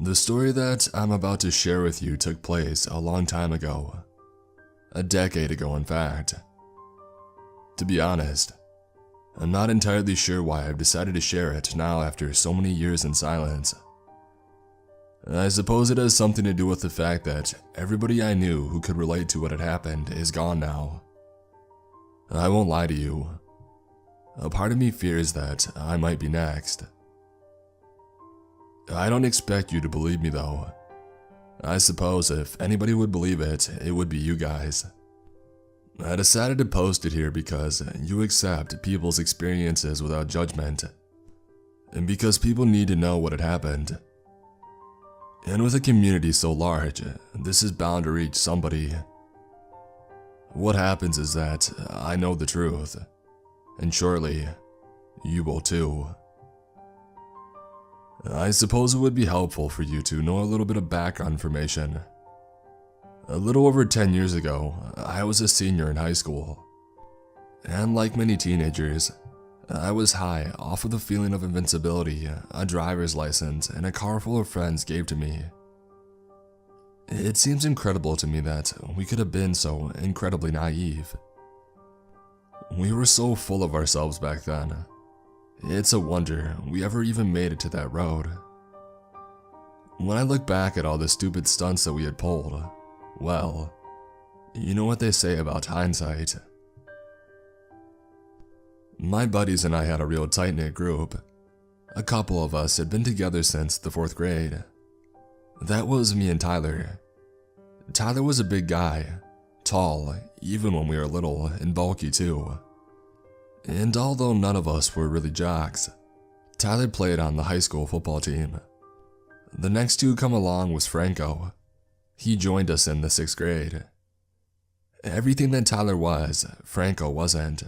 The story that I'm about to share with you took place a long time ago. A decade ago, in fact. To be honest, I'm not entirely sure why I've decided to share it now after so many years in silence. I suppose it has something to do with the fact that everybody I knew who could relate to what had happened is gone now. I won't lie to you. A part of me fears that I might be next. I don't expect you to believe me though. I suppose if anybody would believe it, it would be you guys. I decided to post it here because you accept people's experiences without judgment, and because people need to know what had happened. And with a community so large, this is bound to reach somebody. What happens is that I know the truth, and shortly, you will too. I suppose it would be helpful for you to know a little bit of background information. A little over 10 years ago, I was a senior in high school. And like many teenagers, I was high off of the feeling of invincibility a driver's license and a car full of friends gave to me. It seems incredible to me that we could have been so incredibly naive. We were so full of ourselves back then. It's a wonder we ever even made it to that road. When I look back at all the stupid stunts that we had pulled, well, you know what they say about hindsight. My buddies and I had a real tight-knit group. A couple of us had been together since the 4th grade. That was me and Tyler. Tyler was a big guy, tall, even when we were little, and bulky too. And although none of us were really jocks, Tyler played on the high school football team. The next to come along was Franco. He joined us in the 6th grade. Everything that Tyler was, Franco wasn't.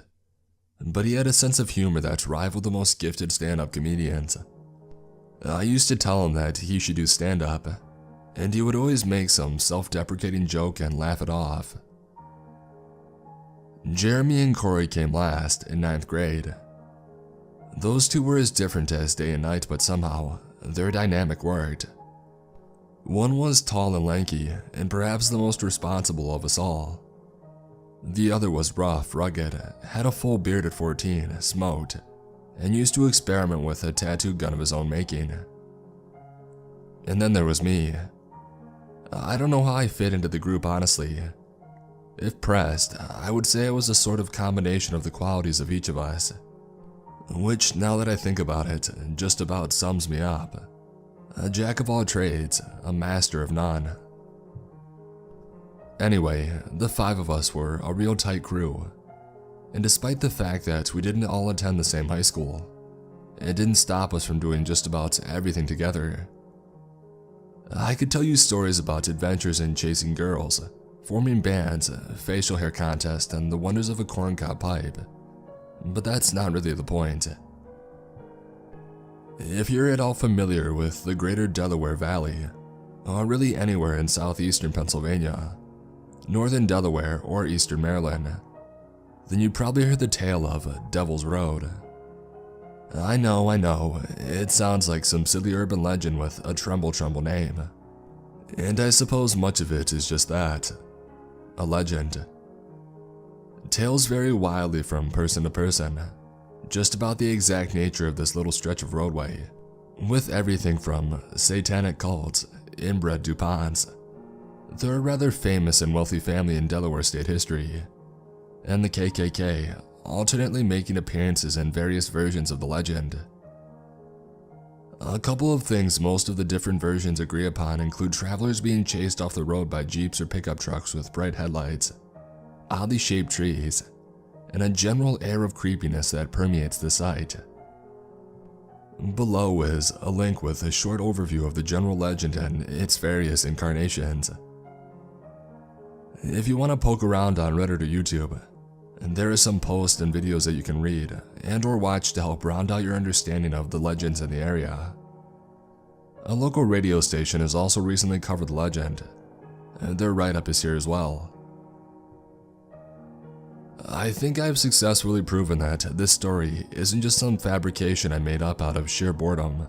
But he had a sense of humor that rivaled the most gifted stand-up comedians. I used to tell him that he should do stand-up, and he would always make some self-deprecating joke and laugh it off. Jeremy and Corey came last in 9th grade. Those two were as different as day and night, but somehow their dynamic worked. One was tall and lanky, and perhaps the most responsible of us all. The other was rough, rugged, had a full beard at 14, smoked, and used to experiment with a tattoo gun of his own making. And then there was me. I don't know how I fit into the group, honestly. If pressed, I would say I was a sort of combination of the qualities of each of us, which, now that I think about it, just about sums me up. A jack of all trades, a master of none. Anyway, the 5 of us were a real tight crew, and despite the fact that we didn't all attend the same high school, it didn't stop us from doing just about everything together. I could tell you stories about adventures in chasing girls, forming bands, facial hair contests, and the wonders of a corncob pipe, but that's not really the point. If you're at all familiar with the greater Delaware Valley, or really anywhere in southeastern Pennsylvania, northern Delaware, or eastern Maryland, then you probably heard the tale of Devil's Road. I know, it sounds like some silly urban legend with a tremble name. And I suppose much of it is just that, a legend. Tales vary wildly from person to person, just about the exact nature of this little stretch of roadway, with everything from satanic cults, inbred DuPonts, they're a rather famous and wealthy family in Delaware state history, and the KKK alternately making appearances in various versions of the legend. A couple of things most of the different versions agree upon include travelers being chased off the road by jeeps or pickup trucks with bright headlights, oddly shaped trees, and a general air of creepiness that permeates the site. Below is a link with a short overview of the general legend and its various incarnations. If you want to poke around on Reddit or YouTube, there are some posts and videos that you can read and or watch to help round out your understanding of the legends in the area. A local radio station has also recently covered the legend. Their write-up is here as well. I think I've successfully proven that this story isn't just some fabrication I made up out of sheer boredom.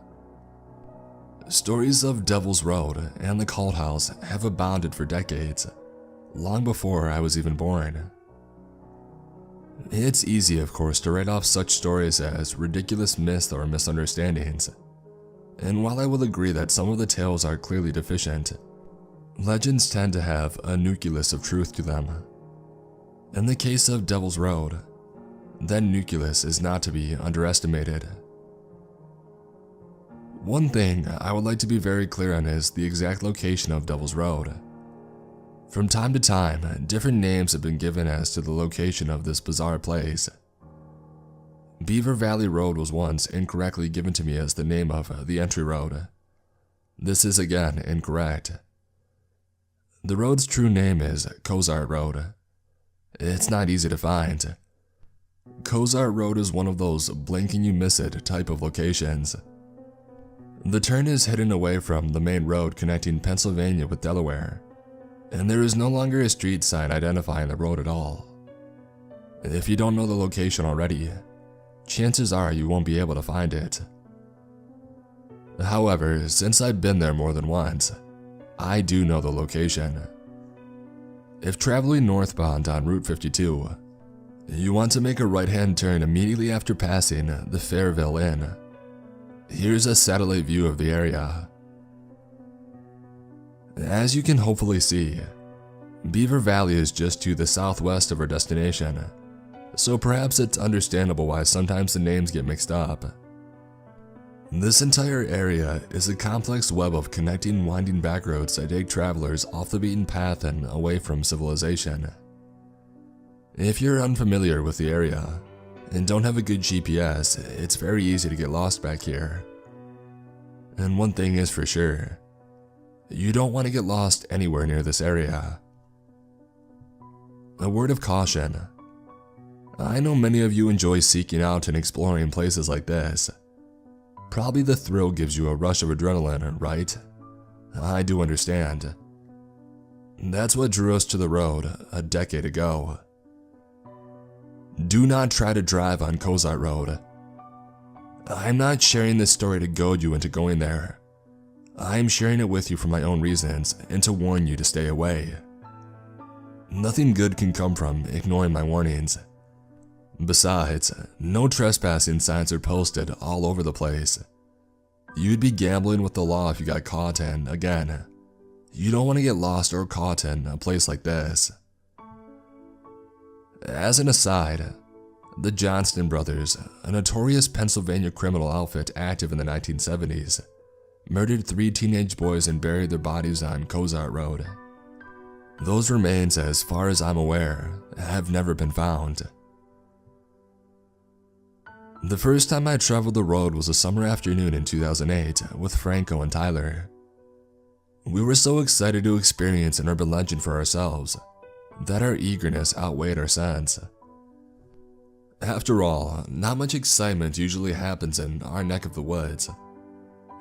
Stories of Devil's Road and the Cult House have abounded for decades, long before I was even born. It's easy, of course, to write off such stories as ridiculous myths or misunderstandings, and while I will agree that some of the tales are clearly deficient, legends tend to have a nucleus of truth to them. In the case of Devil's Road, that nucleus is not to be underestimated. One thing I would like to be very clear on is the exact location of Devil's Road. From time to time, different names have been given as to the location of this bizarre place. Beaver Valley Road was once incorrectly given to me as the name of the entry road. This is again incorrect. The road's true name is Cozart Road. It's not easy to find. Cozart Road is one of those blink and you miss it type of locations. The turn is hidden away from the main road connecting Pennsylvania with Delaware, and there is no longer a street sign identifying the road at all. If you don't know the location already, chances are you won't be able to find it. However, since I've been there more than once, I do know the location. If traveling northbound on Route 52, you want to make a right-hand turn immediately after passing the Fairville Inn. Here's a satellite view of the area. As you can hopefully see, Beaver Valley is just to the southwest of our destination, so perhaps it's understandable why sometimes the names get mixed up. This entire area is a complex web of connecting winding back roads that take travelers off the beaten path and away from civilization. If you're unfamiliar with the area and don't have a good GPS, it's very easy to get lost back here. And one thing is for sure, you don't want to get lost anywhere near this area. A word of caution. I know many of you enjoy seeking out and exploring places like this. Probably the thrill gives you a rush of adrenaline, right? I do understand. That's what drew us to the road a decade ago. Do not try to drive on Cozart Road. I'm not sharing this story to goad you into going there. I'm sharing it with you for my own reasons and to warn you to stay away. Nothing good can come from ignoring my warnings. Besides, no trespassing signs are posted all over the place. You'd be gambling with the law if you got caught, and again, you don't want to get lost or caught in a place like this. As an aside, the Johnston brothers, a notorious Pennsylvania criminal outfit active in the 1970s, murdered 3 teenage boys and buried their bodies on Cozart Road. Those remains, as far as I'm aware, have never been found. The first time I traveled the road was a summer afternoon in 2008 with Franco and Tyler. We were so excited to experience an urban legend for ourselves that our eagerness outweighed our sense. After all, not much excitement usually happens in our neck of the woods.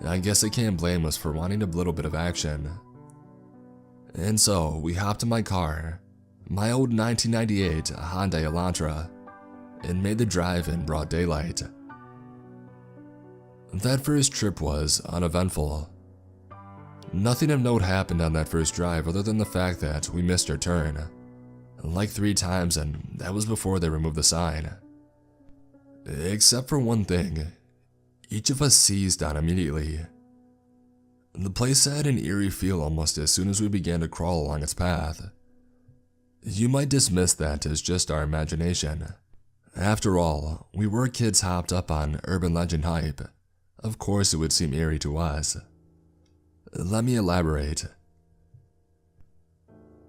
I guess I can't blame us for wanting a little bit of action. And so, we hopped in my car, my old 1998 Hyundai Elantra, and made the drive in broad daylight. That first trip was uneventful. Nothing of note happened on that first drive other than the fact that we missed our turn, like 3 times, and that was before they removed the sign. Except for one thing, each of us seized on immediately. The place had an eerie feel almost as soon as we began to crawl along its path. You might dismiss that as just our imagination. After all, we were kids hopped up on urban legend hype. Of course it would seem eerie to us. Let me elaborate.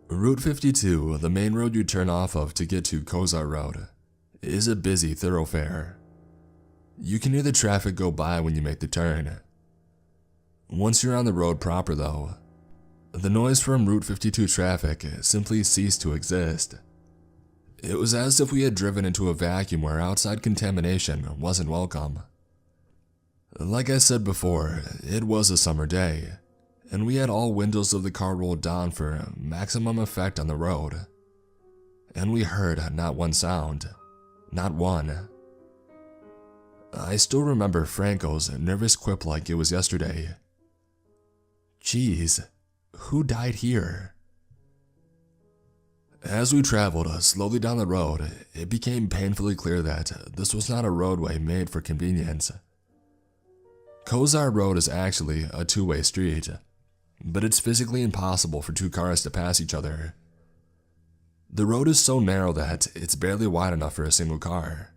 Route 52, the main road you turn off of to get to Cozart Road, is a busy thoroughfare. You can hear the traffic go by when you make the turn. Once you're on the road proper though, the noise from Route 52 traffic simply ceased to exist. It was as if we had driven into a vacuum where outside contamination wasn't welcome. Like I said before, it was a summer day, and we had all windows of the car rolled down for maximum effect on the road. And we heard not one sound, not one. I still remember Franco's nervous quip like it was yesterday. Geez, who died here? As we traveled slowly down the road, it became painfully clear that this was not a roadway made for convenience. Kozar Road is actually a two-way street, but it's physically impossible for two cars to pass each other. The road is so narrow that it's barely wide enough for a single car.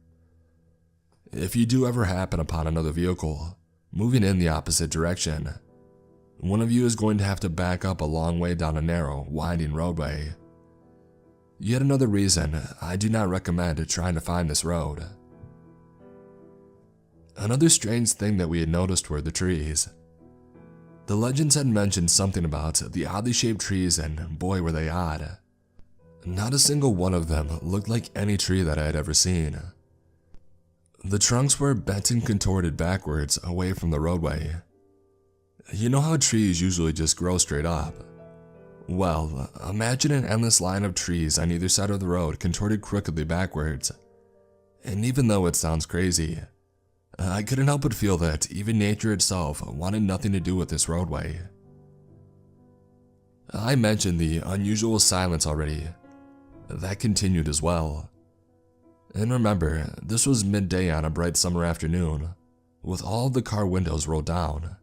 If you do ever happen upon another vehicle moving in the opposite direction, one of you is going to have to back up a long way down a narrow, winding roadway. Yet another reason I do not recommend trying to find this road. Another strange thing that we had noticed were the trees. The legends had mentioned something about the oddly shaped trees, and boy were they odd. Not a single one of them looked like any tree that I had ever seen. The trunks were bent and contorted backwards away from the roadway. You know how trees usually just grow straight up? Well, imagine an endless line of trees on either side of the road contorted crookedly backwards. And even though it sounds crazy, I couldn't help but feel that even nature itself wanted nothing to do with this roadway. I mentioned the unusual silence already. That continued as well. And remember, this was midday on a bright summer afternoon, with all of the car windows rolled down.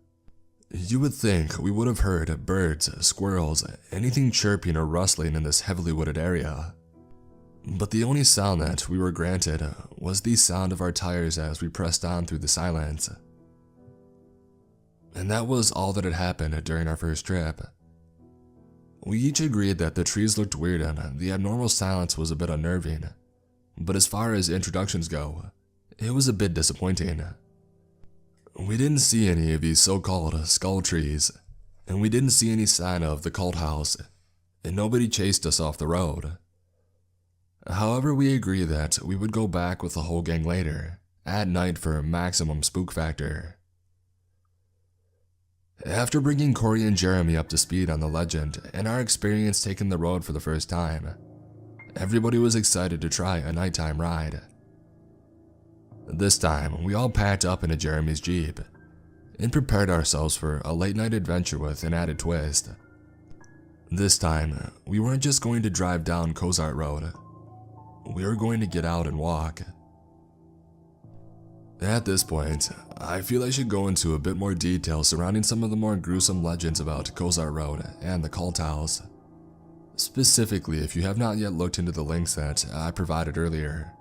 You would think we would have heard birds, squirrels, anything chirping or rustling in this heavily wooded area. But the only sound that we were granted was the sound of our tires as we pressed on through the silence. And that was all that had happened during our first trip. We each agreed that the trees looked weird and the abnormal silence was a bit unnerving, but as far as introductions go, it was a bit disappointing. We didn't see any of these so-called skull trees, and we didn't see any sign of the cult house, and nobody chased us off the road. However, we agreed that we would go back with the whole gang later, at night for maximum spook factor. After bringing Corey and Jeremy up to speed on the legend and our experience taking the road for the first time, everybody was excited to try a nighttime ride. This time, we all packed up into Jeremy's Jeep and prepared ourselves for a late-night adventure with an added twist. This time, we weren't just going to drive down Kozar Road. We were going to get out and walk. At this point, I feel I should go into a bit more detail surrounding some of the more gruesome legends about Kozar Road and the cult house. Specifically, if you have not yet looked into the links that I provided earlier.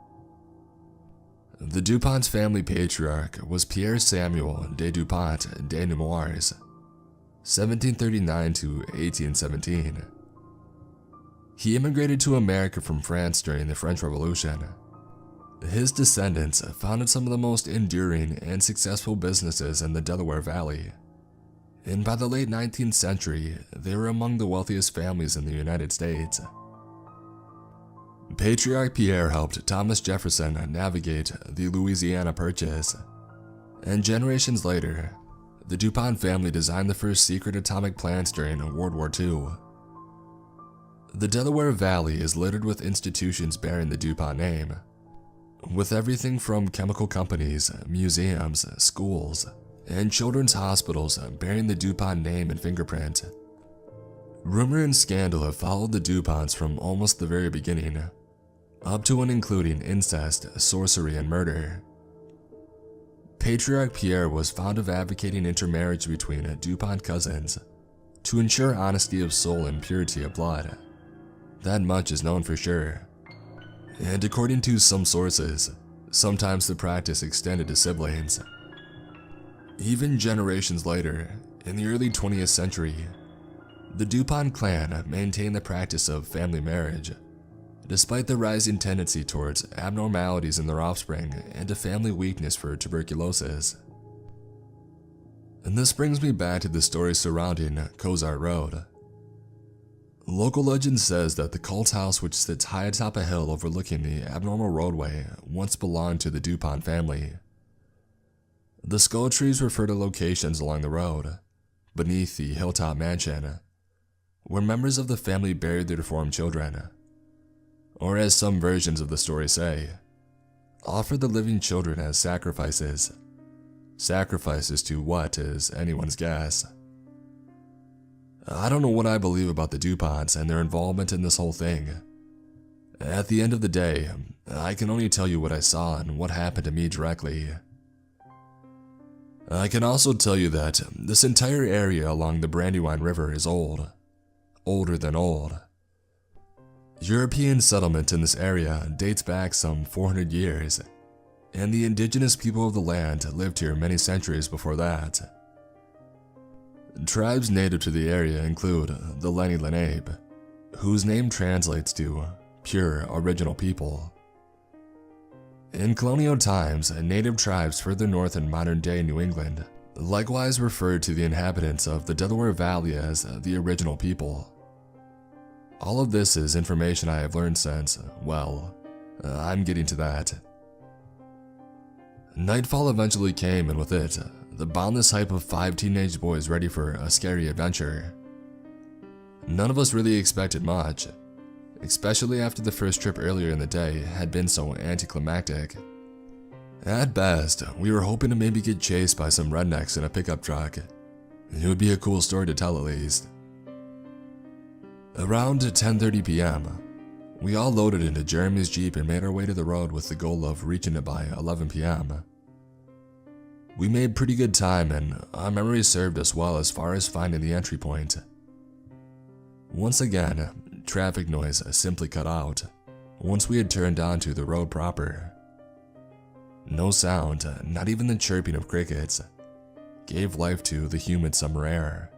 The DuPont family patriarch was Pierre Samuel de DuPont de Nemours, 1739 to 1817. He immigrated to America from France during the French Revolution. His descendants founded some of the most enduring and successful businesses in the Delaware Valley, and by the late 19th century, they were among the wealthiest families in the United States. Patriarch Pierre helped Thomas Jefferson navigate the Louisiana Purchase, and generations later, the DuPont family designed the first secret atomic plants during World War II. The Delaware Valley is littered with institutions bearing the DuPont name, with everything from chemical companies, museums, schools, and children's hospitals bearing the DuPont name and fingerprint. Rumor and scandal have followed the DuPonts from almost the very beginning, up to and including incest, sorcery, and murder. Patriarch Pierre was fond of advocating intermarriage between DuPont cousins to ensure honesty of soul and purity of blood. That much is known for sure. And according to some sources, sometimes the practice extended to siblings. Even generations later, in the early 20th century, the DuPont clan maintained the practice of family marriage, despite the rising tendency towards abnormalities in their offspring and a family weakness for tuberculosis. And this brings me back to the story surrounding Kozar Road. Local legend says that the cult house, which sits high atop a hill overlooking the abnormal roadway, once belonged to the DuPont family. The skull trees refer to locations along the road, beneath the hilltop mansion, where members of the family buried their deformed children. Or as some versions of the story say, offer the living children as sacrifices. Sacrifices to what is anyone's guess. I don't know what I believe about the DuPonts and their involvement in this whole thing. At the end of the day, I can only tell you what I saw and what happened to me directly. I can also tell you that this entire area along the Brandywine River is old. Older than old. European settlement in this area dates back some 400 years, and the indigenous people of the land lived here many centuries before that. Tribes native to the area include the Lenni Lenape, whose name translates to pure original people. In colonial times, native tribes further north in modern-day New England likewise referred to the inhabitants of the Delaware Valley as the original people. All of this is information I have learned since, well, I'm getting to that. Nightfall eventually came, and with it, the boundless hype of 5 teenage boys ready for a scary adventure. None of us really expected much, especially after the first trip earlier in the day had been so anticlimactic. At best, we were hoping to maybe get chased by some rednecks in a pickup truck. It would be a cool story to tell at least. Around 10:30 p.m., we all loaded into Jeremy's Jeep and made our way to the road with the goal of reaching it by 11 p.m. We made pretty good time, and our memory served us well as far as finding the entry point. Once again, traffic noise simply cut out once we had turned onto the road proper. No sound, not even the chirping of crickets, gave life to the humid summer air.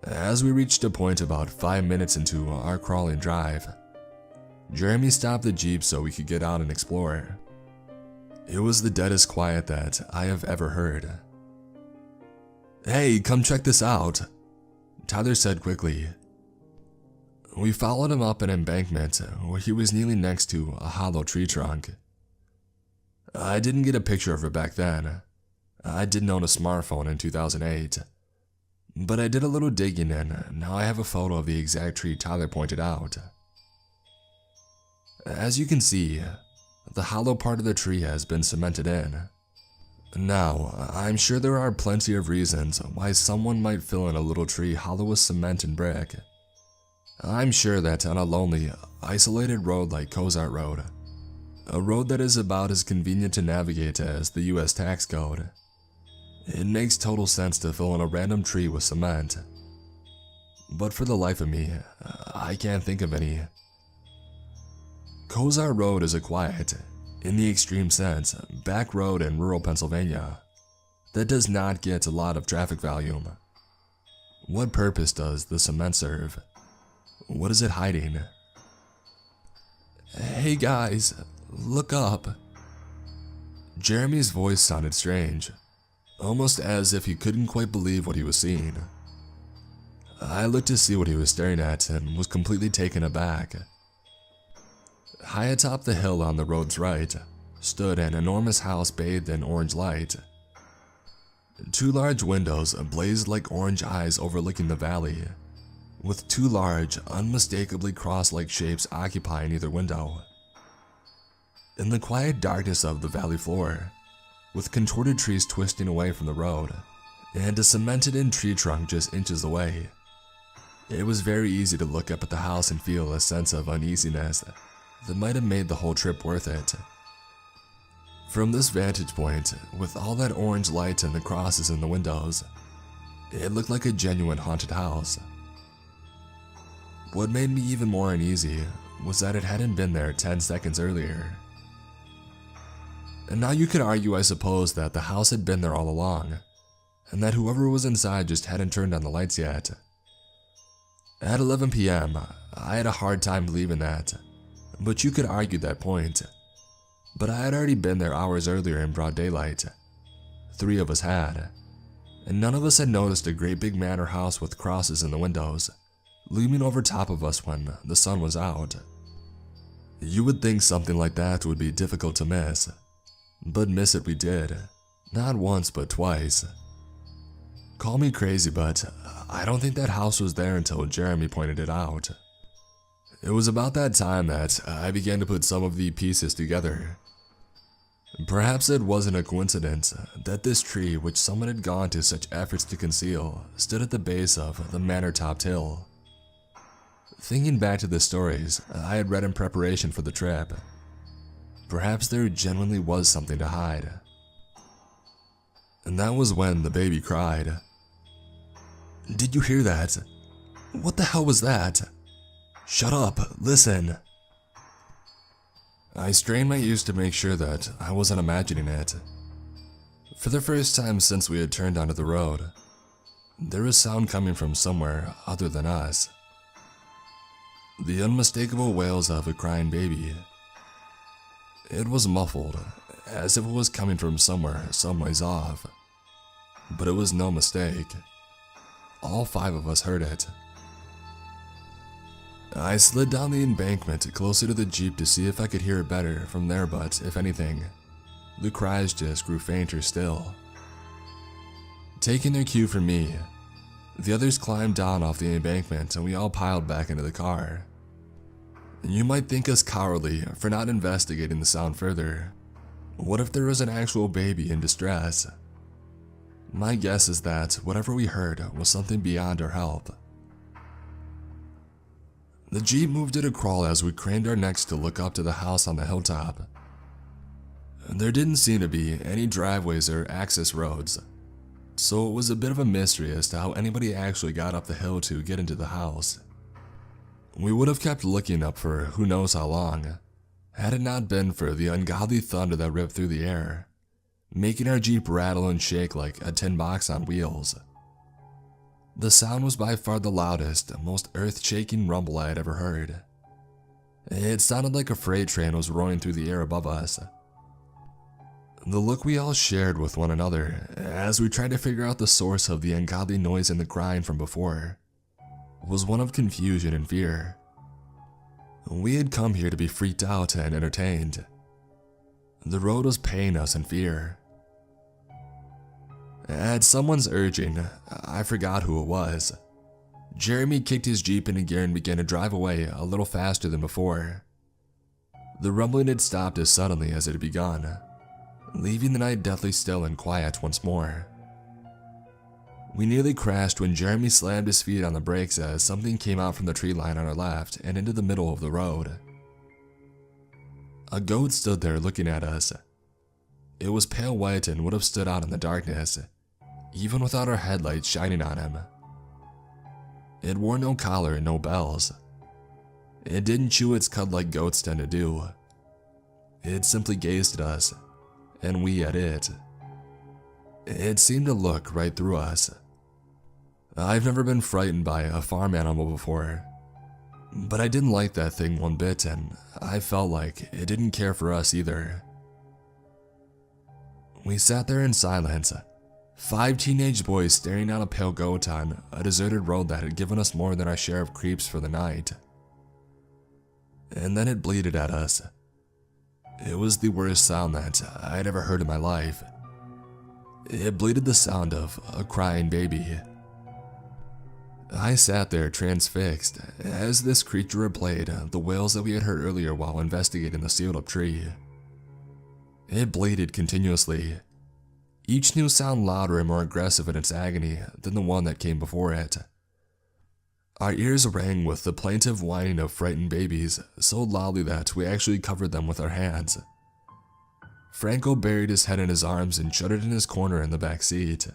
As we reached a point about 5 minutes into our crawling drive, Jeremy stopped the Jeep so we could get out and explore. It was the deadest quiet that I have ever heard. "Hey, come check this out," Tyler said quickly. We followed him up an embankment where he was kneeling next to a hollow tree trunk. I didn't get a picture of it back then. I didn't own a smartphone in 2008. But I did a little digging, and now I have a photo of the exact tree Tyler pointed out. As you can see, the hollow part of the tree has been cemented in. Now, I'm sure there are plenty of reasons why someone might fill in a little tree hollow with cement and brick. I'm sure that on a lonely, isolated road like Cozart Road, a road that is about as convenient to navigate as the US tax code, it makes total sense to fill in a random tree with cement. But for the life of me, I can't think of any. Cozart Road is a quiet, in the extreme sense, back road in rural Pennsylvania that does not get a lot of traffic volume. What purpose does the cement serve? What is it hiding? "Hey guys, look up." Jeremy's voice sounded strange, almost as if he couldn't quite believe what he was seeing. I looked to see what he was staring at and was completely taken aback. High atop the hill on the road's right stood an enormous house bathed in orange light. 2 large windows blazed like orange eyes overlooking the valley, with 2 large, unmistakably cross-like shapes occupying either window. In the quiet darkness of the valley floor, with contorted trees twisting away from the road, and a cemented-in tree trunk just inches away, it was very easy to look up at the house and feel a sense of uneasiness that might have made the whole trip worth it. From this vantage point, with all that orange light and the crosses in the windows, it looked like a genuine haunted house. What made me even more uneasy was that it hadn't been there 10 seconds earlier. And now you could argue, I suppose, that the house had been there all along, and that whoever was inside just hadn't turned on the lights yet. At 11 p.m., I had a hard time believing that, but you could argue that point. But I had already been there hours earlier in broad daylight. 3 of us had, and none of us had noticed a great big manor house with crosses in the windows, looming over top of us when the sun was out. You would think something like that would be difficult to miss, but miss it we did, not once but twice. Call me crazy, but I don't think that house was there until Jeremy pointed it out. It was about that time that I began to put some of the pieces together. Perhaps it wasn't a coincidence that this tree, which someone had gone to such efforts to conceal, stood at the base of the manor-topped hill. Thinking back to the stories I had read in preparation for the trip, perhaps there genuinely was something to hide. And that was when the baby cried. "Did you hear that? What the hell was that? Shut up, listen." I strained my ears to make sure that I wasn't imagining it. For the first time since we had turned onto the road, there was sound coming from somewhere other than us. The unmistakable wails of a crying baby. It was muffled, as if it was coming from somewhere some ways off. But it was no mistake. All 5 of us heard it. I slid down the embankment closer to the Jeep to see if I could hear it better from there, but if anything, the cries just grew fainter still. Taking their cue from me, the others climbed down off the embankment and we all piled back into the car. You might think us cowardly for not investigating the sound further. What if there was an actual baby in distress? My guess is that whatever we heard was something beyond our help. The Jeep moved at a crawl as we craned our necks to look up to the house on the hilltop. There didn't seem to be any driveways or access roads, so it was a bit of a mystery as to how anybody actually got up the hill to get into the house. We would have kept looking up for who knows how long, had it not been for the ungodly thunder that ripped through the air, making our Jeep rattle and shake like a tin box on wheels. The sound was by far the loudest, most earth-shaking rumble I had ever heard. It sounded like a freight train was roaring through the air above us. The look we all shared with one another as we tried to figure out the source of the ungodly noise and the crying from before was one of confusion and fear. We had come here to be freaked out and entertained. The road was paying us in fear. At someone's urging, I forgot who it was, Jeremy kicked his Jeep into gear and began to drive away a little faster than before. The rumbling had stopped as suddenly as it had begun, leaving the night deathly still and quiet once more. We nearly crashed when Jeremy slammed his feet on the brakes as something came out from the tree line on our left and into the middle of the road. A goat stood there looking at us. It was pale white and would have stood out in the darkness, even without our headlights shining on him. It wore no collar and no bells. It didn't chew its cud like goats tend to do. It simply gazed at us, and we at it. It seemed to look right through us. I've never been frightened by a farm animal before, but I didn't like that thing one bit, and I felt like it didn't care for us either. We sat there in silence, 5 teenage boys staring down a pale goat on a deserted road that had given us more than our share of creeps for the night. And then it bleated at us. It was the worst sound that I had ever heard in my life. It bleated the sound of a crying baby. I sat there transfixed as this creature replayed the wails that we had heard earlier while investigating the sealed-up tree. It bleated continuously, each new sound louder and more aggressive in its agony than the one that came before it. Our ears rang with the plaintive whining of frightened babies so loudly that we actually covered them with our hands. Franco buried his head in his arms and shuddered in his corner in the back seat.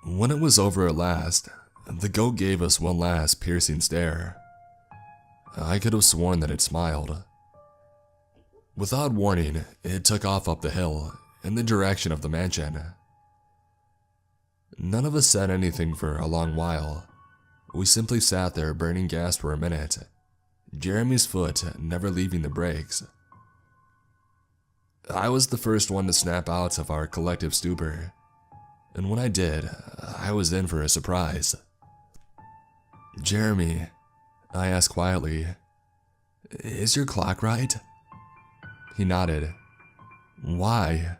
When it was over at last, the goat gave us one last piercing stare. I could have sworn that it smiled. Without warning, it took off up the hill in the direction of the mansion. None of us said anything for a long while. We simply sat there burning gas for a minute, Jeremy's foot never leaving the brakes. I was the first one to snap out of our collective stupor, and when I did, I was in for a surprise. "Jeremy," I asked quietly, "is your clock right?" He nodded. "Why?"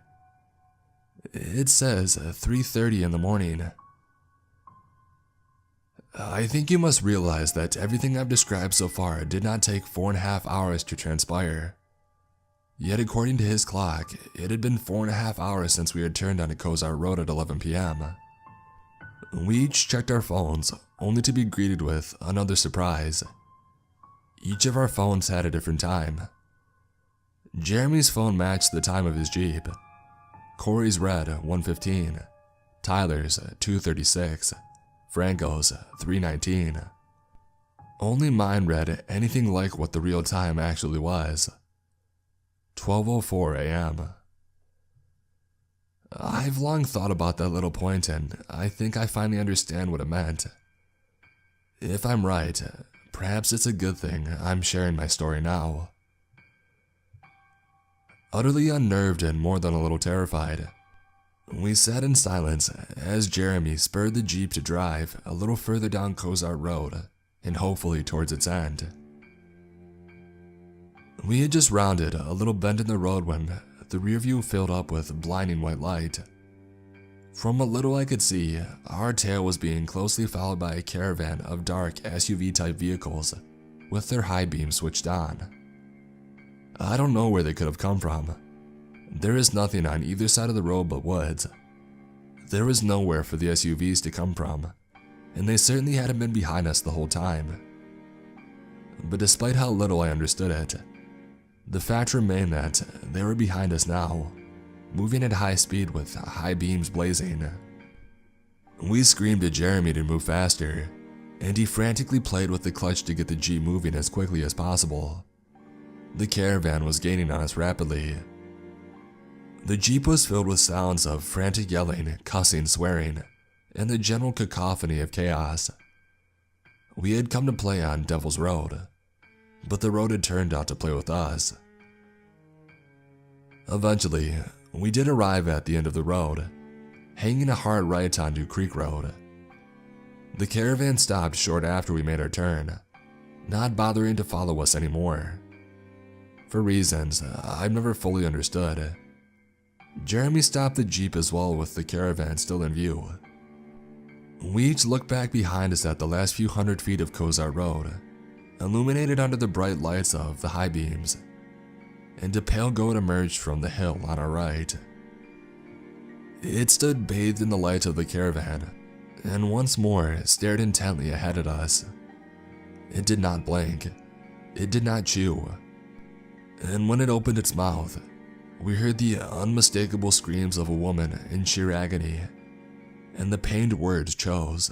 "It says 3:30 in the morning." "I think you must realize that everything I've described so far did not take 4.5 hours to transpire. Yet according to his clock, it had been 4.5 hours since we had turned onto Kozar Road at 11 p.m. We each checked our phones, only to be greeted with another surprise. Each of our phones had a different time. Jeremy's phone matched the time of his Jeep. Corey's read 1:15, Tyler's 2:36, Franco's 3:19. Only mine read anything like what the real time actually was. 12:04 a.m. I've long thought about that little point, and I think I finally understand what it meant. If I'm right, perhaps it's a good thing I'm sharing my story now. Utterly unnerved and more than a little terrified, we sat in silence as Jeremy spurred the Jeep to drive a little further down Kozar Road and hopefully towards its end. We had just rounded a little bend in the road when the rear view filled up with blinding white light. From what little I could see, our tail was being closely followed by a caravan of dark SUV-type vehicles with their high beams switched on. I don't know where they could have come from. There is nothing on either side of the road but woods. There was nowhere for the SUVs to come from, and they certainly hadn't been behind us the whole time. But despite how little I understood it, the fact remained that they were behind us now, moving at high speed with high beams blazing. We screamed at Jeremy to move faster, and he frantically played with the clutch to get the Jeep moving as quickly as possible. The caravan was gaining on us rapidly. The Jeep was filled with sounds of frantic yelling, cussing, swearing, and the general cacophony of chaos. We had come to play on Devil's Road, but the road had turned out to play with us. Eventually, we did arrive at the end of the road, hanging a hard right onto Creek Road. The caravan stopped short after we made our turn, not bothering to follow us anymore. For reasons I've never fully understood, Jeremy stopped the Jeep as well with the caravan still in view. We each looked back behind us at the last few hundred feet of Kozar Road, illuminated under the bright lights of the high beams, and a pale goat emerged from the hill on our right. It stood bathed in the light of the caravan, and once more stared intently ahead at us. It did not blink, it did not chew, and when it opened its mouth, we heard the unmistakable screams of a woman in sheer agony, and the pained words chose.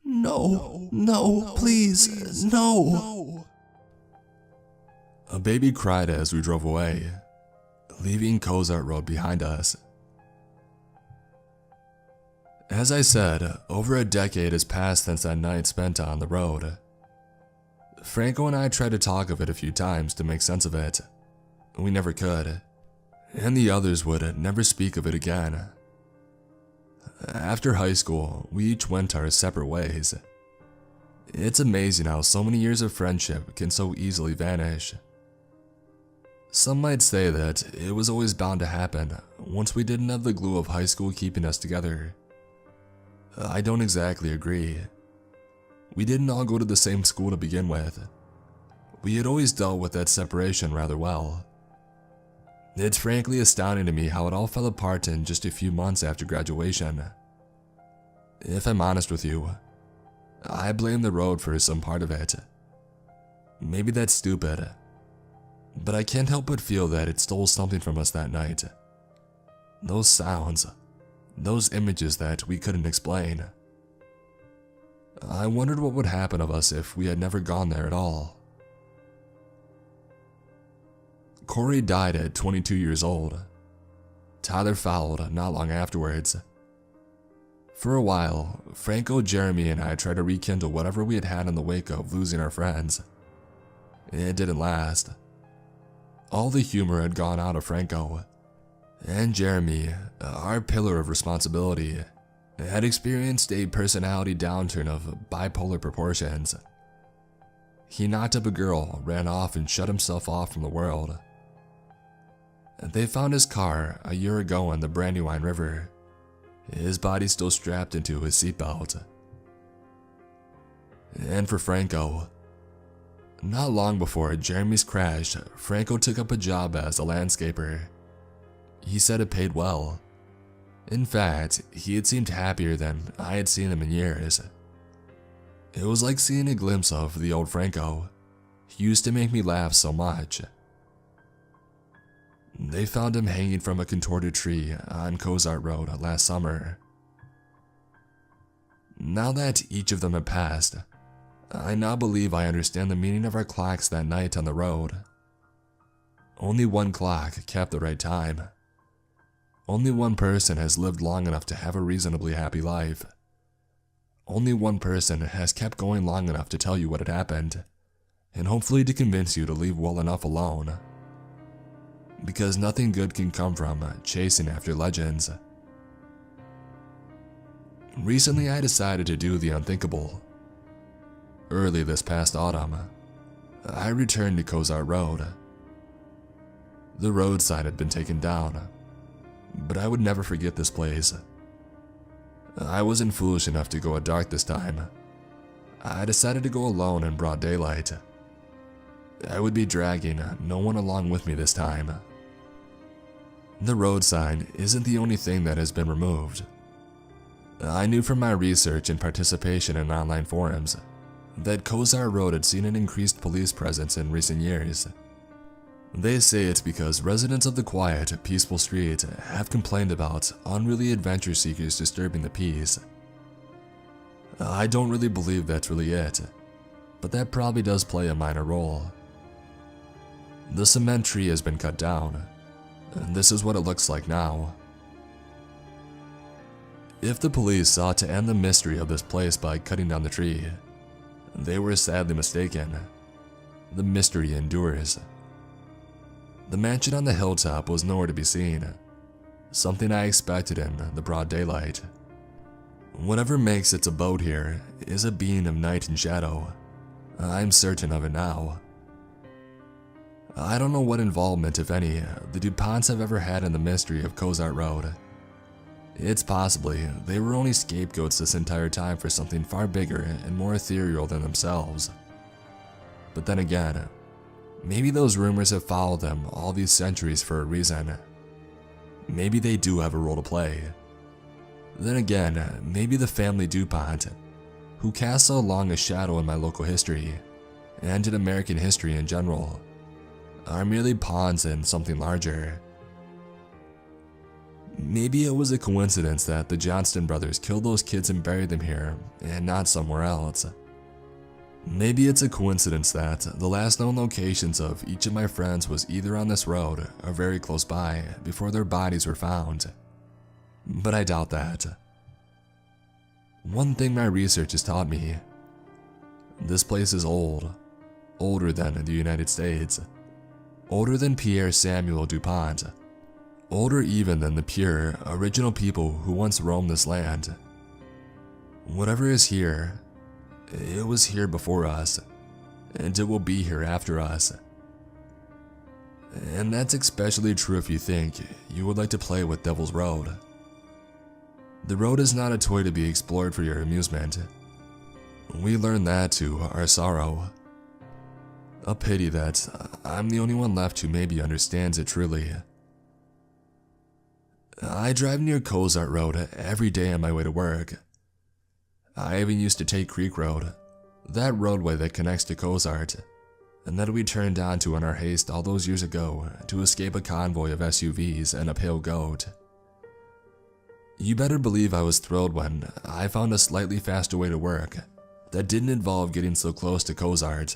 "No, no, please, no." A baby cried as we drove away, leaving Kozar Road behind us. As I said, over a decade has passed since that night spent on the road. Franco and I tried to talk of it a few times to make sense of it. We never could, and the others would never speak of it again. After high school, we each went our separate ways. It's amazing how so many years of friendship can so easily vanish. Some might say that it was always bound to happen once we didn't have the glue of high school keeping us together. I don't exactly agree. We didn't all go to the same school to begin with. We had always dealt with that separation rather well. It's frankly astounding to me how it all fell apart in just a few months after graduation. If I'm honest with you, I blame the road for some part of it. Maybe that's stupid, but I can't help but feel that it stole something from us that night. Those sounds, those images that we couldn't explain. I wondered what would happen of us if we had never gone there at all. Corey died at 22 years old. Tyler followed not long afterwards. For a while, Franco, Jeremy, and I tried to rekindle whatever we had had in the wake of losing our friends. It didn't last. All the humor had gone out of Franco, and Jeremy, our pillar of responsibility, had experienced a personality downturn of bipolar proportions. He knocked up a girl, ran off, and shut himself off from the world. They found his car a year ago in the Brandywine River, his body still strapped into his seatbelt. And for Franco, Not long before Jeremy's crash, Franco took up a job as a landscaper. He said it paid well. In fact, he had seemed happier than I had seen him in years. It was like seeing a glimpse of the old Franco. He used to make me laugh so much. They found him hanging from a contorted tree on Cozart Road last summer. Now that each of them had passed, I now believe I understand the meaning of our clocks that night on the road. Only one clock kept the right time. Only one person has lived long enough to have a reasonably happy life. Only one person has kept going long enough to tell you what had happened, and hopefully to convince you to leave well enough alone. Because nothing good can come from chasing after legends. Recently I decided to do the unthinkable. Early this past autumn, I returned to Cozart Road. The road sign had been taken down, but I would never forget this place. I wasn't foolish enough to go at dark this time. I decided to go alone in broad daylight. I would be dragging no one along with me this time. The road sign isn't the only thing that has been removed. I knew from my research and participation in online forums that Cozart Road had seen an increased police presence in recent years. They say it's because residents of the quiet, peaceful street have complained about unruly adventure seekers disturbing the peace. I don't really believe that's really it, but that probably does play a minor role. The cement tree has been cut down, and this is what it looks like now. If the police sought to end the mystery of this place by cutting down the tree, they were sadly mistaken. The mystery endures. The mansion on the hilltop was nowhere to be seen, something I expected in the broad daylight. Whatever makes its abode here is a being of night and shadow. I'm certain of it now. I don't know what involvement, if any, the DuPonts have ever had in the mystery of Cozart Road. It's possibly they were only scapegoats this entire time for something far bigger and more ethereal than themselves. But then again, maybe those rumors have followed them all these centuries for a reason. Maybe they do have a role to play. Then again, maybe the family DuPont, who cast so long a shadow in my local history, and in American history in general, are merely pawns in something larger. Maybe it was a coincidence that the Johnston brothers killed those kids and buried them here, and not somewhere else. Maybe it's a coincidence that the last known locations of each of my friends was either on this road or very close by before their bodies were found. But I doubt that. One thing my research has taught me: this place is old, older than the United States, older than Pierre Samuel DuPont, older even than the pure, original people who once roamed this land. Whatever is here, it was here before us, and it will be here after us. And that's especially true if you think you would like to play with Devil's Road. The road is not a toy to be explored for your amusement. We learned that to our sorrow. A pity that I'm the only one left who maybe understands it truly. I drive near Cozart Road every day on my way to work. I even used to take Creek Road, that roadway that connects to Cozart, and that we turned onto in our haste all those years ago to escape a convoy of SUVs and a pale goat. You better believe I was thrilled when I found a slightly faster way to work that didn't involve getting so close to Cozart.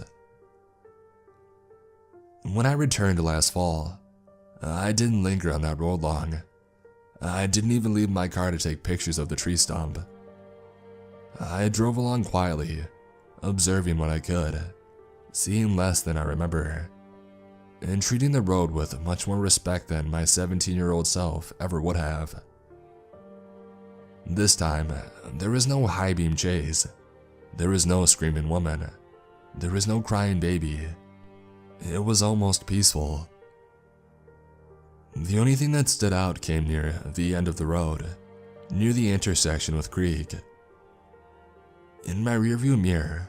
When I returned last fall, I didn't linger on that road long. I didn't even leave my car to take pictures of the tree stump. I drove along quietly, observing what I could, seeing less than I remember, and treating the road with much more respect than my 17-year-old self ever would have. This time, there was no high-beam chase. There was no screaming woman. There was no crying baby. It was almost peaceful. The only thing that stood out came near the end of the road, near the intersection with Creek. In my rearview mirror,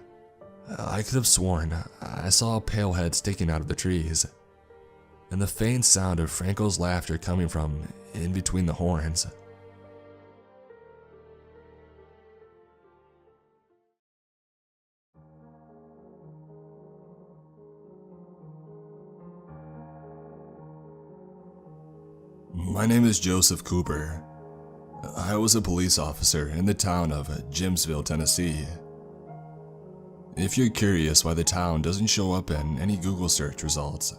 I could have sworn I saw a pale head sticking out of the trees, and the faint sound of Franco's laughter coming from in between the horns. My name is Joseph Cooper. I was a police officer in the town of Jimsville, Tennessee. If you're curious why the town doesn't show up in any Google search results,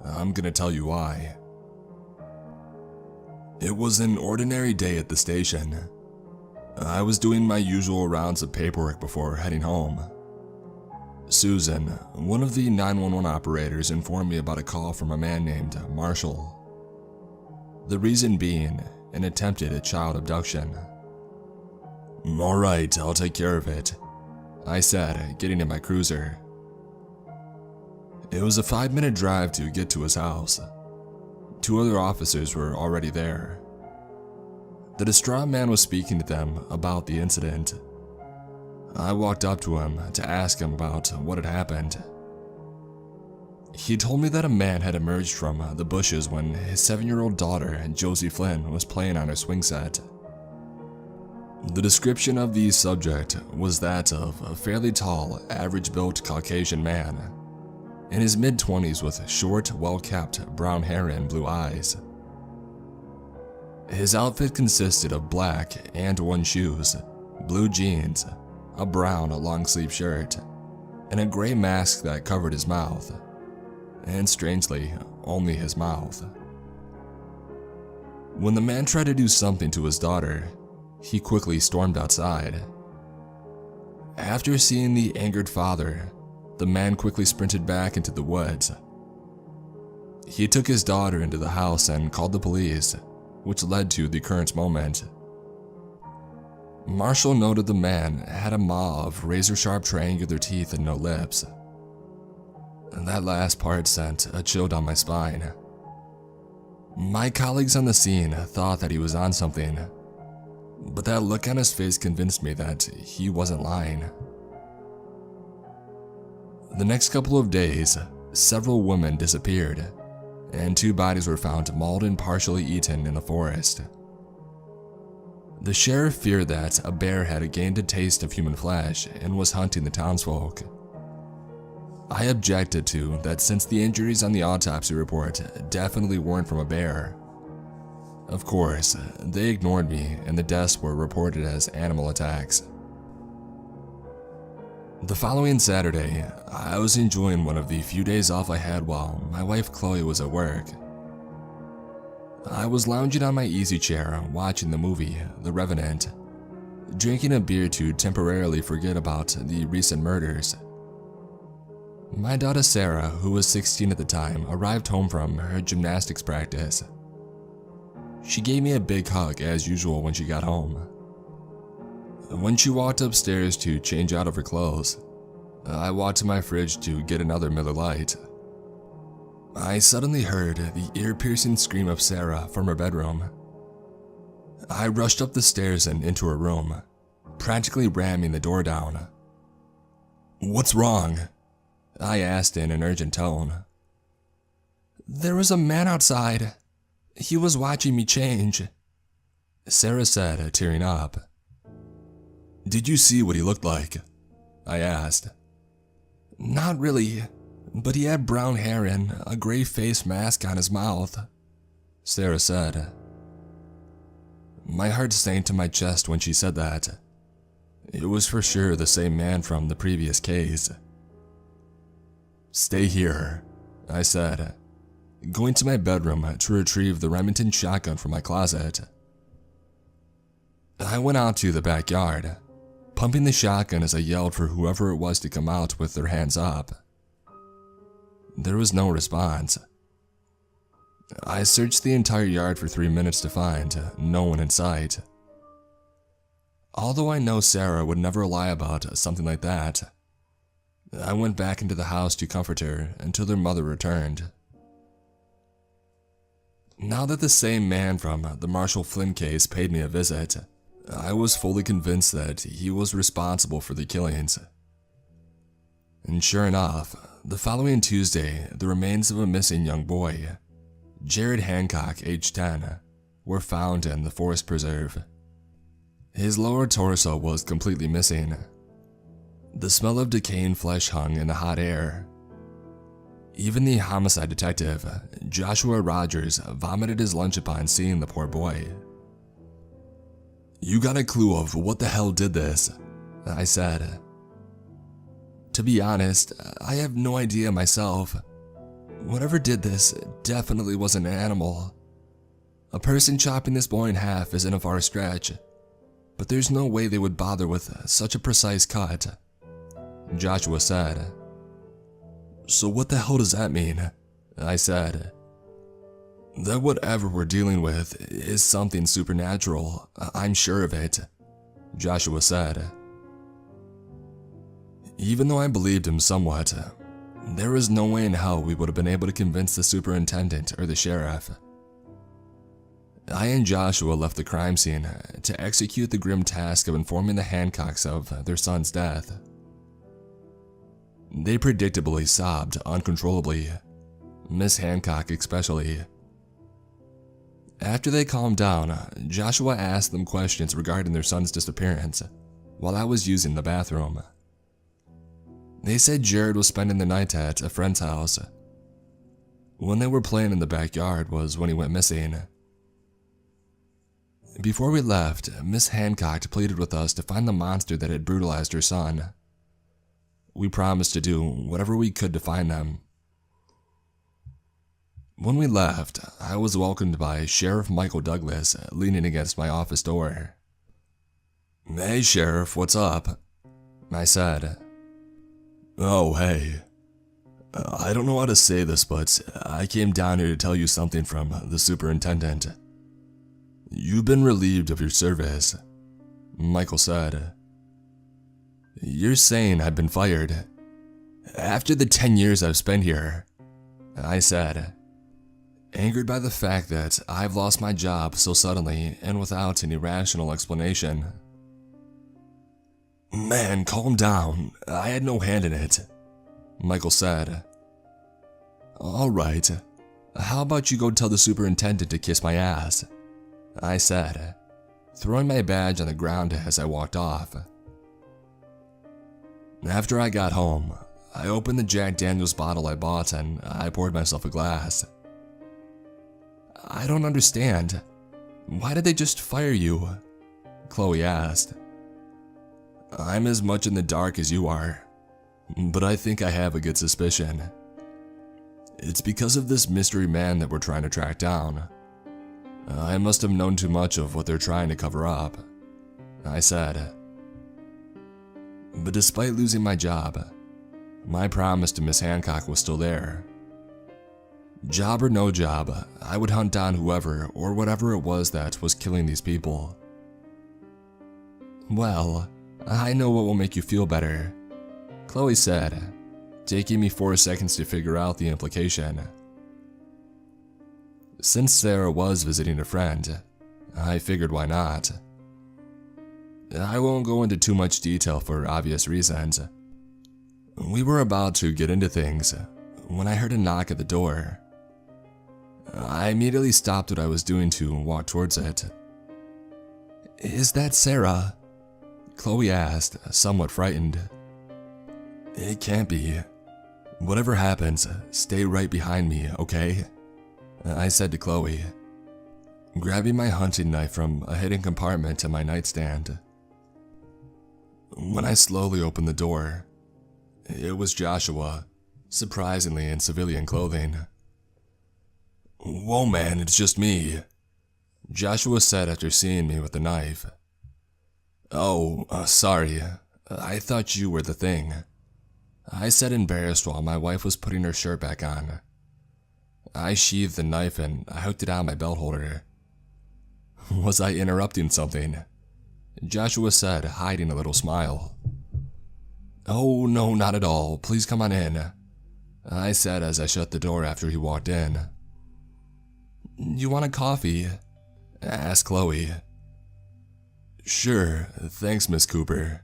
I'm gonna tell you why. It was an ordinary day at the station. I was doing my usual rounds of paperwork before heading home. Susan, one of the 911 operators, informed me about a call from a man named Marshall. The reason being an attempted child abduction. "Alright, I'll take care of it," I said, getting in my cruiser. It was a 5-minute drive to get to his house. 2 other officers were already there. The distraught man was speaking to them about the incident. I walked up to him to ask him about what had happened. He told me that a man had emerged from the bushes when his 7-year-old daughter, Josie Flynn, was playing on her swing set. The description of the subject was that of a fairly tall, average-built Caucasian man, in his mid-20s with short, well-kept brown hair and blue eyes. His outfit consisted of black and-one shoes, blue jeans, a brown long-sleeve shirt, and a gray mask that covered his mouth. And strangely, only his mouth. When the man tried to do something to his daughter, he quickly stormed outside. After seeing the angered father, the man quickly sprinted back into the woods. He took his daughter into the house and called the police, which led to the current moment. Marshall noted the man had a maw of razor-sharp triangular teeth and no lips. That last part sent a chill down my spine. My colleagues on the scene thought that he was on something, but that look on his face convinced me that he wasn't lying. The next couple of days, several women disappeared, and 2 bodies were found mauled and partially eaten in the forest. The sheriff feared that a bear had gained a taste of human flesh and was hunting the townsfolk. I objected to that since the injuries on the autopsy report definitely weren't from a bear. Of course, they ignored me and the deaths were reported as animal attacks. The following Saturday, I was enjoying one of the few days off I had while my wife Chloe was at work. I was lounging on my easy chair watching the movie The Revenant, drinking a beer to temporarily forget about the recent murders. My daughter Sarah, who was 16 at the time, arrived home from her gymnastics practice. She gave me a big hug as usual when she got home. When she walked upstairs to change out of her clothes, I walked to my fridge to get another Miller Lite. I suddenly heard the ear-piercing scream of Sarah from her bedroom. I rushed up the stairs and into her room, practically ramming the door down. "What's wrong?" I asked in an urgent tone. "There was a man outside. He was watching me change," Sarah said, tearing up. "Did you see what he looked like?" I asked. "Not really, but he had brown hair and a gray face mask on his mouth," Sarah said. My heart sank to my chest when she said that. It was for sure the same man from the previous case. "Stay here," I said, going to my bedroom to retrieve the Remington shotgun from my closet. I went out to the backyard, pumping the shotgun as I yelled for whoever it was to come out with their hands up. There was no response. I searched the entire yard for 3 minutes to find no one in sight. Although I know Sarah would never lie about something like that, I went back into the house to comfort her until their mother returned. Now that the same man from the Marshall Flynn case paid me a visit, I was fully convinced that he was responsible for the killings. And sure enough, the following Tuesday, the remains of a missing young boy, Jared Hancock, age 10, were found in the forest preserve. His lower torso was completely missing. The smell of decaying flesh hung in the hot air. Even the homicide detective, Joshua Rogers, vomited his lunch upon seeing the poor boy. "You got a clue of what the hell did this?" I said. "To be honest, I have no idea myself. Whatever did this definitely wasn't an animal. A person chopping this boy in half isn't a far stretch, but there's no way they would bother with such a precise cut," Joshua said. "So what the hell does that mean?" I said. "That whatever we're dealing with is something supernatural, I'm sure of it," Joshua said. Even though I believed him somewhat, there was no way in hell we would have been able to convince the superintendent or the sheriff. I and Joshua left the crime scene to execute the grim task of informing the Hancocks of their son's death. They predictably sobbed uncontrollably, Miss Hancock especially. After they calmed down, Joshua asked them questions regarding their son's disappearance while I was using the bathroom. They said Jared was spending the night at a friend's house. When they were playing in the backyard was when he went missing. Before we left, Miss Hancock pleaded with us to find the monster that had brutalized her son. We promised to do whatever we could to find them. When we left, I was welcomed by Sheriff Michael Douglas leaning against my office door. "Hey, Sheriff, what's up?" I said. "Oh, hey. I don't know how to say this, but I came down here to tell you something from the superintendent. You've been relieved of your service," Michael said. "You're saying I've been fired? After the 10 years I've spent here," I said, angered by the fact that I've lost my job so suddenly and without any rational explanation. "Man, calm down. I had no hand in it," Michael said. "All right. How about you go tell the superintendent to kiss my ass?" I said, throwing my badge on the ground as I walked off. After I got home, I opened the Jack Daniels bottle I bought and I poured myself a glass. "I don't understand. Why did they just fire you?" Chloe asked. "I'm as much in the dark as you are, but I think I have a good suspicion. It's because of this mystery man that we're trying to track down. I must have known too much of what they're trying to cover up," I said. But despite losing my job, my promise to Miss Hancock was still there. Job or no job, I would hunt down whoever or whatever it was that was killing these people. "Well, I know what will make you feel better," Chloe said, taking me 4 seconds to figure out the implication. Since Sarah was visiting a friend, I figured why not. I won't go into too much detail for obvious reasons. We were about to get into things when I heard a knock at the door. I immediately stopped what I was doing to walk towards it. "Is that Sarah?" Chloe asked, somewhat frightened. "It can't be. Whatever happens, stay right behind me, okay?" I said to Chloe, grabbing my hunting knife from a hidden compartment in my nightstand. When I slowly opened the door, it was Joshua, surprisingly in civilian clothing. "Whoa, man, it's just me," Joshua said after seeing me with the knife. "Oh, sorry. I thought you were the thing," I said, embarrassed while my wife was putting her shirt back on. I sheathed the knife and I hooked it on my belt holder. "Was I interrupting something?" Joshua said, hiding a little smile. "Oh, no, not at all. Please come on in," I said as I shut the door after he walked in. "You want a coffee?" asked Chloe. "Sure, thanks, Miss Cooper,"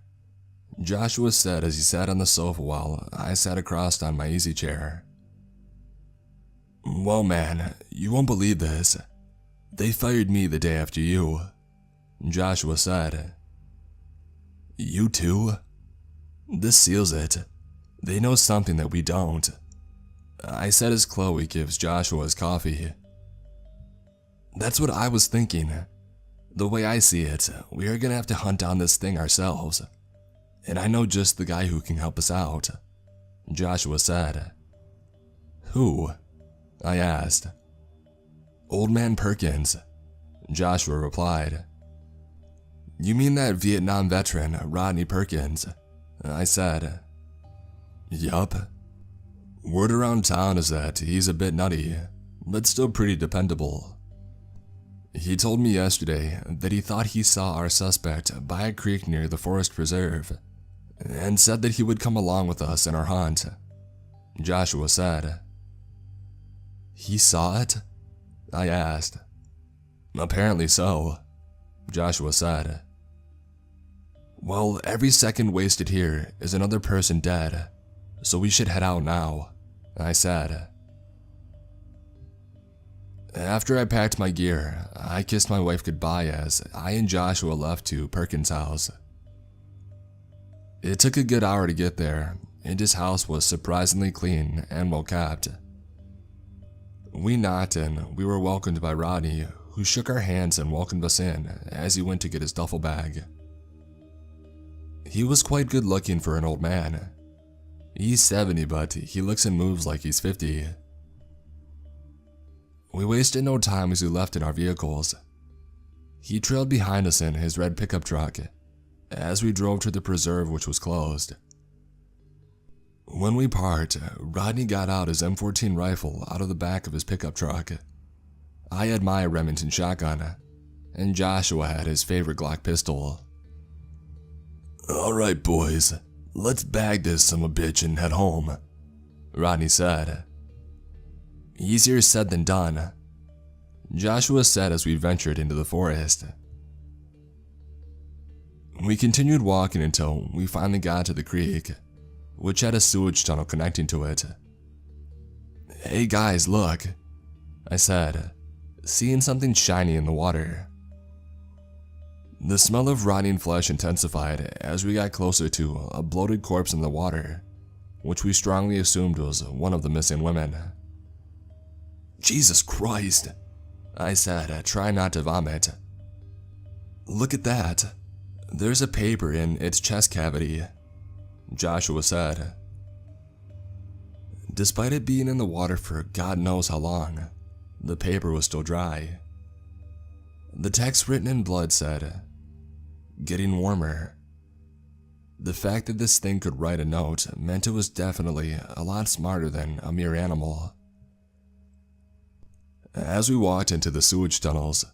Joshua said as he sat on the sofa while I sat across on my easy chair. Well, man, you won't believe this. They fired me the day after you, Joshua said. You too? This seals it. They know something that we don't, I said as Chloe gives Joshua his coffee. That's what I was thinking. The way I see it, we are gonna have to hunt down this thing ourselves. And I know just the guy who can help us out, Joshua said. Who? I asked. Old Man Perkins, Joshua replied. You mean that Vietnam veteran, Rodney Perkins? I said. Yup. Word around town is that he's a bit nutty, but still pretty dependable. He told me yesterday that he thought he saw our suspect by a creek near the forest preserve, and said that he would come along with us in our hunt, Joshua said. He saw it? I asked. Apparently so, Joshua said. Well, every second wasted here is another person dead, so we should head out now, I said. After I packed my gear, I kissed my wife goodbye as I and Joshua left to Perkins' house. It took a good hour to get there, and his house was surprisingly clean and well kept. We knocked and we were welcomed by Rodney, who shook our hands and welcomed us in as he went to get his duffel bag. He was quite good looking for an old man. He's 70, but he looks and moves like he's 50. We wasted no time as we left in our vehicles. He trailed behind us in his red pickup truck as we drove to the preserve, which was closed. When we parked, Rodney got out his M14 rifle out of the back of his pickup truck. I had my Remington shotgun, and Joshua had his favorite Glock pistol. Alright boys, let's bag this sumbitch and head home, Rodney said. Easier said than done, Joshua said as we ventured into the forest. We continued walking until we finally got to the creek, which had a sewage tunnel connecting to it. Hey guys, look, I said, seeing something shiny in the water. The smell of rotting flesh intensified as we got closer to a bloated corpse in the water, which we strongly assumed was one of the missing women. Jesus Christ, I said, trying not to vomit. Look at that. There's a paper in its chest cavity, Joshua said. Despite it being in the water for God knows how long, the paper was still dry. The text written in blood said, "Getting warmer." The fact that this thing could write a note meant it was definitely a lot smarter than a mere animal. As we walked into the sewage tunnels,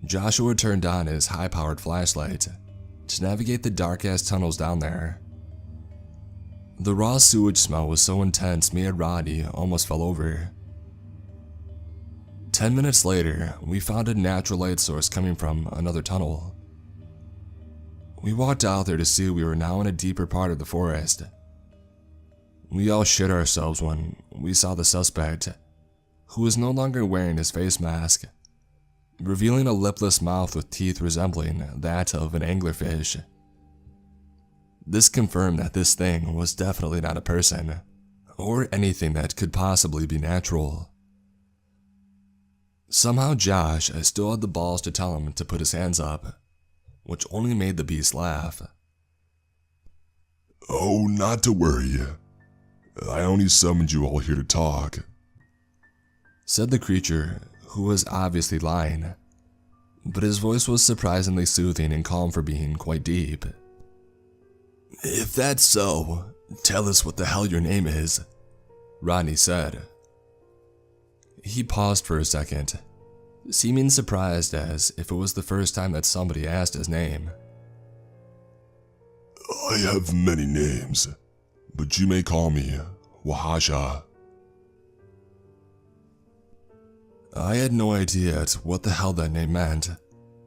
Joshua turned on his high-powered flashlight to navigate the dark-ass tunnels down there. The raw sewage smell was so intense me and Rodney almost fell over. 10 minutes later, we found a natural light source coming from another tunnel. We walked out there to see we were now in a deeper part of the forest. We all shit ourselves when we saw the suspect, who was no longer wearing his face mask, revealing a lipless mouth with teeth resembling that of an anglerfish. This confirmed that this thing was definitely not a person, or anything that could possibly be natural. Somehow Josh still had the balls to tell him to put his hands up, which only made the beast laugh. "Oh, not to worry. I only summoned you all here to talk," said the creature, who was obviously lying, but his voice was surprisingly soothing and calm for being quite deep. "If that's so, tell us what the hell your name is," Rodney said. He paused for a second, seeming surprised as if it was the first time that somebody asked his name. "I have many names, but you may call me Wahasha." I had no idea what the hell that name meant,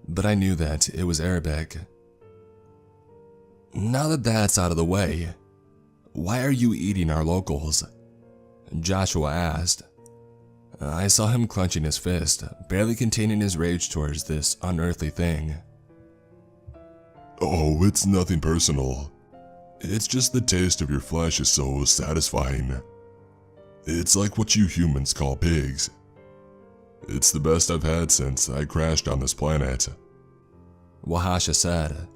but I knew that it was Arabic. Now that that's out of the way, why are you eating our locals? Joshua asked. I saw him clenching his fist, barely containing his rage towards this unearthly thing. Oh, it's nothing personal. It's just the taste of your flesh is so satisfying. It's like what you humans call pigs. It's the best I've had since I crashed on this planet, Wahasha said,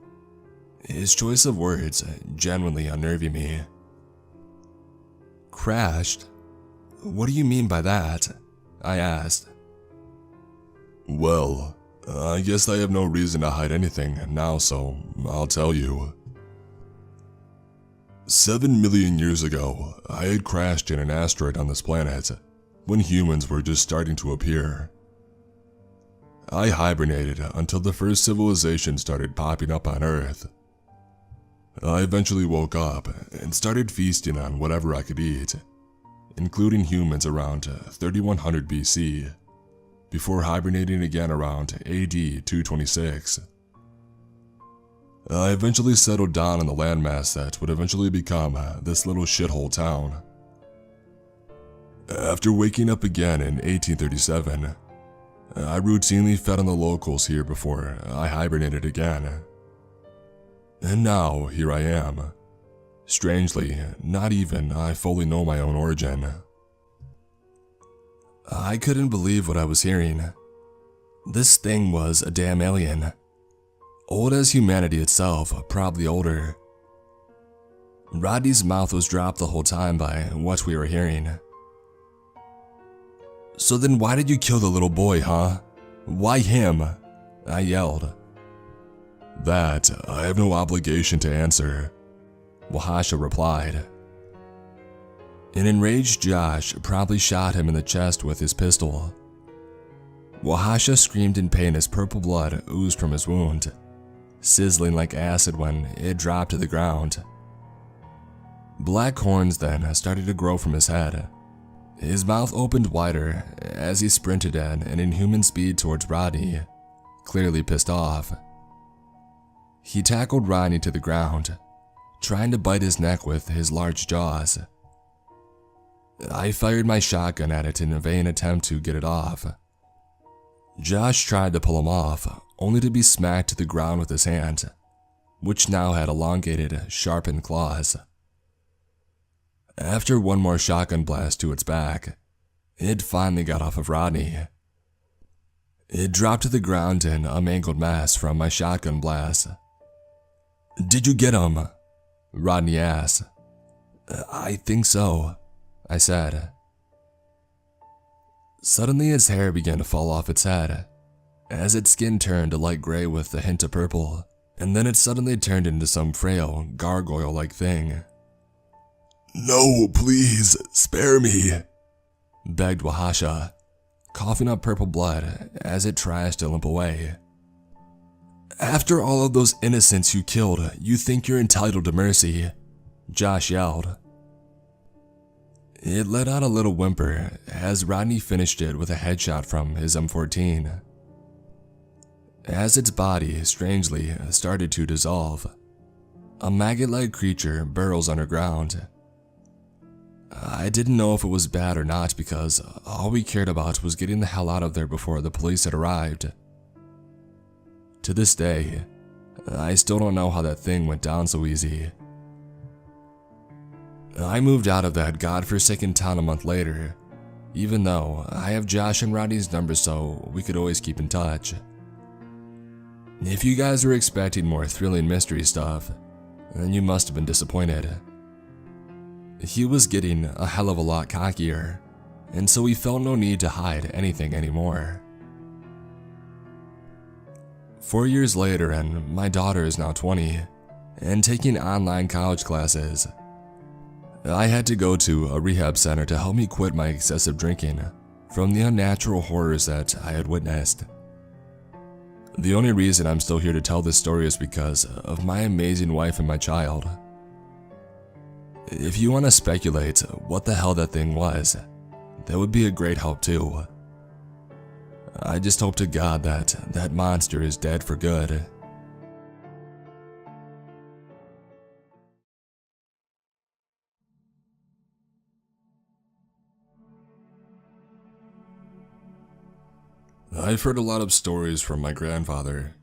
his choice of words genuinely unnerving me. Crashed? What do you mean by that? I asked. Well, I guess I have no reason to hide anything now, so I'll tell you. 7 million years ago, I had crashed in an asteroid on this planet when humans were just starting to appear. I hibernated until the first civilization started popping up on Earth. I eventually woke up and started feasting on whatever I could eat, including humans around 3100 BC, before hibernating again around AD 226. I eventually settled down on the landmass that would eventually become this little shithole town. After waking up again in 1837, I routinely fed on the locals here before I hibernated again. And now, here I am. Strangely, not even I fully know my own origin. I couldn't believe what I was hearing. This thing was a damn alien. Old as humanity itself, probably older. Rodney's mouth was dropped the whole time by what we were hearing. So then why did you kill the little boy, huh? Why him? I yelled. That I have no obligation to answer, Wahasha replied. An enraged Josh promptly shot him in the chest with his pistol. Wahasha screamed in pain as purple blood oozed from his wound, sizzling like acid when it dropped to the ground. Black horns then started to grow from his head. His mouth opened wider as he sprinted at an inhuman speed towards Rodney, clearly pissed off. He tackled Rodney to the ground, trying to bite his neck with his large jaws. I fired my shotgun at it in a vain attempt to get it off. Josh tried to pull him off, only to be smacked to the ground with his hand, which now had elongated, sharpened claws. After one more shotgun blast to its back, it finally got off of Rodney. It dropped to the ground in a mangled mass from my shotgun blast. "Did you get him?" Rodney asked. "I think so," I said. Suddenly its hair began to fall off its head, as its skin turned a light gray with a hint of purple, and then it suddenly turned into some frail, gargoyle-like thing. "No, please, spare me," begged Wahasha, coughing up purple blood as it tries to limp away. "After all of those innocents you killed, you think you're entitled to mercy," Josh yelled. It let out a little whimper as Rodney finished it with a headshot from his M14. As its body, strangely, started to dissolve, a maggot-like creature burrows underground. I didn't know if it was bad or not because all we cared about was getting the hell out of there before the police had arrived. To this day, I still don't know how that thing went down so easy. I moved out of that godforsaken town a month later, even though I have Josh and Rodney's number so we could always keep in touch. If you guys were expecting more thrilling mystery stuff, then you must have been disappointed. He was getting a hell of a lot cockier, and so he felt no need to hide anything anymore. 4 years later, and my daughter is now 20, and taking online college classes. I had to go to a rehab center to help me quit my excessive drinking from the unnatural horrors that I had witnessed. The only reason I'm still here to tell this story is because of my amazing wife and my child. If you want to speculate what the hell that thing was, that would be a great help too. I just hope to God that that monster is dead for good. I've heard a lot of stories from my grandfather.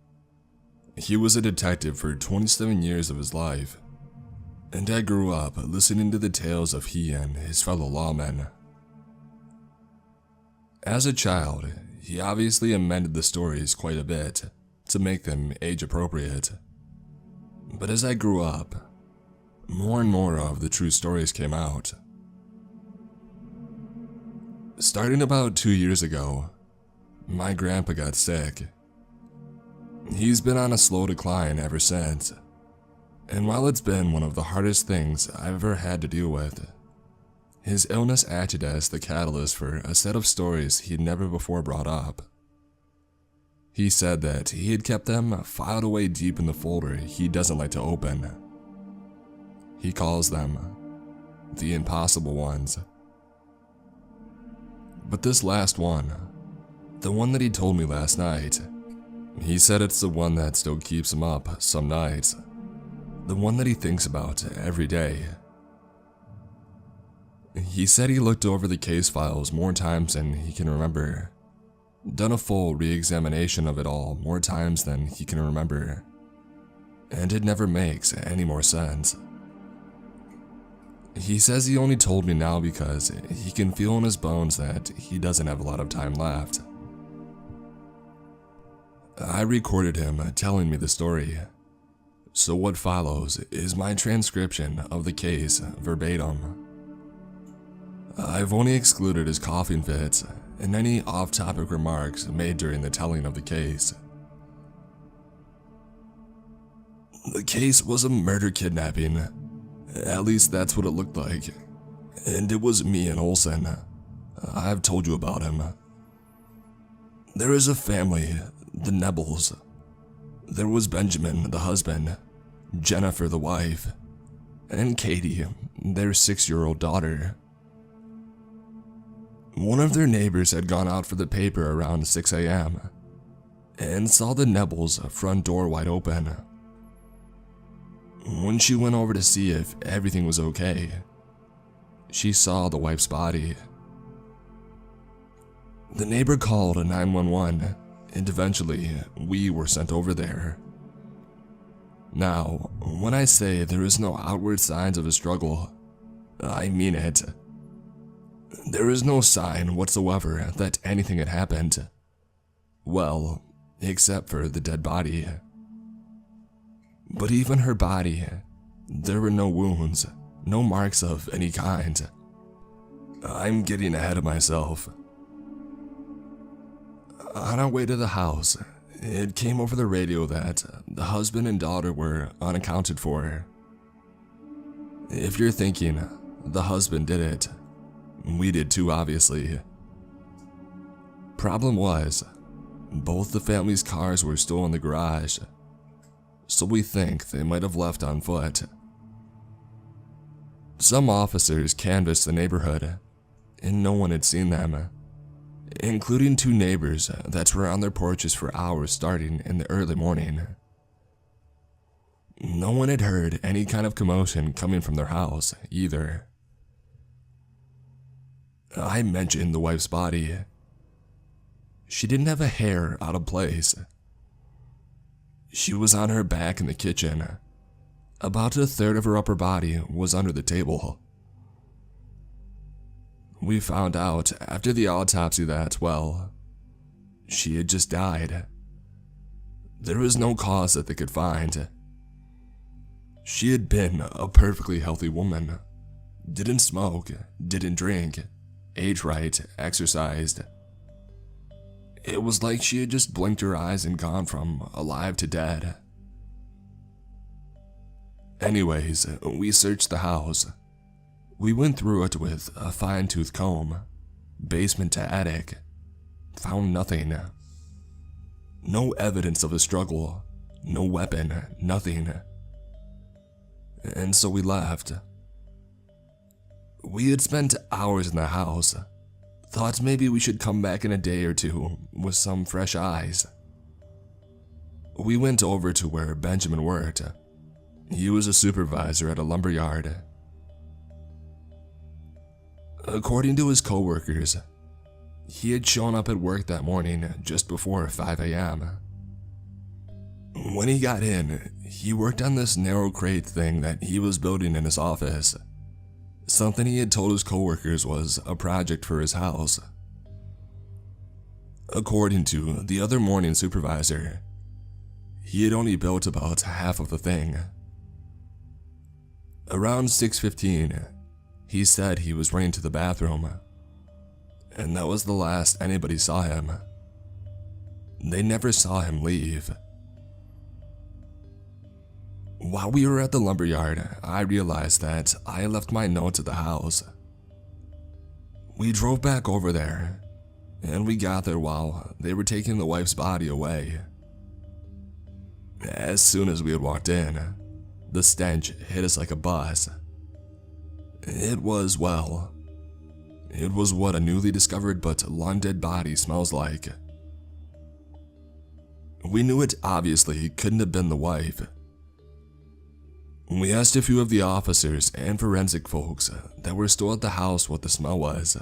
He was a detective for 27 years of his life, and I grew up listening to the tales of he and his fellow lawmen. As a child, he obviously amended the stories quite a bit to make them age-appropriate. But as I grew up, more and more of the true stories came out. Starting about 2 years ago, my grandpa got sick. He's been on a slow decline ever since, and while it's been one of the hardest things I've ever had to deal with, his illness acted as the catalyst for a set of stories he'd never before brought up. He said that he had kept them filed away deep in the folder he doesn't like to open. He calls them the impossible ones. But this last one, the one that he told me last night, he said it's the one that still keeps him up some nights. The one that he thinks about every day. He said he looked over the case files more times than he can remember. Done a full re-examination of it all more times than he can remember. And it never makes any more sense. He says he only told me now because he can feel in his bones that he doesn't have a lot of time left. I recorded him telling me the story, so what follows is my transcription of the case verbatim. I've only excluded his coughing fits and any off-topic remarks made during the telling of the case. The case was a murder-kidnapping. At least that's what it looked like. And it was me and Olsen. I've told you about him. There is a family, the Nebels. There was Benjamin, the husband, Jennifer, the wife, and Katie, their 6-year-old daughter. One of their neighbors had gone out for the paper around 6 a.m. and saw the Nebels' front door wide open. When she went over to see if everything was okay, she saw the wife's body. The neighbor called 911, and eventually we were sent over there. Now, when I say there is no outward signs of a struggle, I mean it. There is no sign whatsoever that anything had happened. Well, except for the dead body. But even her body, there were no wounds, no marks of any kind. I'm getting ahead of myself. On our way to the house, it came over the radio that the husband and daughter were unaccounted for. If you're thinking, the husband did it, we did too, obviously. Problem was, both the family's cars were still in the garage, so we think they might have left on foot. Some officers canvassed the neighborhood, and no one had seen them, including 2 neighbors that were on their porches for hours starting in the early morning. No one had heard any kind of commotion coming from their house, either. I mentioned the wife's body. She didn't have a hair out of place. She was on her back in the kitchen. About a third of her upper body was under the table. We found out after the autopsy that, well, she had just died. There was no cause that they could find. She had been a perfectly healthy woman. Didn't smoke, didn't drink, ate right, exercised. It was like she had just blinked her eyes and gone from alive to dead. Anyways, we searched the house. We went through it with a fine-tooth comb, basement to attic. Found nothing. No evidence of a struggle, no weapon, nothing. And so we left. We had spent hours in the house. Thought maybe we should come back in a day or two with some fresh eyes. We went over to where Benjamin worked. He was a supervisor at a lumberyard. According to his coworkers, He had shown up at work that morning just before 5 a.m. When he got in, he worked on this narrow crate thing that he was building in his office. Something he had told his coworkers was a project for his house. According to the other morning supervisor, he had only built about half of the thing. Around 6:15, he said he was running to the bathroom, and that was the last anybody saw him. They never saw him leave. While we were at the lumberyard, I realized that I had left my notes at the house. We drove back over there, and we got there while they were taking the wife's body away. As soon as we had walked in, the stench hit us like a bus. It was what a newly discovered but long-dead body smells like. We knew it obviously couldn't have been the wife. We asked a few of the officers and forensic folks that were still at the house what the smell was,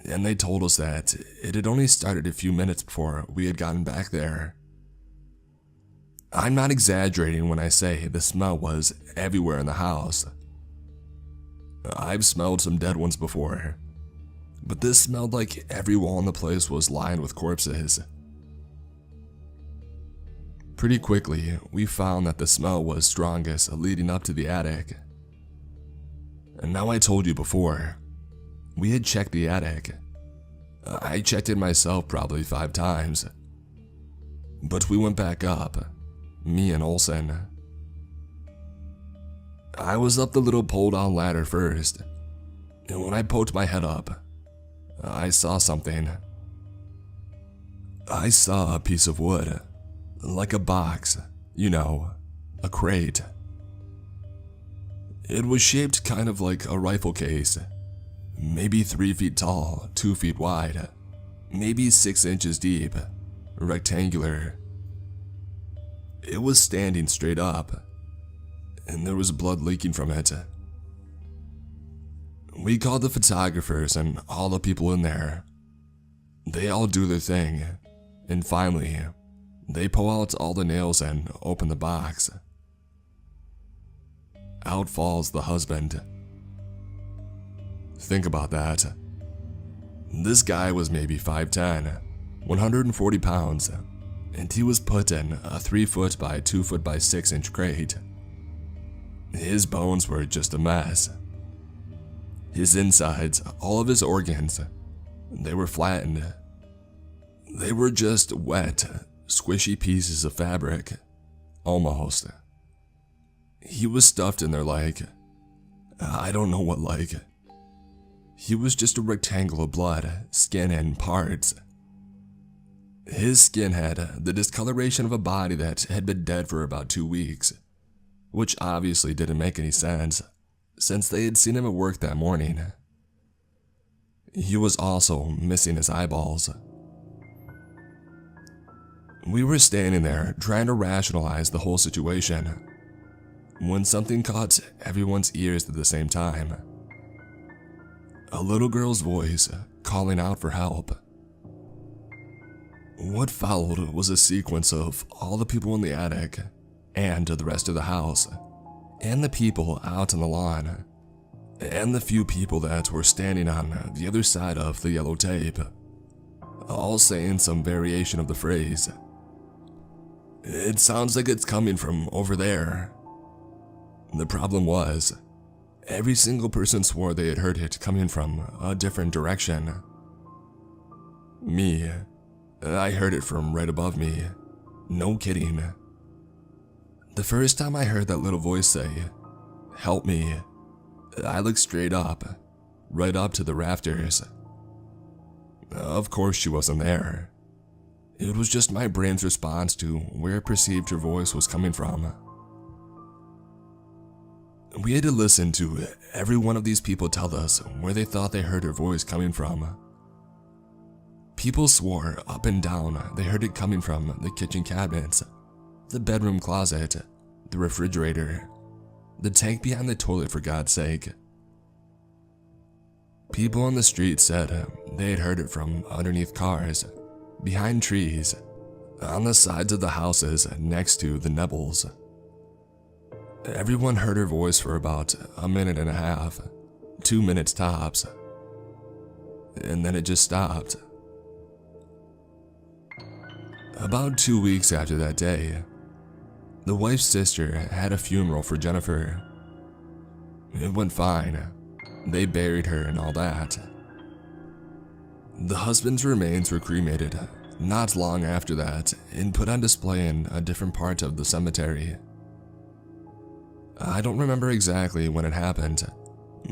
and they told us that it had only started a few minutes before we had gotten back there. I'm not exaggerating when I say the smell was everywhere in the house. I've smelled some dead ones before, but this smelled like every wall in the place was lined with corpses. Pretty quickly, we found that the smell was strongest leading up to the attic. And now I told you before, we had checked the attic. I checked it myself probably 5 times. But we went back up, me and Olsen. I was up the little pull-down ladder first, and when I poked my head up, I saw something. I saw a piece of wood. Like a box, a crate. It was shaped kind of like a rifle case, maybe 3 feet tall, 2 feet wide, maybe 6 inches deep, rectangular. It was standing straight up, and there was blood leaking from it. We called the photographers and all the people in there. They all do their thing, and finally, they pull out all the nails and open the box. Out falls the husband. Think about that. This guy was maybe 5'10", 140 pounds, and he was put in a 3 foot by 2 foot by 6 inch crate. His bones were just a mess. His insides, all of his organs, they were flattened. They were just wet, squishy pieces of fabric, almost. He was stuffed in there like, I don't know what like. He was just a rectangle of blood, skin, and parts. His skin had the discoloration of a body that had been dead for about 2 weeks, which obviously didn't make any sense, since they had seen him at work that morning. He was also missing his eyeballs. We were standing there trying to rationalize the whole situation when something caught everyone's ears at the same time. A little girl's voice calling out for help. What followed was a sequence of all the people in the attic and the rest of the house, and the people out on the lawn, and the few people that were standing on the other side of the yellow tape, all saying some variation of the phrase, "It sounds like it's coming from over there." The problem was, every single person swore they had heard it coming from a different direction. Me, I heard it from right above me. No kidding. The first time I heard that little voice say, "Help me," I looked straight up, right up to the rafters. Of course she wasn't there. It was just my brain's response to where it perceived her voice was coming from. We had to listen to every one of these people tell us where they thought they heard her voice coming from. People swore up and down they heard it coming from the kitchen cabinets, the bedroom closet, the refrigerator, the tank behind the toilet, for God's sake. People on the street said they had heard it from underneath cars, behind trees, on the sides of the houses next to the Nebbles. Everyone heard her voice for about a minute and a half, 2 minutes tops, and then it just stopped. About 2 weeks after that day, the wife's sister had a funeral for Jennifer. It went fine. They buried her and all that. The husband's remains were cremated not long after that and put on display in a different part of the cemetery. I don't remember exactly when it happened,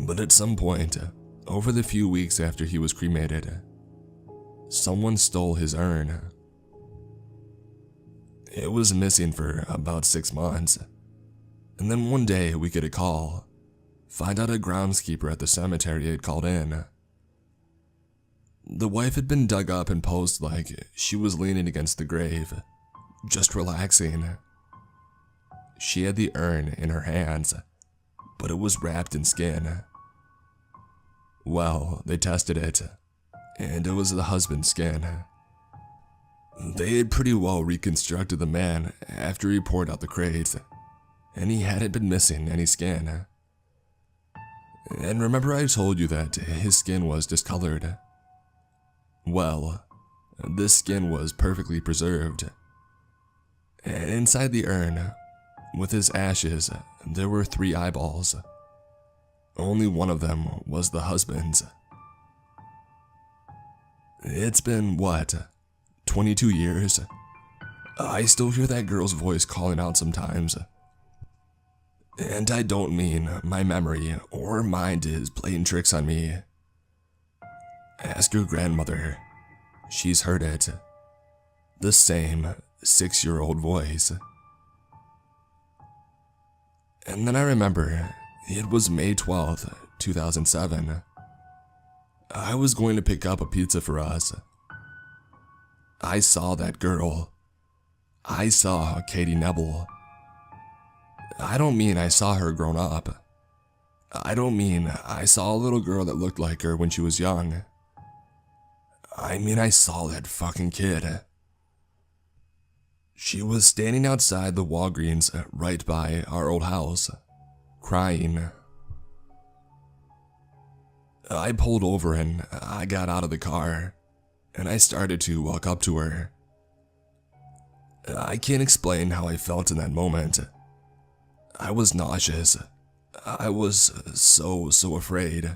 but at some point, over the few weeks after he was cremated, someone stole his urn. It was missing for about 6 months, and then one day we get a call, find out a groundskeeper at the cemetery had called in. The wife had been dug up and posed like she was leaning against the grave, just relaxing. She had the urn in her hands, but it was wrapped in skin. Well, they tested it, and it was the husband's skin. They had pretty well reconstructed the man after he poured out the crates, and he hadn't been missing any skin. And remember I told you that his skin was discolored? Well, this skin was perfectly preserved. And inside the urn, with his ashes, there were 3 eyeballs. Only one of them was the husband's. It's been, what, 22 years? I still hear that girl's voice calling out sometimes. And I don't mean my memory or mind is playing tricks on me. Ask your grandmother. She's heard it. The same 6-year-old voice. And then I remember, it was May 12th, 2007. I was going to pick up a pizza for us. I saw that girl. I saw Katie Nebel. I don't mean I saw her grown up. I don't mean I saw a little girl that looked like her when she was young. I mean I saw that fucking kid. She was standing outside the Walgreens right by our old house, crying. I pulled over and I got out of the car, and I started to walk up to her. I can't explain how I felt in that moment. I was nauseous. I was so afraid.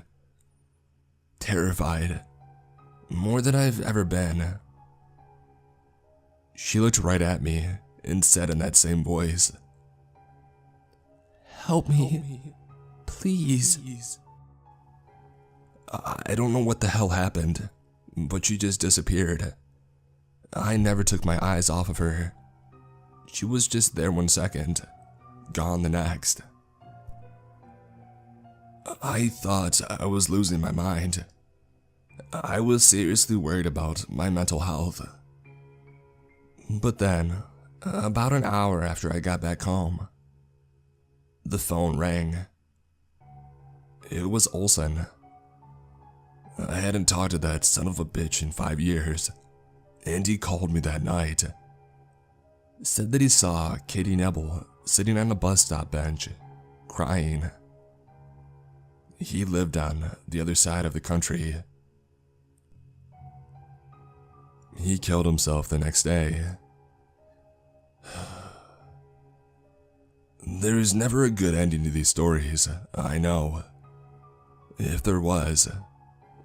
Terrified. More than I've ever been. She looked right at me and said in that same voice, "Help me, please." I don't know what the hell happened, but she just disappeared. I never took my eyes off of her. She was just there 1 second, gone the next. I thought I was losing my mind. I was seriously worried about my mental health. But then, about an hour after I got back home, the phone rang. It was Olsen. I hadn't talked to that son of a bitch in 5 years, and he called me that night. Said that he saw Katie Nebel sitting on a bus stop bench, crying. He lived on the other side of the country. He killed himself the next day. There's never a good ending to these stories, I know. If there was,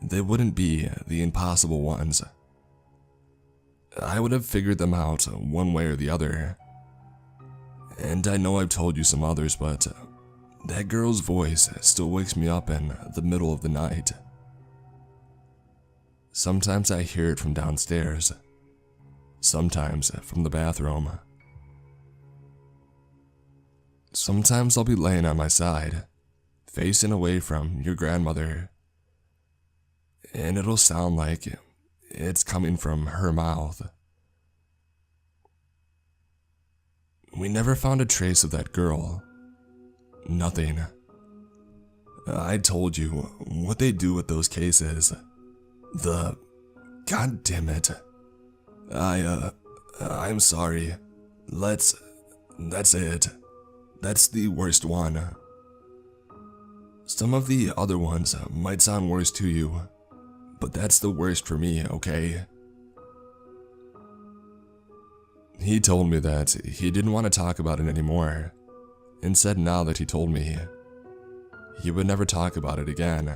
they wouldn't be the impossible ones. I would have figured them out one way or the other. And I know I've told you some others, but that girl's voice still wakes me up in the middle of the night. Sometimes I hear it from downstairs, sometimes from the bathroom. Sometimes I'll be laying on my side, facing away from your grandmother, and it'll sound like it's coming from her mouth. We never found a trace of that girl. Nothing. I told you what they do with those cases. God damn it. I'm sorry. That's it. That's the worst one. Some of the other ones might sound worse to you, but that's the worst for me, okay? He told me that he didn't want to talk about it anymore, and said now that he told me, he would never talk about it again.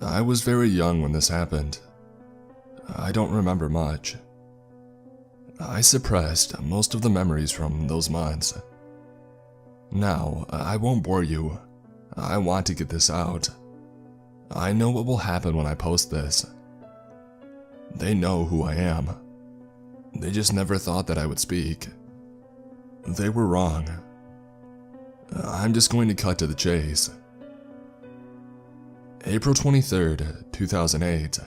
I was very young when this happened. I don't remember much. I suppressed most of the memories from those months. Now, I won't bore you. I want to get this out. I know what will happen when I post this. They know who I am. They just never thought that I would speak. They were wrong. I'm just going to cut to the chase. April 23rd, 2008.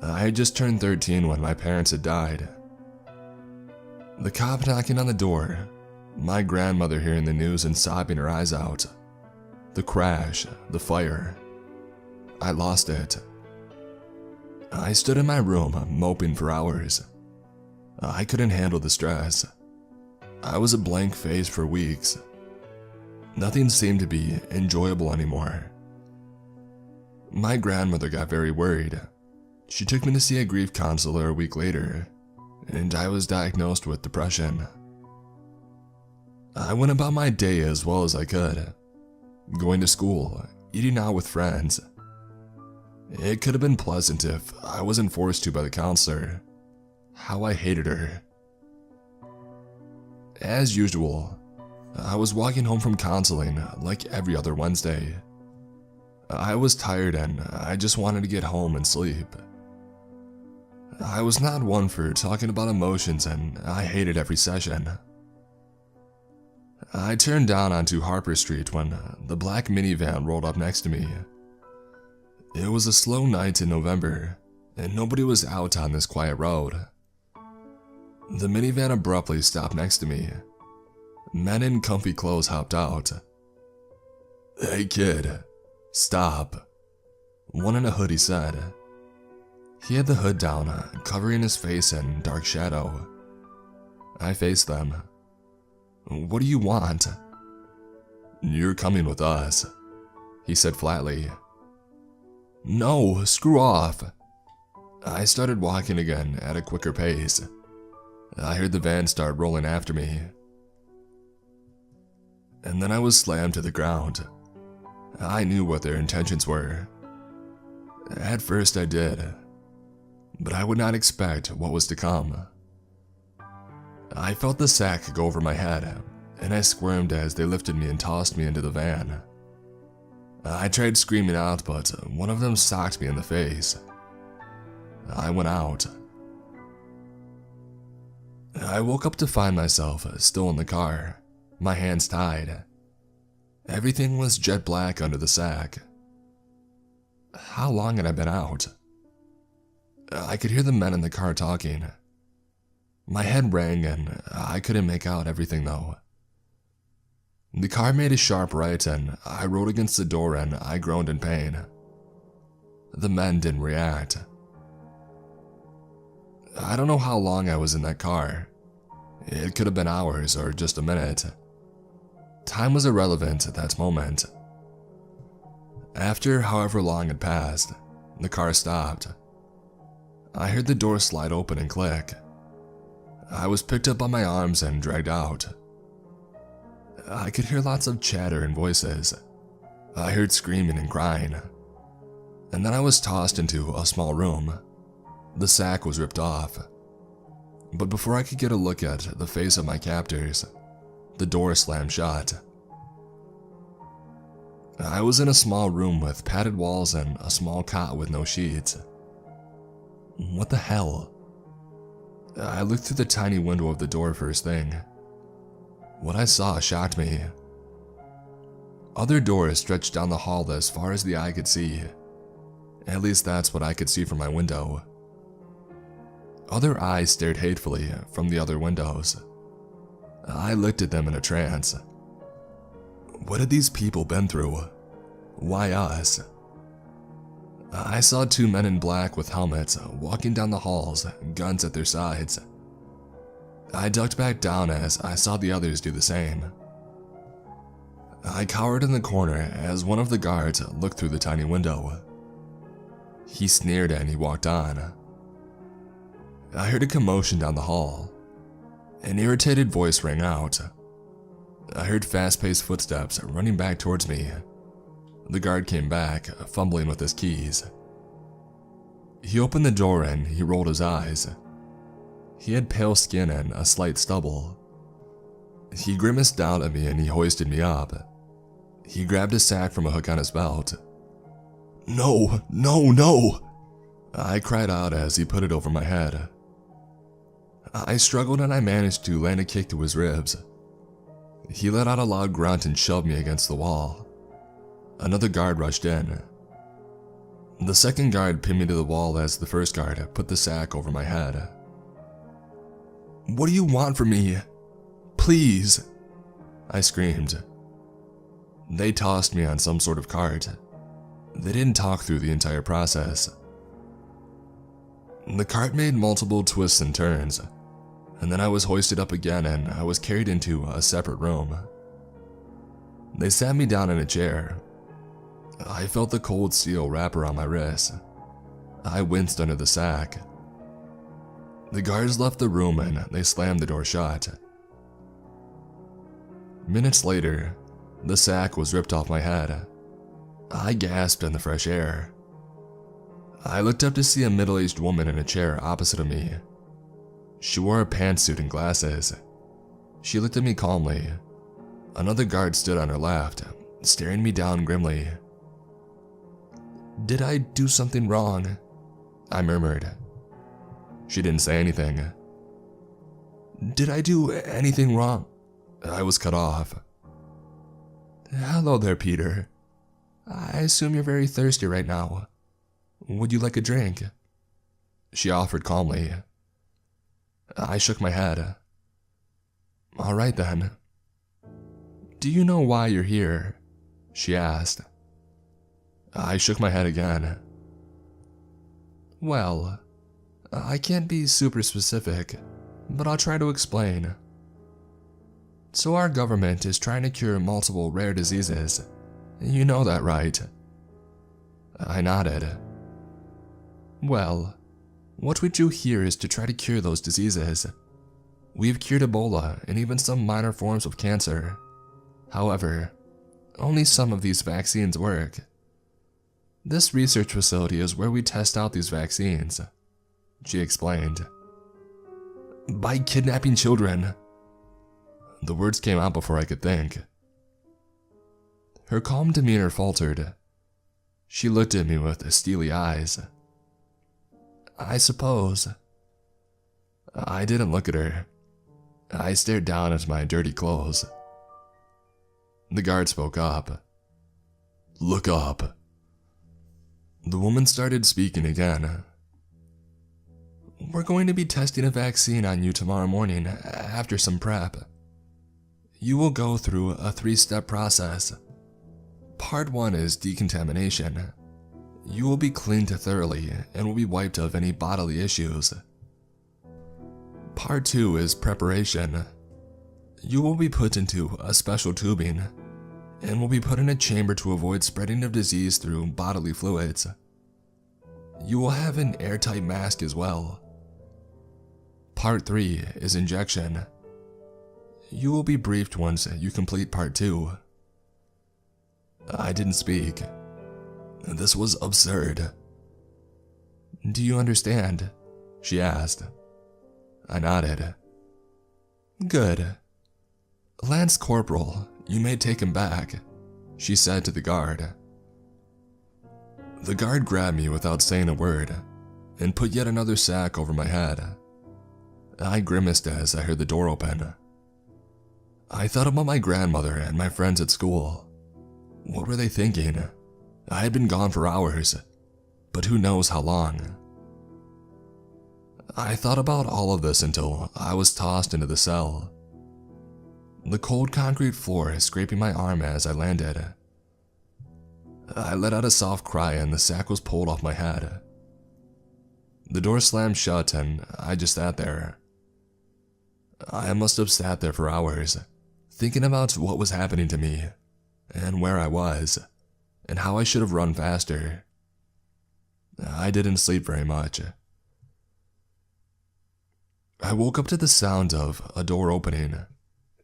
I had just turned 13 when my parents had died. The cop knocking on the door, my grandmother hearing the news and sobbing her eyes out. The crash, the fire. I lost it. I stood in my room, moping for hours. I couldn't handle the stress. I was a blank face for weeks. Nothing seemed to be enjoyable anymore. My grandmother got very worried. She took me to see a grief counselor a week later, and I was diagnosed with depression. I went about my day as well as I could, going to school, eating out with friends. It could have been pleasant if I wasn't forced to by the counselor. How I hated her. As usual, I was walking home from counseling like every other Wednesday. I was tired and I just wanted to get home and sleep. I was not one for talking about emotions and I hated every session. I turned down onto Harper Street when the black minivan rolled up next to me. It was a slow night in November and nobody was out on this quiet road. The minivan abruptly stopped next to me. Men in comfy clothes hopped out. "Hey kid, stop," one in a hoodie said. He had the hood down, covering his face in dark shadow. I faced them. "What do you want?" "You're coming with us," he said flatly. "No, screw off." I started walking again at a quicker pace. I heard the van start rolling after me. And then I was slammed to the ground. I knew what their intentions were. At first I did, but I would not expect what was to come. I felt the sack go over my head, and I squirmed as they lifted me and tossed me into the van. I tried screaming out, but one of them socked me in the face. I went out. I woke up to find myself still in the car, my hands tied. Everything was jet black under the sack. How long had I been out? I could hear the men in the car talking. My head rang and I couldn't make out everything though. The car made a sharp right and I rode against the door and I groaned in pain. The men didn't react. I don't know how long I was in that car. It could have been hours or just a minute. Time was irrelevant at that moment. After however long had passed, the car stopped. I heard the door slide open and click. I was picked up by my arms and dragged out. I could hear lots of chatter and voices. I heard screaming and crying. And then I was tossed into a small room. The sack was ripped off. But before I could get a look at the face of my captors, the door slammed shut. I was in a small room with padded walls and a small cot with no sheets. What the hell? I looked through the tiny window of the door first thing. What I saw shocked me. Other doors stretched down the hall as far as the eye could see. At least that's what I could see from my window. Other eyes stared hatefully from the other windows. I looked at them in a trance. What had these people been through? Why us? I saw two men in black with helmets walking down the halls, guns at their sides. I ducked back down as I saw the others do the same. I cowered in the corner as one of the guards looked through the tiny window. He sneered and he walked on. I heard a commotion down the hall. An irritated voice rang out. I heard fast-paced footsteps running back towards me. The guard came back, fumbling with his keys. He opened the door and he rolled his eyes. He had pale skin and a slight stubble. He grimaced down at me and he hoisted me up. He grabbed a sack from a hook on his belt. "No, no, no!" I cried out as he put it over my head. I struggled and I managed to land a kick to his ribs. He let out a loud grunt and shoved me against the wall. Another guard rushed in. The second guard pinned me to the wall as the first guard put the sack over my head. "What do you want from me? Please!" I screamed. They tossed me on some sort of cart. They didn't talk through the entire process. The cart made multiple twists and turns, and then I was hoisted up again and I was carried into a separate room. They sat me down in a chair. I felt the cold steel wrap around my wrist. I winced under the sack. The guards left the room and they slammed the door shut. Minutes later, the sack was ripped off my head. I gasped in the fresh air. I looked up to see a middle-aged woman in a chair opposite of me. She wore a pantsuit and glasses. She looked at me calmly. Another guard stood on her left, staring me down grimly. "Did I do something wrong?" I murmured. She didn't say anything. "Did I do anything wrong?" I was cut off. "Hello there, Peter. I assume you're very thirsty right now. Would you like a drink?" She offered calmly. I shook my head. "All right then." "Do you know why you're here?" she asked. I shook my head again. "Well, I can't be super specific, but I'll try to explain. So our government is trying to cure multiple rare diseases. You know that, right?" I nodded. "Well, what we do here is to try to cure those diseases. We've cured Ebola and even some minor forms of cancer. However, only some of these vaccines work. This research facility is where we test out these vaccines," she explained. "By kidnapping children." The words came out before I could think. Her calm demeanor faltered. She looked at me with steely eyes. "I suppose." I didn't look at her. I stared down at my dirty clothes. The guard spoke up. "Look up." The woman started speaking again. "We're going to be testing a vaccine on you tomorrow morning after some prep. You will go through a 3-step process. Part 1 is decontamination. You will be cleaned thoroughly and will be wiped of any bodily issues. Part 2 is preparation. You will be put into a special tubing and will be put in a chamber to avoid spreading of disease through bodily fluids. You will have an airtight mask as well. Part 3 is injection. You will be briefed once you complete Part 2. I didn't speak. This was absurd. "Do you understand?" she asked. I nodded. "Good. Lance Corporal, you may take him back," she said to the guard. The guard grabbed me without saying a word and put yet another sack over my head. I grimaced as I heard the door open. I thought about my grandmother and my friends at school. What were they thinking? I had been gone for hours, but who knows how long. I thought about all of this until I was tossed into the cell. The cold concrete floor scraping my arm as I landed. I let out a soft cry and the sack was pulled off my head. The door slammed shut and I just sat there. I must have sat there for hours, thinking about what was happening to me, and where I was, and how I should have run faster. I didn't sleep very much. I woke up to the sound of a door opening.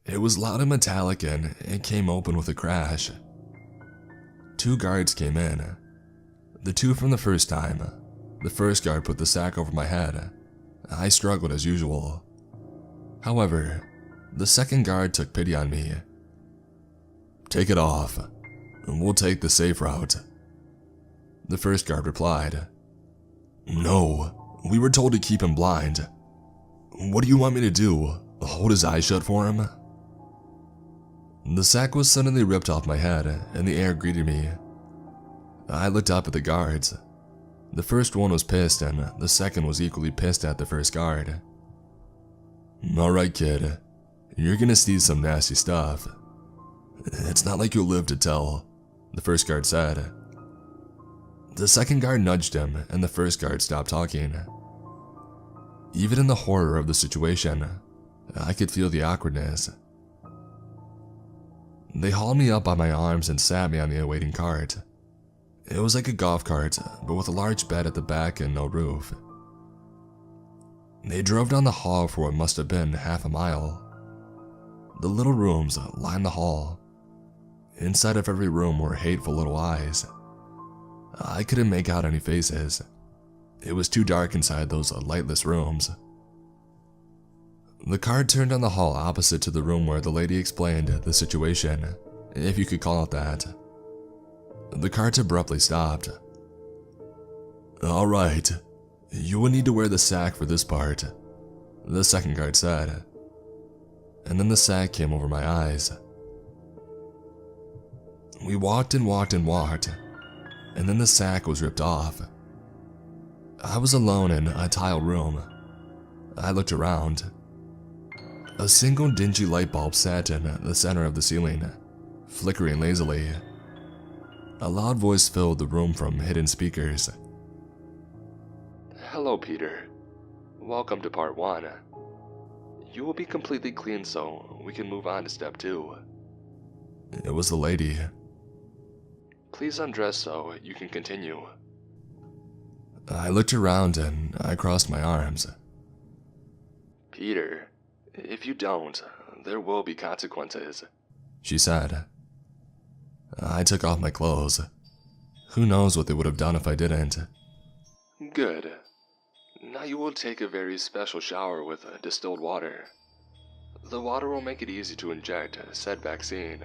It was loud and metallic and it came open with a crash. 2 guards came in. The 2 from the first time. The first guard put the sack over my head. I struggled as usual. However, the second guard took pity on me. "Take it off, and we'll take the safe route." The first guard replied. "No, we were told to keep him blind. What do you want me to do? Hold his eyes shut for him?" The sack was suddenly ripped off my head, and the air greeted me. I looked up at the guards. The first one was pissed, and the second was equally pissed at the first guard. "Alright, kid. You're gonna see some nasty stuff. It's not like you'll live to tell," the first guard said. The second guard nudged him, and the first guard stopped talking. Even in the horror of the situation, I could feel the awkwardness. They hauled me up by my arms and sat me on the awaiting cart. It was like a golf cart, but with a large bed at the back and no roof. They drove down the hall for what must have been half a mile. The little rooms lined the hall. Inside of every room were hateful little eyes. I couldn't make out any faces. It was too dark inside those lightless rooms. The cart turned down the hall opposite to the room where the lady explained the situation, if you could call it that. The cart abruptly stopped. "Alright, you will need to wear the sack for this part," the second guard said. And then the sack came over my eyes. We walked and walked and walked, and then the sack was ripped off. I was alone in a tiled room. I looked around. A single dingy light bulb sat in the center of the ceiling, flickering lazily. A loud voice filled the room from hidden speakers. "Hello, Peter. Welcome to part 1. You will be completely clean so we can move on to step 2. It was the lady. "Please undress so you can continue." I looked around and I crossed my arms. "Peter, if you don't, there will be consequences," she said. I took off my clothes. Who knows what they would have done if I didn't. "Good. Now you will take a very special shower with distilled water. The water will make it easy to inject said vaccine,"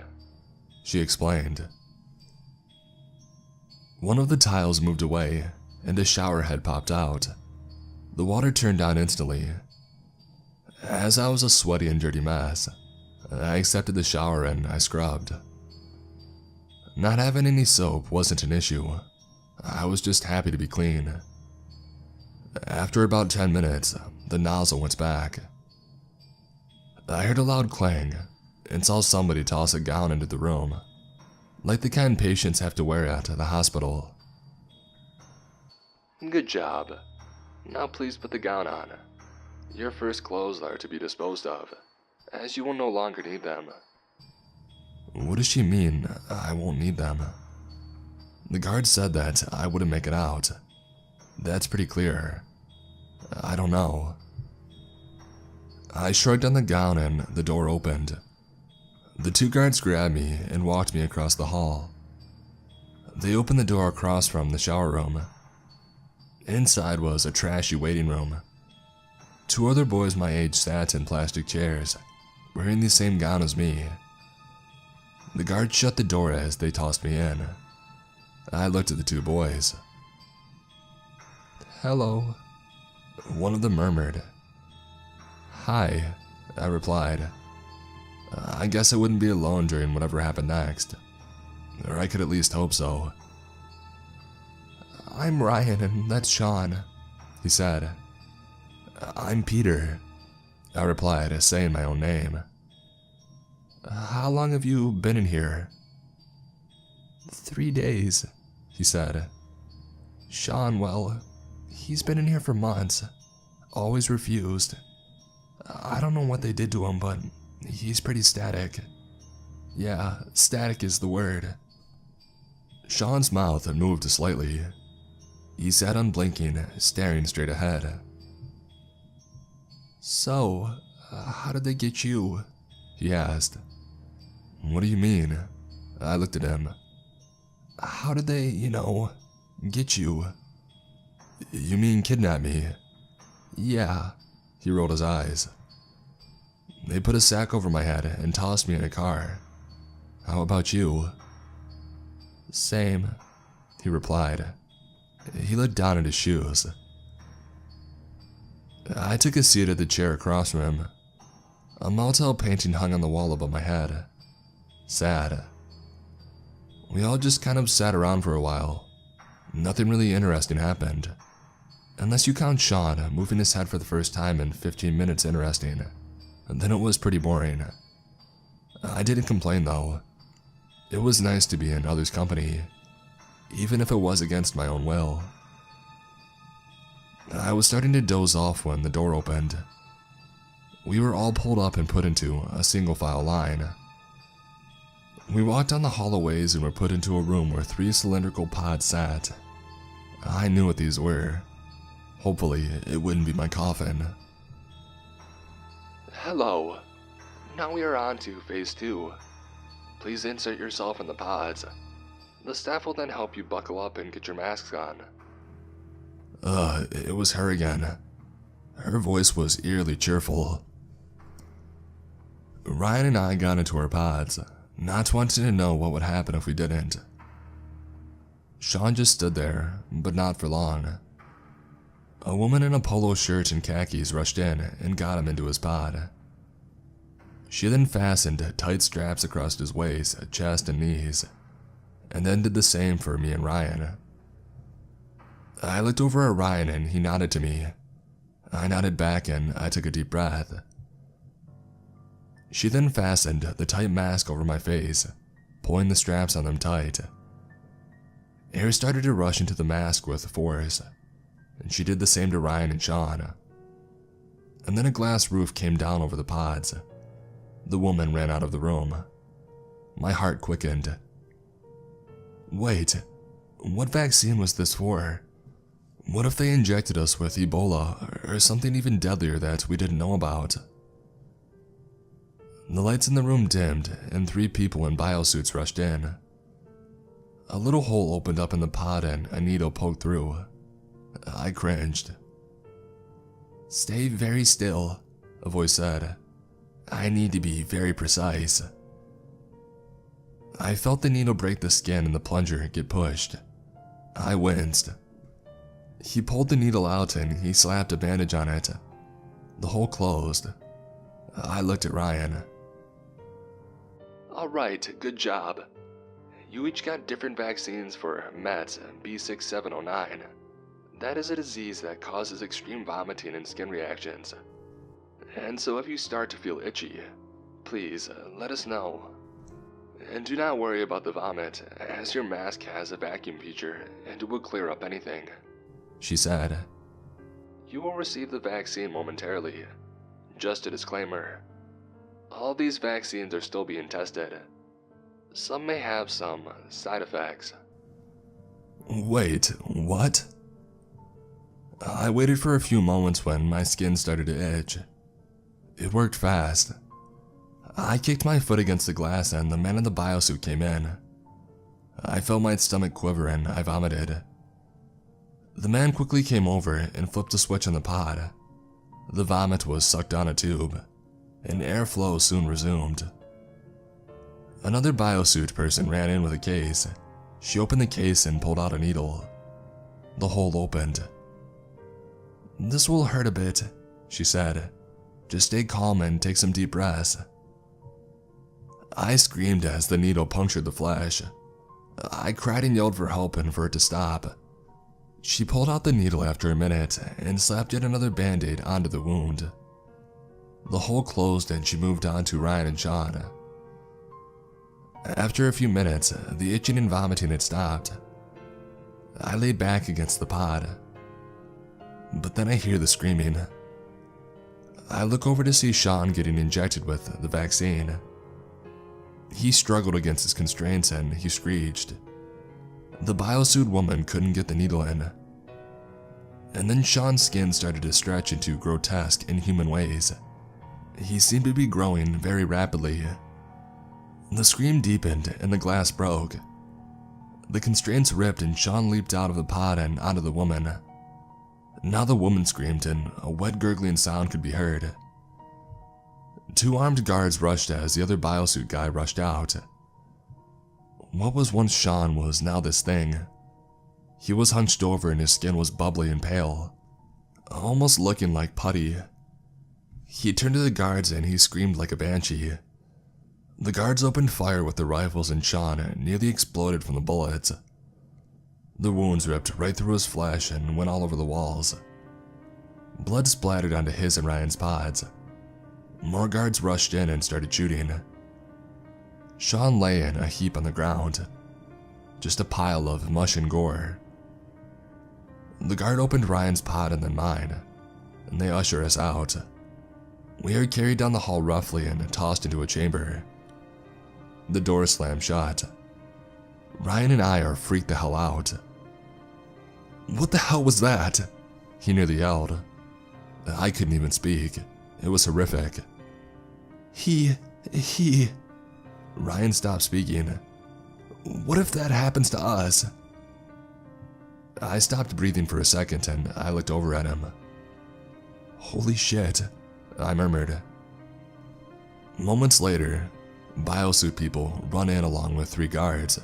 she explained. One of the tiles moved away, and a shower head popped out. The water turned on instantly. As I was a sweaty and dirty mess, I accepted the shower and I scrubbed. Not having any soap wasn't an issue. I was just happy to be clean. After about 10 minutes, the nozzle went back. I heard a loud clang and saw somebody toss a gown into the room, like the kind patients have to wear at the hospital. "Good job. Now please put the gown on. Your first clothes are to be disposed of, as you will no longer need them." What does she mean, I won't need them? The guard said that I wouldn't make it out. That's pretty clear. I don't know. I shrugged on the gown and the door opened. The 2 guards grabbed me and walked me across the hall. They opened the door across from the shower room. Inside was a trashy waiting room. 2 other boys my age sat in plastic chairs, wearing the same gown as me. The guard shut the door as they tossed me in. I looked at the 2 boys. "Hello," one of them murmured. "Hi," I replied. I guess I wouldn't be alone during whatever happened next. Or I could at least hope so. I'm Ryan and that's Sean, he said. I'm Peter, I replied, saying my own name. How long have you been in here? 3 days, he said. Sean, well, he's been in here for months. Always refused. I don't know what they did to him, but he's pretty static. Yeah, static is the word. Sean's mouth moved slightly. He sat unblinking, staring straight ahead. So, how did they get you? He asked. What do you mean? I looked at him. How did they, get you? You mean kidnap me? Yeah, he rolled his eyes. They put a sack over my head and tossed me in a car. How about you? Same, he replied. He looked down at his shoes. I took a seat at the chair across from him. A motel painting hung on the wall above my head. Sad. We all just kind of sat around for a while. Nothing really interesting happened. Unless you count Sean moving his head for the first time in 15 minutes interesting. Then it was pretty boring. I didn't complain though. It was nice to be in others' company, even if it was against my own will. I was starting to doze off when the door opened. We were all pulled up and put into a single file line. We walked down the hallways and were put into a room where 3 cylindrical pods sat. I knew what these were. Hopefully, it wouldn't be my coffin. Hello. Now we are on to phase 2. Please insert yourself in the pods. The staff will then help you buckle up and get your masks on. It was her again. Her voice was eerily cheerful. Ryan and I got into our pods, not wanting to know what would happen if we didn't. Sean just stood there, but not for long. A woman in a polo shirt and khakis rushed in and got him into his pod. She then fastened tight straps across his waist, chest, and knees, and then did the same for me and Ryan. I looked over at Ryan and he nodded to me. I nodded back and I took a deep breath. She then fastened the tight mask over my face, pulling the straps on them tight. Air started to rush into the mask with force, and she did the same to Ryan and Sean. And then a glass roof came down over the pods. The woman ran out of the room. My heart quickened. Wait, what vaccine was this for? What if they injected us with Ebola or something even deadlier that we didn't know about? The lights in the room dimmed and 3 people in biosuits rushed in. A little hole opened up in the pod and a needle poked through. I cringed. Stay very still, a voice said. I need to be very precise. I felt the needle break the skin and the plunger get pushed. I winced. He pulled the needle out and he slapped a bandage on it. The hole closed. I looked at Ryan. Alright, good job. You each got different vaccines for METS B6709. That is a disease that causes extreme vomiting and skin reactions. And so if you start to feel itchy, please let us know. And do not worry about the vomit, as your mask has a vacuum feature and it will clear up anything, she said. You will receive the vaccine momentarily. Just a disclaimer. All these vaccines are still being tested. Some may have some side effects. Wait, what? I waited for a few moments when my skin started to itch. It worked fast. I kicked my foot against the glass and the man in the biosuit came in. I felt my stomach quiver and I vomited. The man quickly came over and flipped a switch on the pod. The vomit was sucked down a tube, and airflow soon resumed. Another biosuit person ran in with a case. She opened the case and pulled out a needle. The hole opened. This will hurt a bit, she said. Just stay calm and take some deep breaths. I screamed as the needle punctured the flesh. I cried and yelled for help and for it to stop. She pulled out the needle after a minute and slapped yet another band-aid onto the wound. The hole closed and she moved on to Ryan and Sean. After a few minutes, the itching and vomiting had stopped. I lay back against the pod, but then I hear the screaming. I look over to see Sean getting injected with the vaccine. He struggled against his constraints and he screeched. The biosuit woman couldn't get the needle in. And then Sean's skin started to stretch into grotesque, inhuman ways. He seemed to be growing very rapidly. The scream deepened and the glass broke. The constraints ripped and Sean leaped out of the pod and onto the woman. Now the woman screamed and a wet gurgling sound could be heard. 2 armed guards rushed as the other biosuit guy rushed out. What was once Sean was now this thing. He was hunched over and his skin was bubbly and pale, almost looking like putty. He turned to the guards and he screamed like a banshee. The guards opened fire with their rifles and Sean nearly exploded from the bullets. The wounds ripped right through his flesh and went all over the walls. Blood splattered onto his and Ryan's pods. More guards rushed in and started shooting. Sean lay in a heap on the ground, just a pile of mush and gore. The guard opened Ryan's pod and then mine, and they usher us out. We are carried down the hall roughly and tossed into a chamber. The door slammed shut. Ryan and I are freaked the hell out. "What the hell was that?" he nearly yelled. I couldn't even speak. It was horrific. He... Ryan stopped speaking. "What if that happens to us?" I stopped breathing for a second and I looked over at him. "Holy shit," I murmured. Moments later, biosuit people run in along with 3 guards.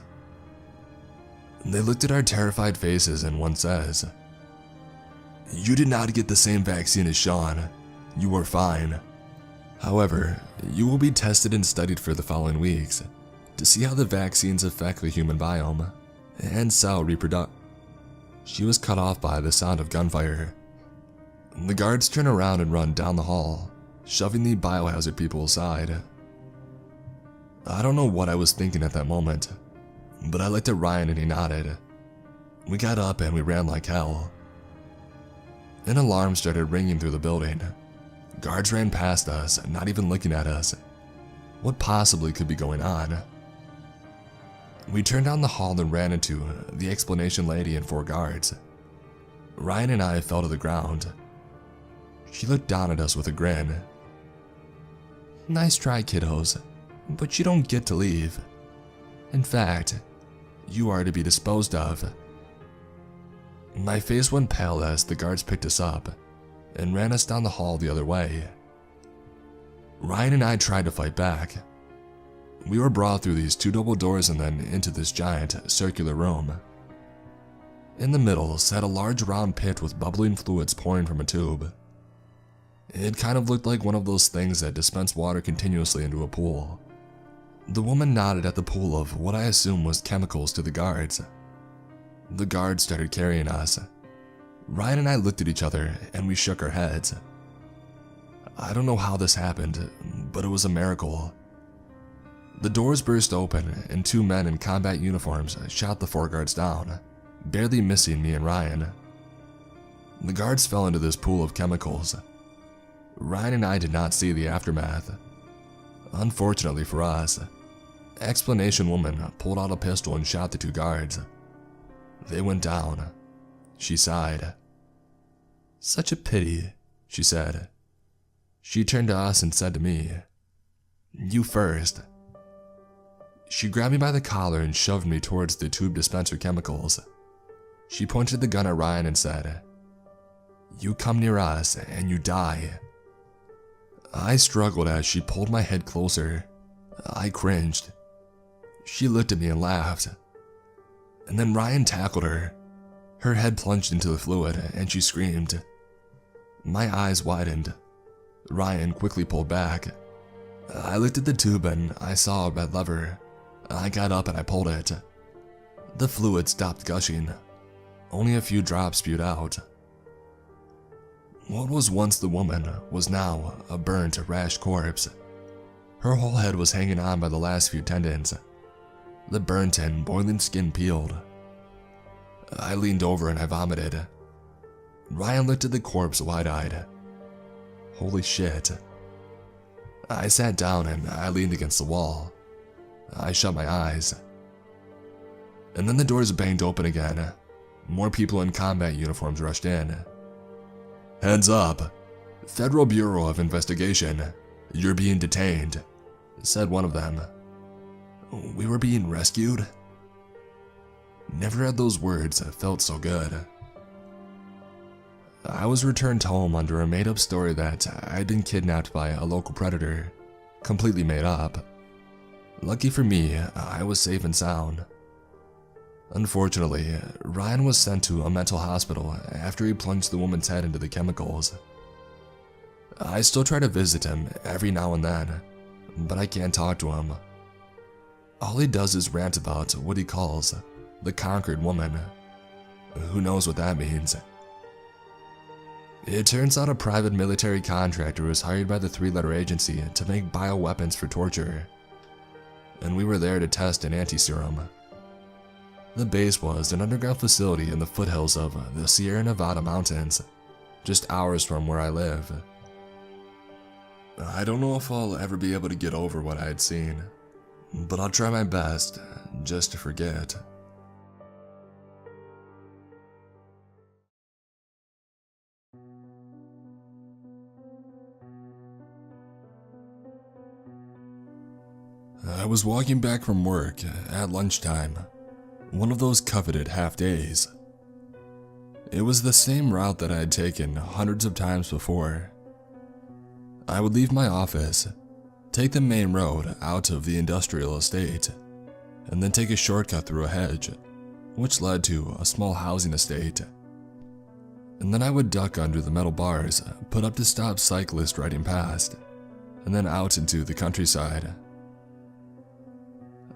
They looked at our terrified faces and one says, "You did not get the same vaccine as Sean. You are fine. However, you will be tested and studied for the following weeks to see how the vaccines affect the human biome and cell reproduction." She was cut off by the sound of gunfire. The guards turn around and run down the hall, shoving the biohazard people aside. I don't know what I was thinking at that moment, but I looked at Ryan and he nodded. We got up and we ran like hell. An alarm started ringing through the building. Guards ran past us, not even looking at us. What possibly could be going on? We turned down the hall and ran into the explanation lady and 4 guards. Ryan and I fell to the ground. She looked down at us with a grin. "Nice try, kiddos, but you don't get to leave. In fact, you are to be disposed of." My face went pale as the guards picked us up and ran us down the hall the other way. Ryan and I tried to fight back. We were brought through these 2 double doors and then into this giant circular room. In the middle sat a large round pit with bubbling fluids pouring from a tube. It kind of looked like one of those things that dispense water continuously into a pool. The woman nodded at the pool of what I assume was chemicals to the guards. The guards started carrying us. Ryan and I looked at each other and we shook our heads. I don't know how this happened, but it was a miracle. The doors burst open and 2 men in combat uniforms shot the 4 guards down, barely missing me and Ryan. The guards fell into this pool of chemicals. Ryan and I did not see the aftermath. Unfortunately for us, Explanation Woman pulled out a pistol and shot the 2 guards. They went down. She sighed. "Such a pity," she said. She turned to us and said to me, "You first." She grabbed me by the collar and shoved me towards the tube dispenser chemicals. She pointed the gun at Ryan and said, "You come near us and you die." I struggled as she pulled my head closer. I cringed. She looked at me and laughed. And then Ryan tackled her. Her head plunged into the fluid and she screamed. My eyes widened. Ryan quickly pulled back. I looked at the tube and I saw a red lever. I got up and I pulled it. The fluid stopped gushing. only a few drops spewed out. What was once the woman was now a burnt, rashed corpse. Her whole head was hanging on by the last few tendons, the burnt and boiling skin peeled. I leaned over and I vomited. Ryan looked at the corpse wide-eyed. Holy shit. I sat down and I leaned against the wall. I shut my eyes. And then the doors banged open again. More people in combat uniforms rushed in. "Heads up! Federal Bureau of Investigation. You're being detained," said one of them. We were being rescued? Never had those words felt so good. I was returned home under a made-up story that I'd been kidnapped by a local predator, completely made up. Lucky for me, I was safe and sound. Unfortunately, Ryan was sent to a mental hospital after he plunged the woman's head into the chemicals. I still try to visit him every now and then, but I can't talk to him. All he does is rant about what he calls the conquered woman. Who knows what that means? It turns out a private military contractor was hired by the three-letter agency to make bioweapons for torture, and we were there to test an anti-serum. The base was an underground facility in the foothills of the Sierra Nevada mountains, just hours from where I live. I don't know if I'll ever be able to get over what I had seen, but I'll try my best just to forget. I was walking back from work at lunchtime, one of those coveted half days. It was the same route that I had taken hundreds of times before. I would leave my office, take the main road out of the industrial estate, and then take a shortcut through a hedge, which led to a small housing estate. And then I would duck under the metal bars put up to stop cyclists riding past, and then out into the countryside.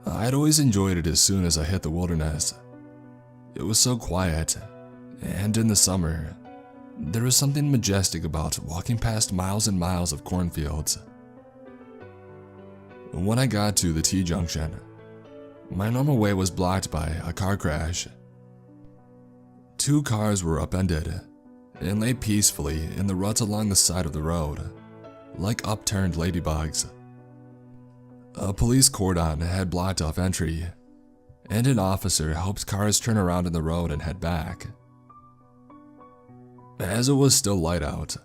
I'd always enjoyed it as soon as I hit the wilderness. It was so quiet, and in the summer, there was something majestic about walking past miles and miles of cornfields. When I got to the T-junction, my normal way was blocked by a car crash. Two cars were upended and lay peacefully in the ruts along the side of the road, like upturned ladybugs. A police cordon had blocked off entry, and an officer helped cars turn around in the road and head back. As it was still light out,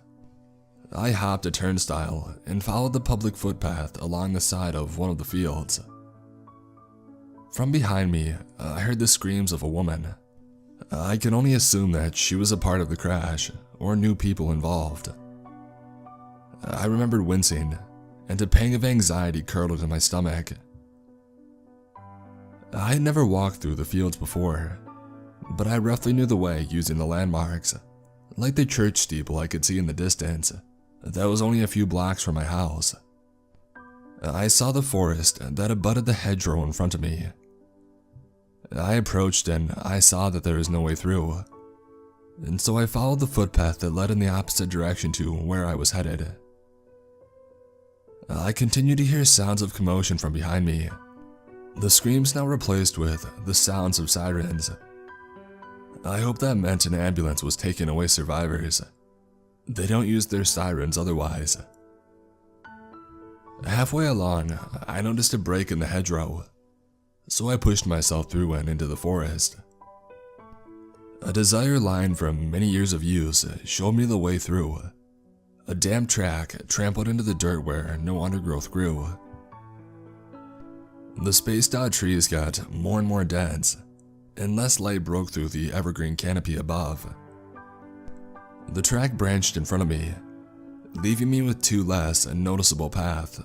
I hopped a turnstile and followed the public footpath along the side of one of the fields. From behind me, I heard the screams of a woman. I can only assume that she was a part of the crash or knew people involved. I remembered wincing, and a pang of anxiety curdled in my stomach. I had never walked through the fields before, but I roughly knew the way using the landmarks, like the church steeple I could see in the distance. That was only a few blocks from my house. I saw the forest that abutted the hedgerow in front of me. I approached and I saw that there was no way through, and so I followed the footpath that led in the opposite direction to where I was headed. I continued to hear sounds of commotion from behind me, the screams now replaced with the sounds of sirens. I hope that meant an ambulance was taking away survivors. They don't use their sirens otherwise. Halfway along, I noticed a break in the hedgerow, so I pushed myself through and into the forest. A desire line from many years of use showed me the way through. A damp track trampled into the dirt where no undergrowth grew. The spaced-out trees got more and more dense, and less light broke through the evergreen canopy above. The track branched in front of me, leaving me with two less noticeable paths.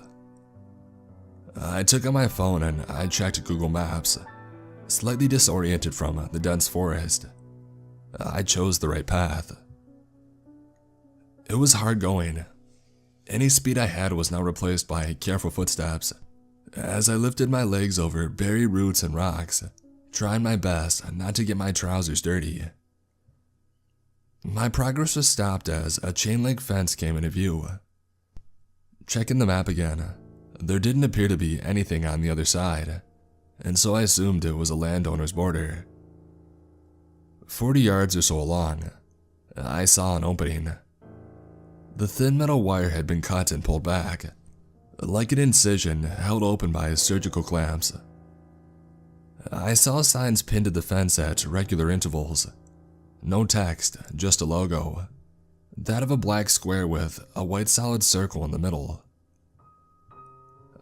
I took out my phone and I checked Google Maps, slightly disoriented from the dense forest. I chose the right path. It was hard going. Any speed I had was now replaced by careful footsteps, as I lifted my legs over berry roots and rocks, trying my best not to get my trousers dirty. My progress was stopped as a chain-link fence came into view. Checking the map again, there didn't appear to be anything on the other side, and so I assumed it was a landowner's border. 40 yards or so along, I saw an opening. The thin metal wire had been cut and pulled back, like an incision held open by surgical clamps. I saw signs pinned to the fence at regular intervals. No text, just a logo. That of a black square with a white solid circle in the middle.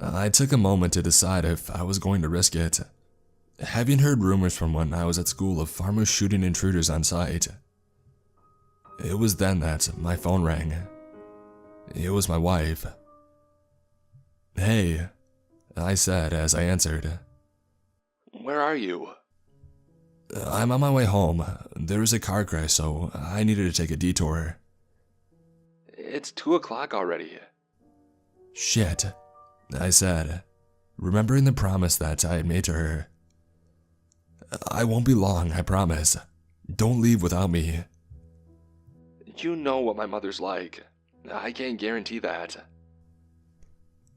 I took a moment to decide if I was going to risk it, having heard rumors from when I was at school of farmers shooting intruders on sight. It was then that my phone rang. It was my wife. "Hey," I said as I answered. Where are you? "I'm on my way home. There was a car crash, so I needed to take a detour." It's 2 o'clock already. "Shit," I said, remembering the promise that I had made to her. "I won't be long, I promise. Don't leave without me." You know what my mother's like. I can't guarantee that.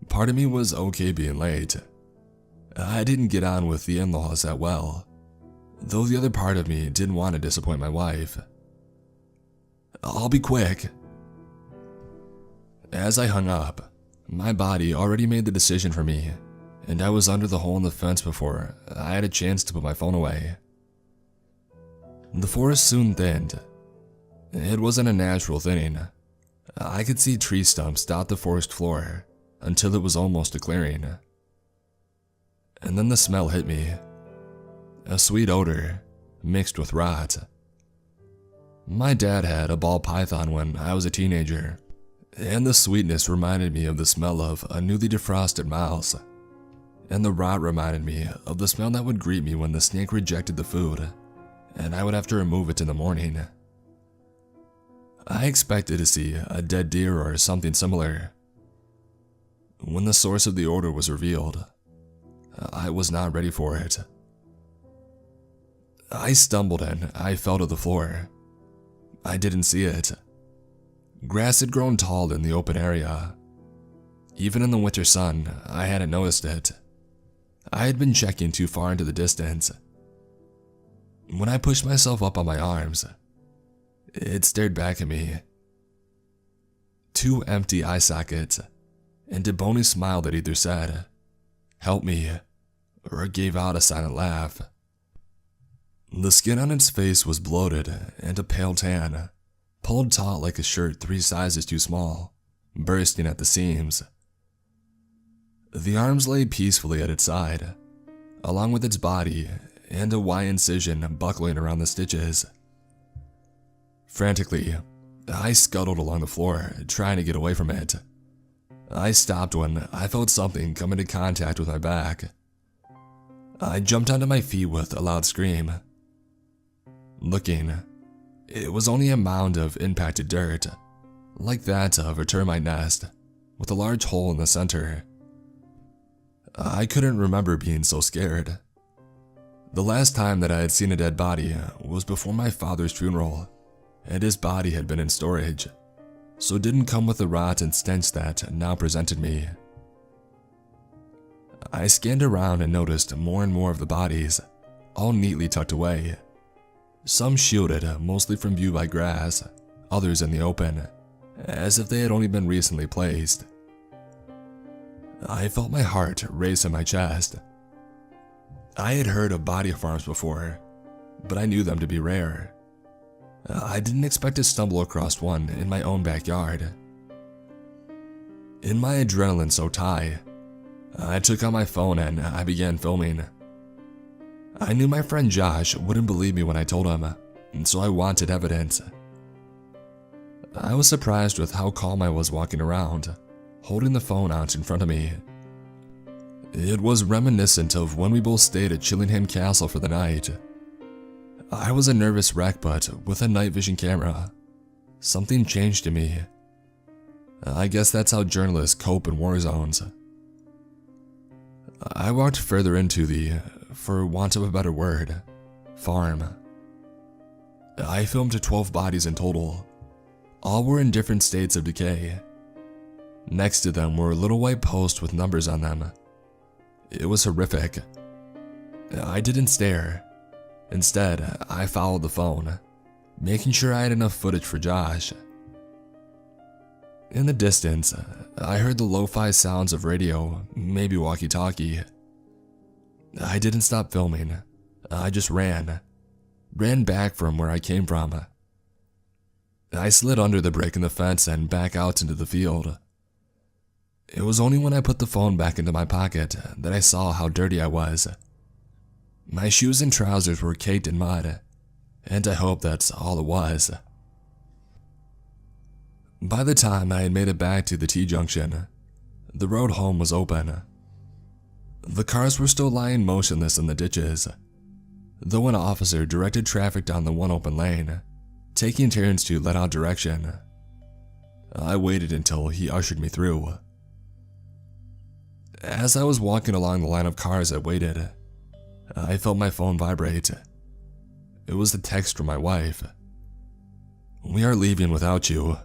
Part of me was okay being late. I didn't get on with the in-laws that well, though the other part of me didn't want to disappoint my wife. "I'll be quick." As I hung up, my body already made the decision for me, and I was under the hole in the fence before I had a chance to put my phone away. The forest soon thinned. It wasn't a natural thinning. I could see tree stumps dot the forest floor until it was almost a clearing. And then the smell hit me. A sweet odor mixed with rot. My dad had a ball python when I was a teenager, and the sweetness reminded me of the smell of a newly defrosted mouse, and the rot reminded me of the smell that would greet me when the snake rejected the food, and I would have to remove it in the morning. I expected to see a dead deer or something similar. When the source of the odor was revealed, I was not ready for it. I stumbled and I fell to the floor. I didn't see it. Grass had grown tall in the open area. Even in the winter sun, I hadn't noticed it. I had been checking too far into the distance. When I pushed myself up on my arms, it stared back at me. 2 empty eye sockets, and a bony smile that either said, "Help me," or gave out a silent laugh. The skin on its face was bloated and a pale tan, pulled taut like a shirt 3 sizes too small, bursting at the seams. The arms lay peacefully at its side, along with its body and a Y incision buckling around the stitches. Frantically, I scuttled along the floor, trying to get away from it. I stopped when I felt something come into contact with my back. I jumped onto my feet with a loud scream. Looking, it was only a mound of impacted dirt, like that of a termite nest, with a large hole in the center. I couldn't remember being so scared. The last time that I had seen a dead body was before my father's funeral, and his body had been in storage, so it didn't come with the rot and stench that now presented me. I scanned around and noticed more and more of the bodies, all neatly tucked away. Some shielded mostly from view by grass, others in the open, as if they had only been recently placed. I felt my heart race in my chest. I had heard of body farms before, but I knew them to be rare. I didn't expect to stumble across one in my own backyard. In my adrenaline so high, I took out my phone and I began filming. I knew my friend Josh wouldn't believe me when I told him, and so I wanted evidence. I was surprised with how calm I was walking around, holding the phone out in front of me. It was reminiscent of when we both stayed at Chillingham Castle for the night. I was a nervous wreck, but with a night vision camera, something changed in me. I guess that's how journalists cope in war zones. I walked further into the, for want of a better word, farm. I filmed 12 bodies in total. All were in different states of decay. Next to them were little white posts with numbers on them. It was horrific. I didn't stare. Instead, I followed the phone, making sure I had enough footage for Josh. In the distance, I heard the lo-fi sounds of radio, maybe walkie-talkie. I didn't stop filming. I just ran back from where I came from. I slid under the break in the fence and back out into the field. It was only when I put the phone back into my pocket that I saw how dirty I was. My shoes and trousers were caked in mud, and I hope that's all it was. By the time I had made it back to the T-junction, the road home was open. The cars were still lying motionless in the ditches, though an officer directed traffic down the one open lane, taking turns to let out direction. I waited until he ushered me through. As I was walking along the line of cars that waited, I felt my phone vibrate. It was the text from my wife. "We are leaving without you."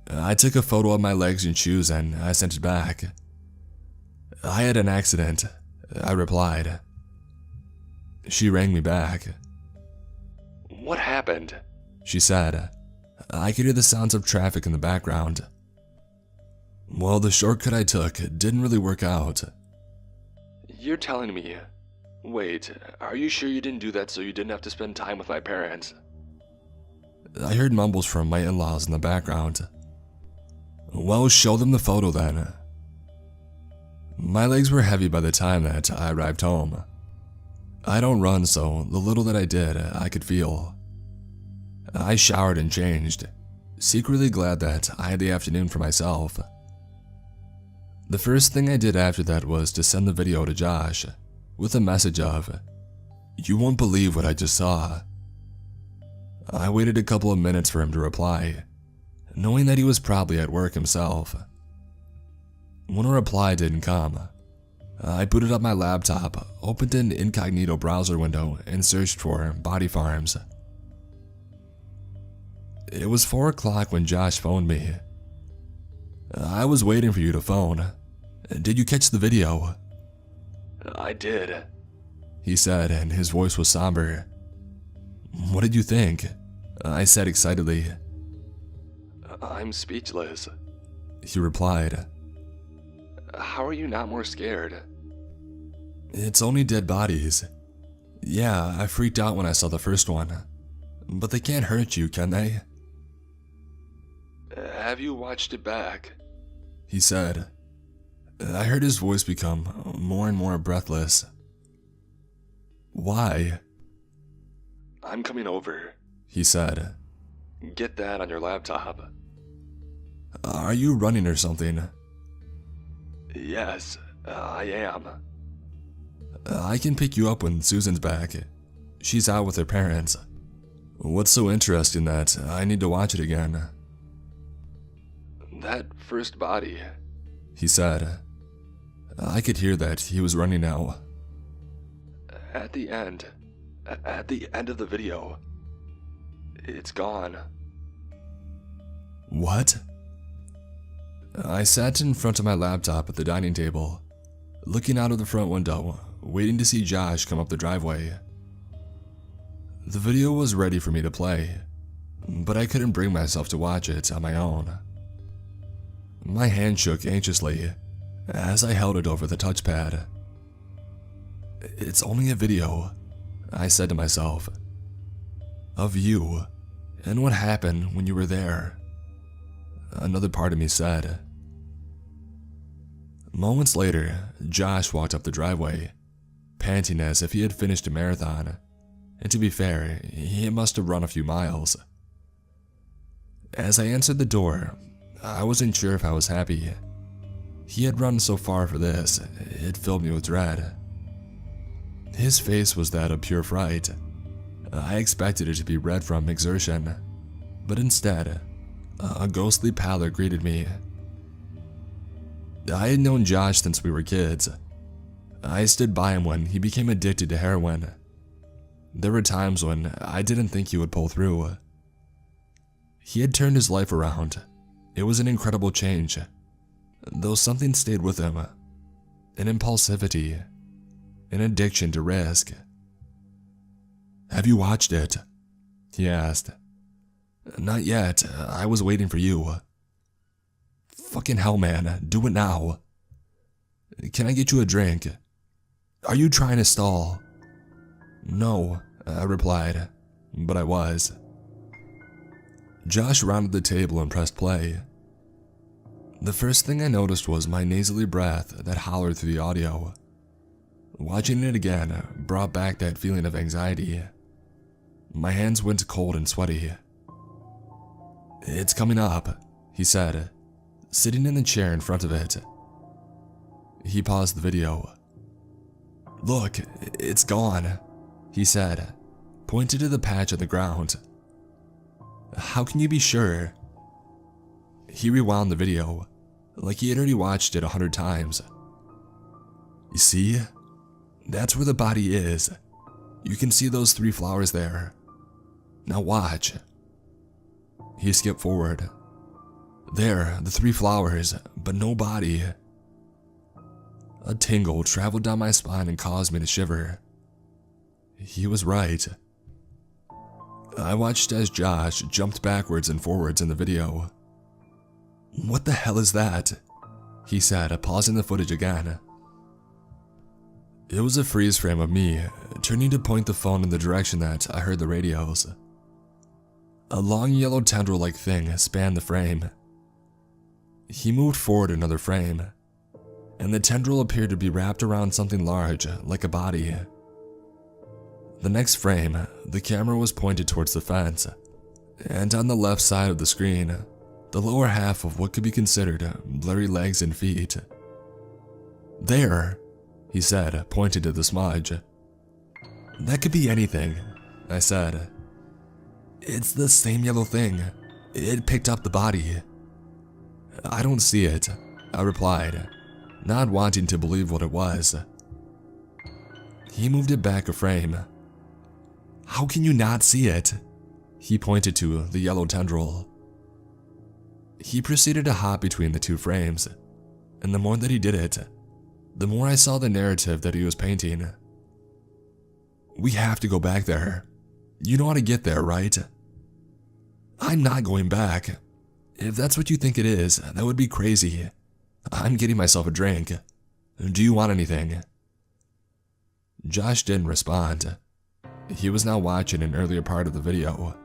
I took a photo of my legs and shoes and I sent it back. "I had an accident," I replied. She rang me back. What happened? She said. I could hear the sounds of traffic in the background. "Well, the shortcut I took didn't really work out." You're telling me... Wait, are you sure you didn't do that so you didn't have to spend time with my parents? I heard mumbles from my in-laws in the background. "Well, show them the photo then." My legs were heavy by the time that I arrived home. I don't run, so the little that I did, I could feel. I showered and changed, secretly glad that I had the afternoon for myself. The first thing I did after that was to send the video to Josh, with a message of, "You won't believe what I just saw." I waited a couple of minutes for him to reply, knowing that he was probably at work himself. When a reply didn't come, I booted up my laptop, opened an incognito browser window, and searched for body farms. It was 4 o'clock when Josh phoned me. "I was waiting for you to phone. Did you catch the video?" I did. He said, and his voice was somber. "What did you think?" I said excitedly. I'm speechless. He replied. How are you not more scared? "It's only dead bodies. Yeah, I freaked out when I saw the first one. But they can't hurt you, can they?" Have you watched it back? He said. I heard his voice become more and more breathless. "Why?" I'm coming over. He said. Get that on your laptop. "Are you running or something?" Yes, I am. "I can pick you up when Susan's back. She's out with her parents. What's so interesting that I need to watch it again?" That first body. He said. I could hear that he was running now. At the end of the video, it's gone. "What?" I sat in front of my laptop at the dining table, looking out of the front window, waiting to see Josh come up the driveway. The video was ready for me to play, but I couldn't bring myself to watch it on my own. My hand shook anxiously as I held it over the touchpad. "It's only a video," I said to myself. "Of you, and what happened when you were there." Another part of me said. Moments later, Josh walked up the driveway, panting as if he had finished a marathon, and to be fair, he must have run a few miles. As I answered the door, I wasn't sure if I was happy. He had run so far for this, it filled me with dread. His face was that of pure fright. I expected it to be red from exertion, but instead, a ghostly pallor greeted me. I had known Josh since we were kids. I stood by him when he became addicted to heroin. There were times when I didn't think he would pull through. He had turned his life around. It was an incredible change. Though something stayed with him. An impulsivity. An addiction to risk. Have you watched it? He asked. Not yet. I was waiting for you. Fucking hell, man. Do it now. Can I get you a drink? Are you trying to stall? No, I replied, but I was. Josh rounded the table and pressed play. The first thing I noticed was my nasally breath that hollered through the audio. Watching it again brought back that feeling of anxiety. My hands went cold and sweaty. It's coming up, he said, sitting in the chair in front of it. He paused the video. Look, it's gone, he said, pointed to the patch on the ground. How can you be sure? He rewound the video, like he had already watched it 100 times. You see? That's where the body is. You can see those 3 flowers there. Now watch. He skipped forward. There, the 3 flowers, but no body. A tingle traveled down my spine and caused me to shiver. He was right. I watched as Josh jumped backwards and forwards in the video. What the hell is that? He said, pausing the footage again. It was a freeze frame of me, turning to point the phone in the direction that I heard the radios. A long yellow tendril-like thing spanned the frame. He moved forward another frame, and the tendril appeared to be wrapped around something large, like a body. The next frame, the camera was pointed towards the fence, and on the left side of the screen, the lower half of what could be considered blurry legs and feet. There, he said, pointing to the smudge. That could be anything, I said. It's the same yellow thing. It picked up the body. I don't see it, I replied, not wanting to believe what it was. He moved it back a frame. How can you not see it? He pointed to the yellow tendril. He proceeded to hop between the 2 frames, and the more that he did it, the more I saw the narrative that he was painting. We have to go back there. You know how to get there, right? I'm not going back. If that's what you think it is, that would be crazy. I'm getting myself a drink. Do you want anything? Josh didn't respond. He was now watching an earlier part of the video.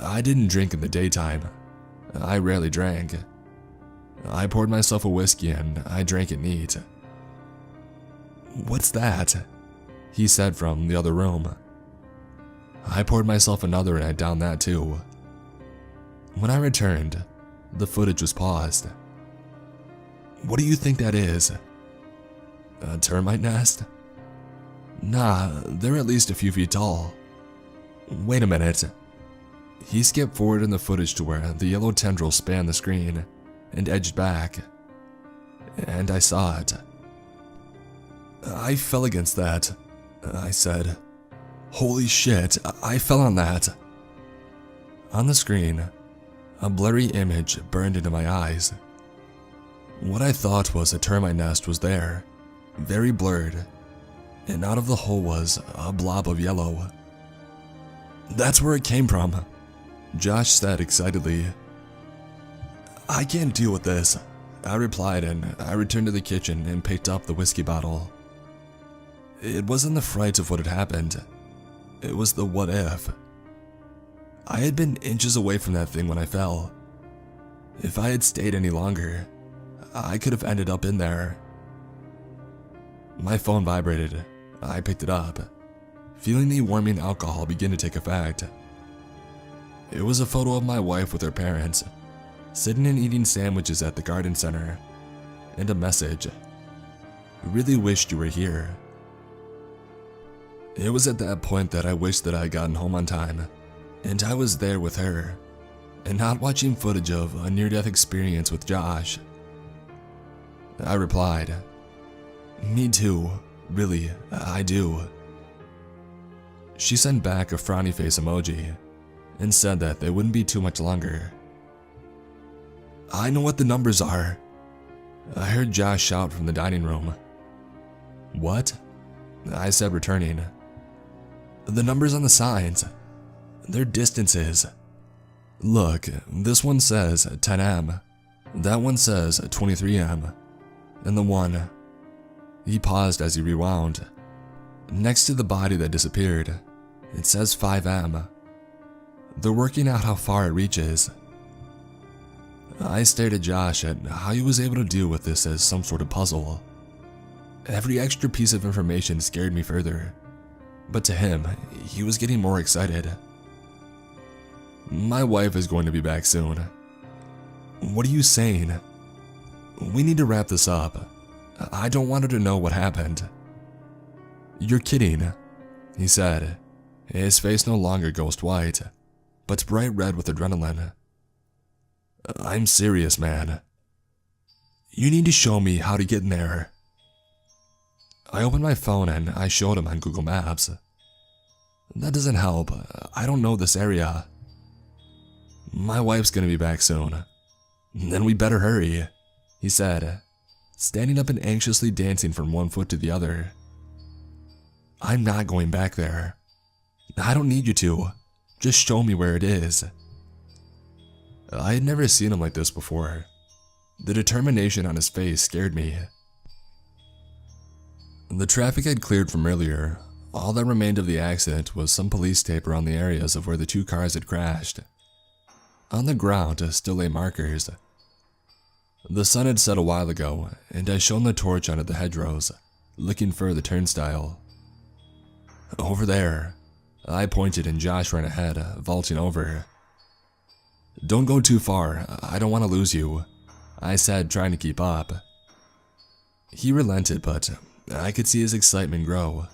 I didn't drink in the daytime. I rarely drank. I poured myself a whiskey and I drank it neat. What's that? He said from the other room. I poured myself another and I downed that too. When I returned, the footage was paused. What do you think that is? A termite nest? Nah, they're at least a few feet tall. Wait a minute. He skipped forward in the footage to where the yellow tendril spanned the screen and edged back. And I saw it. I fell against that, I said. Holy shit, I fell on that. On the screen, a blurry image burned into my eyes. What I thought was a termite nest was there, very blurred, and out of the hole was a blob of yellow. That's where it came from, Josh said excitedly. I can't deal with this, I replied, and I returned to the kitchen and picked up the whiskey bottle. It wasn't the fright of what had happened. It was the what if. I had been inches away from that thing when I fell. If I had stayed any longer, I could have ended up in there. My phone vibrated. I picked it up, feeling the warming alcohol begin to take effect. It was a photo of my wife with her parents, sitting and eating sandwiches at the garden center, and a message. Really wished you were here. It was at that point that I wished that I had gotten home on time, and I was there with her, and not watching footage of a near-death experience with Josh. I replied, Me too, really, I do. She sent back a frowny face emoji and said that they wouldn't be too much longer. "I know what the numbers are," I heard Josh shout from the dining room. "What?" I said, returning. "The numbers on the signs. They're distances. Look, this one says 10 m, that one says 23 m, and the one..." He paused as he rewound. "Next to the body that disappeared, it says 5 m. They're working out how far it reaches." I stared at Josh at how he was able to deal with this as some sort of puzzle. Every extra piece of information scared me further, but to him, he was getting more excited. "My wife is going to be back soon." "What are you saying? We need to wrap this up. I don't want her to know what happened." "You're kidding," he said, his face no longer ghost white, but bright red with adrenaline. "I'm serious, man. You need to show me how to get in there." I opened my phone and I showed him on Google Maps. "That doesn't help. I don't know this area." "My wife's gonna be back soon. Then we better hurry," he said, standing up and anxiously dancing from one foot to the other. "I'm not going back there. I don't need you to. Just show me where it is." I had never seen him like this before. The determination on his face scared me. The traffic had cleared from earlier. All that remained of the accident was some police tape around the areas of where the two cars had crashed. On the ground still lay markers. The sun had set a while ago, and I shone the torch onto the hedgerows, looking for the turnstile. "Over there," I pointed and Josh ran ahead, vaulting over. "Don't go too far, I don't want to lose you," I said, trying to keep up. He relented, but I could see his excitement grow.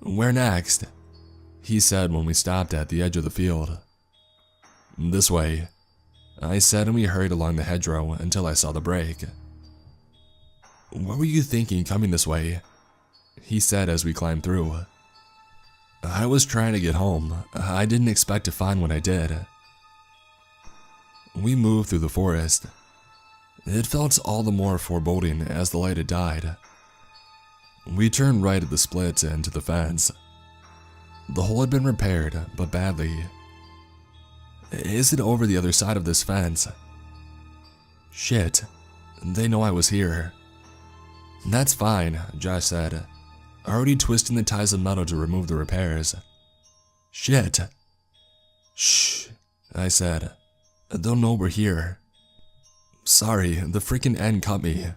"Where next?" he said when we stopped at the edge of the field. "This way," I said, and we hurried along the hedgerow until I saw the break. "What were you thinking coming this way?" he said as we climbed through. "I was trying to get home. I didn't expect to find what I did." We moved through the forest. It felt all the more foreboding as the light had died. We turned right at the split into the fence. The hole had been repaired, but badly. "Is it over the other side of this fence?" "Shit, they know I was here." "That's fine," Josh said, already twisting the ties of metal to remove the repairs. "Shit." "Shh," I said. "They'll know we're here." "Sorry, the freaking end cut me."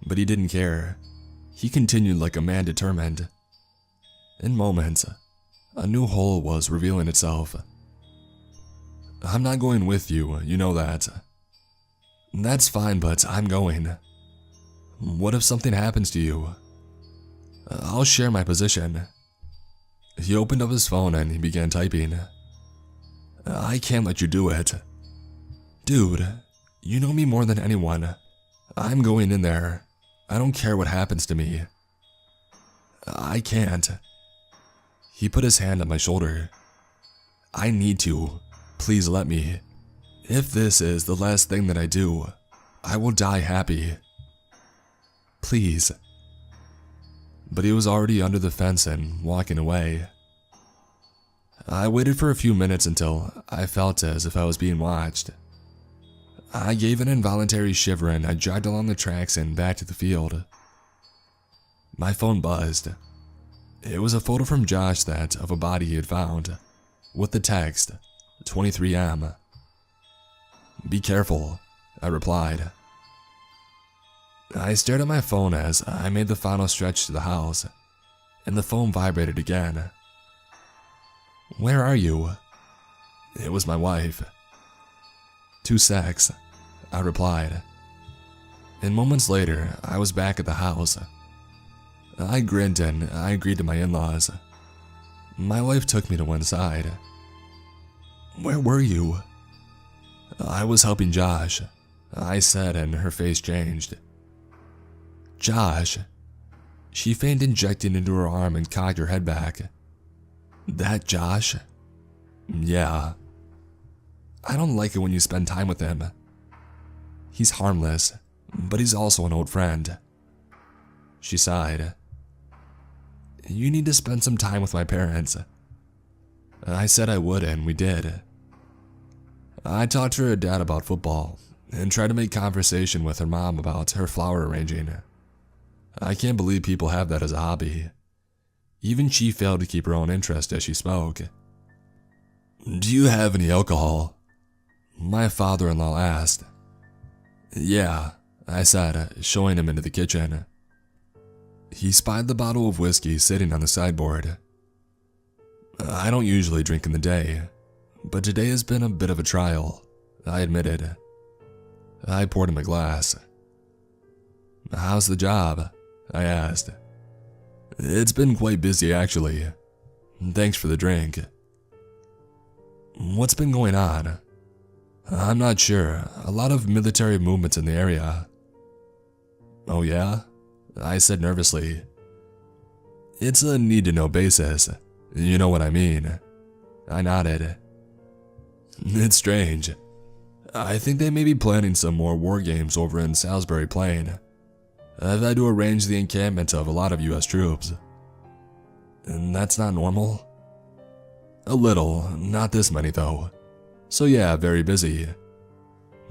But he didn't care. He continued like a man determined. In moments, a new hole was revealing itself. "I'm not going with you, you know that." "That's fine, but I'm going." "What if something happens to you?" "I'll share my position." He opened up his phone and he began typing. "I can't let you do it." "Dude, you know me more than anyone. I'm going in there. I don't care what happens to me." "I can't." He put his hand on my shoulder. "I need to. Please let me. If this is the last thing that I do, I will die happy. Please." But he was already under the fence and walking away. I waited for a few minutes until I felt as if I was being watched. I gave an involuntary shiver and I jogged along the tracks and back to the field. My phone buzzed. It was a photo from Josh that of a body he had found, with the text, 23 m. "Be careful," I replied. I stared at my phone as I made the final stretch to the house, and the phone vibrated again. "Where are you?" It was my wife. "2 secs," I replied. And moments later, I was back at the house. I grinned and I agreed to my in-laws. My wife took me to one side. "Where were you?" "I was helping Josh," I said, and her face changed. "Josh?" She feigned injecting into her arm and cocked her head back. That Josh? Yeah. I don't like it when you spend time with him. He's harmless, but he's also an old friend. She sighed. You need to spend some time with my parents. I said I would, and we did. I talked to her dad about football and tried to make conversation with her mom about her flower arranging. I can't believe people have that as a hobby. Even she failed to keep her own interest as she spoke. Do you have any alcohol? My father-in-law asked. Yeah, I said, showing him into the kitchen. He spied the bottle of whiskey sitting on the sideboard. I don't usually drink in the day, but today has been a bit of a trial, I admitted. I poured him a glass. How's the job? I asked. It's been quite busy, actually. Thanks for the drink. What's been going on? I'm not sure. A lot of military movements in the area. Oh yeah? I said nervously. It's a need-to-know basis. You know what I mean. I nodded. It's strange. I think they may be planning some more war games over in Salisbury Plain. I've had to arrange the encampment of a lot of US troops. And that's not normal? A little, not this many though. So yeah, very busy.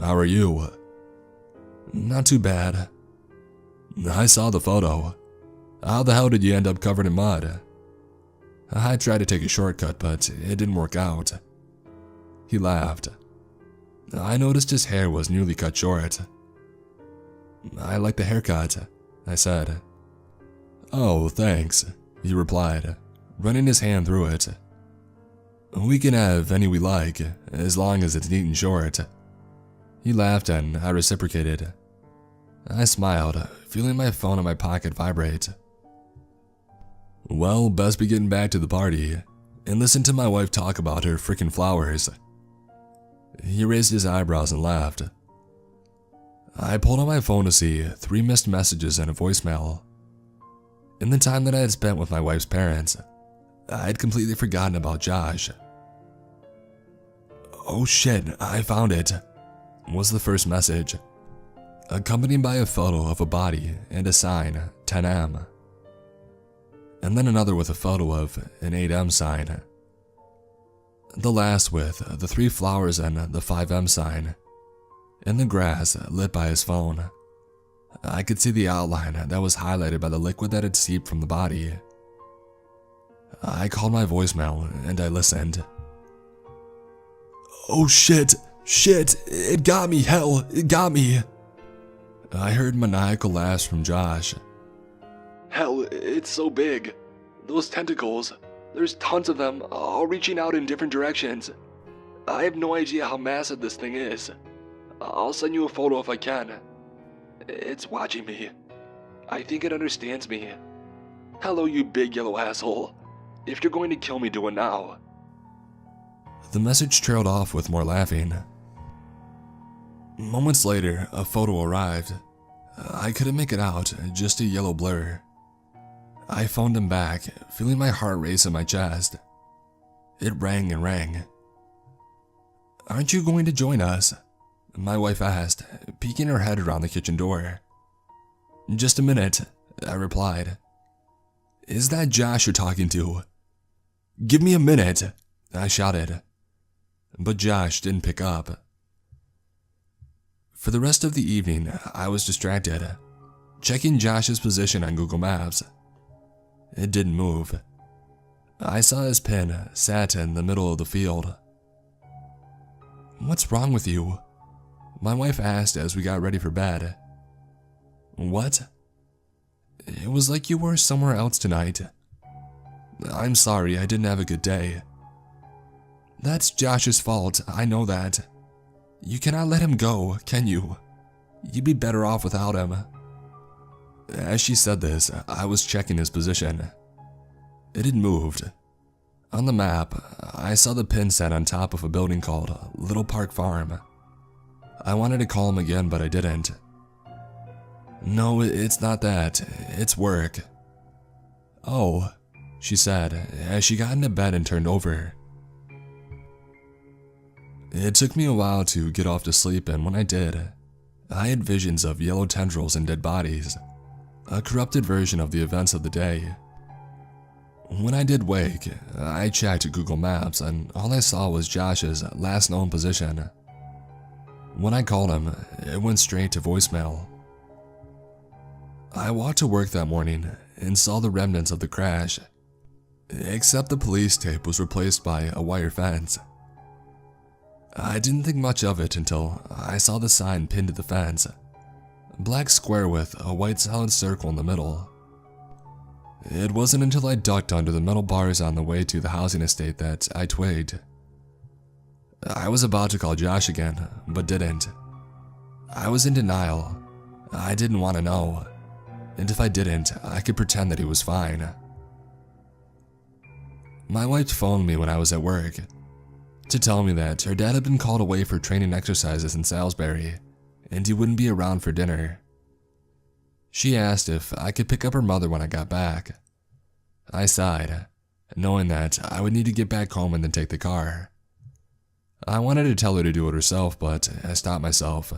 How are you? Not too bad. I saw the photo. How the hell did you end up covered in mud? I tried to take a shortcut, but it didn't work out. He laughed. I noticed his hair was newly cut short. I like the haircut, I said. Oh, thanks, he replied, running his hand through it. We can have any we like, as long as it's neat and short. He laughed and I reciprocated. I smiled, feeling my phone in my pocket vibrate. Well, best be getting back to the party, and listen to my wife talk about her frickin' flowers. He raised his eyebrows and laughed. I pulled out my phone to see 3 missed messages and a voicemail. In the time that I had spent with my wife's parents, I had completely forgotten about Josh. Oh shit, I found it, was the first message, accompanied by a photo of a body and a sign, 10M. And then another with a photo of an 8M sign. The last with the 3 flowers and the 5M sign. In the grass, lit by his phone. I could see the outline that was highlighted by the liquid that had seeped from the body. I called my voicemail and I listened. Oh shit, it got me, hell, it got me. I heard maniacal laughs from Josh. Hell, it's so big. Those tentacles, there's tons of them, all reaching out in different directions. I have no idea how massive this thing is. I'll send you a photo if I can. It's watching me. I think it understands me. Hello, you big yellow asshole. If you're going to kill me, do it now. The message trailed off with more laughing. Moments later, a photo arrived. I couldn't make it out, just a yellow blur. I phoned him back, feeling my heart race in my chest. It rang and rang. Aren't you going to join us? My wife asked, peeking her head around the kitchen door. Just a minute, I replied. Is that Josh you're talking to? Give me a minute, I shouted. But Josh didn't pick up. For the rest of the evening, I was distracted, checking Josh's position on Google Maps. It didn't move. I saw his pin sat in the middle of the field. What's wrong with you? My wife asked as we got ready for bed. What? It was like you were somewhere else tonight. I'm sorry, I didn't have a good day. That's Josh's fault, I know that. You cannot let him go, can you? You'd be better off without him. As she said this, I was checking his position. It had moved. On the map, I saw the pin set on top of a building called Little Park Farm. I wanted to call him again, but I didn't. No, it's not that. It's work. "Oh," she said as she got into bed and turned over. It took me a while to get off to sleep, and when I did, I had visions of yellow tendrils and dead bodies, a corrupted version of the events of the day. When I did wake, I checked Google Maps and all I saw was Josh's last known position. When I called him, it went straight to voicemail. I walked to work that morning and saw the remnants of the crash, except the police tape was replaced by a wire fence. I didn't think much of it until I saw the sign pinned to the fence, a black square with a white solid circle in the middle. It wasn't until I ducked under the metal bars on the way to the housing estate that I twigged. I was about to call Josh again, but didn't. I was in denial. I didn't want to know, and if I didn't, I could pretend that he was fine. My wife phoned me when I was at work to tell me that her dad had been called away for training exercises in Salisbury, and he wouldn't be around for dinner. She asked if I could pick up her mother when I got back. I sighed, knowing that I would need to get back home and then take the car. I wanted to tell her to do it herself, but I stopped myself.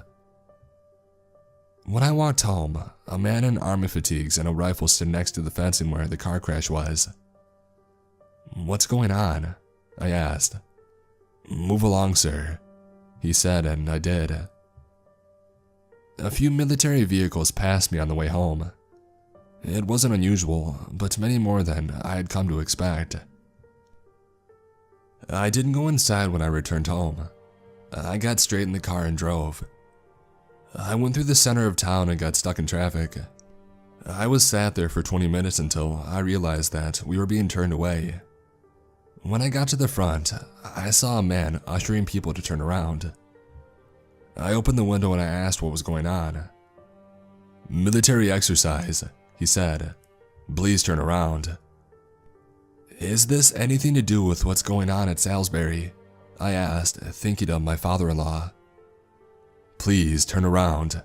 When I walked home, a man in army fatigues and a rifle stood next to the fencing where the car crash was. "What's going on?" I asked. "Move along, sir," he said, and I did. A few military vehicles passed me on the way home. It wasn't unusual, but many more than I had come to expect. I didn't go inside when I returned home. I got straight in the car and drove. I went through the center of town and got stuck in traffic. I was sat there for 20 minutes until I realized that we were being turned away. When I got to the front, I saw a man ushering people to turn around. I opened the window and I asked what was going on. "Military exercise," he said. "Please turn around." "Is this anything to do with what's going on at Salisbury?" I asked, thinking of my father-in-law. "Please turn around."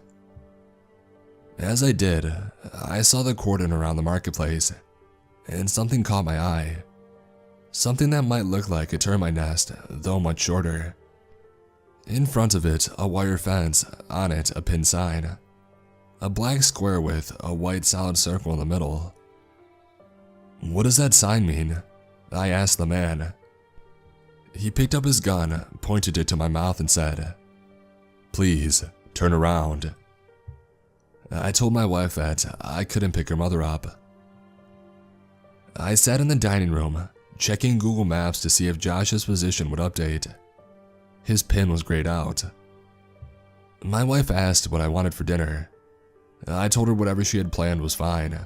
As I did, I saw the cordon around the marketplace, and something caught my eye. Something that might look like a termite nest, though much shorter. In front of it, a wire fence, on it a pinned sign. A black square with a white solid circle in the middle. "What does that sign mean?" I asked the man. He picked up his gun, pointed it to my mouth and said, "Please, turn around." I told my wife that I couldn't pick her mother up. I sat in the dining room, checking Google Maps to see if Josh's position would update. His pin was grayed out. My wife asked what I wanted for dinner. I told her whatever she had planned was fine.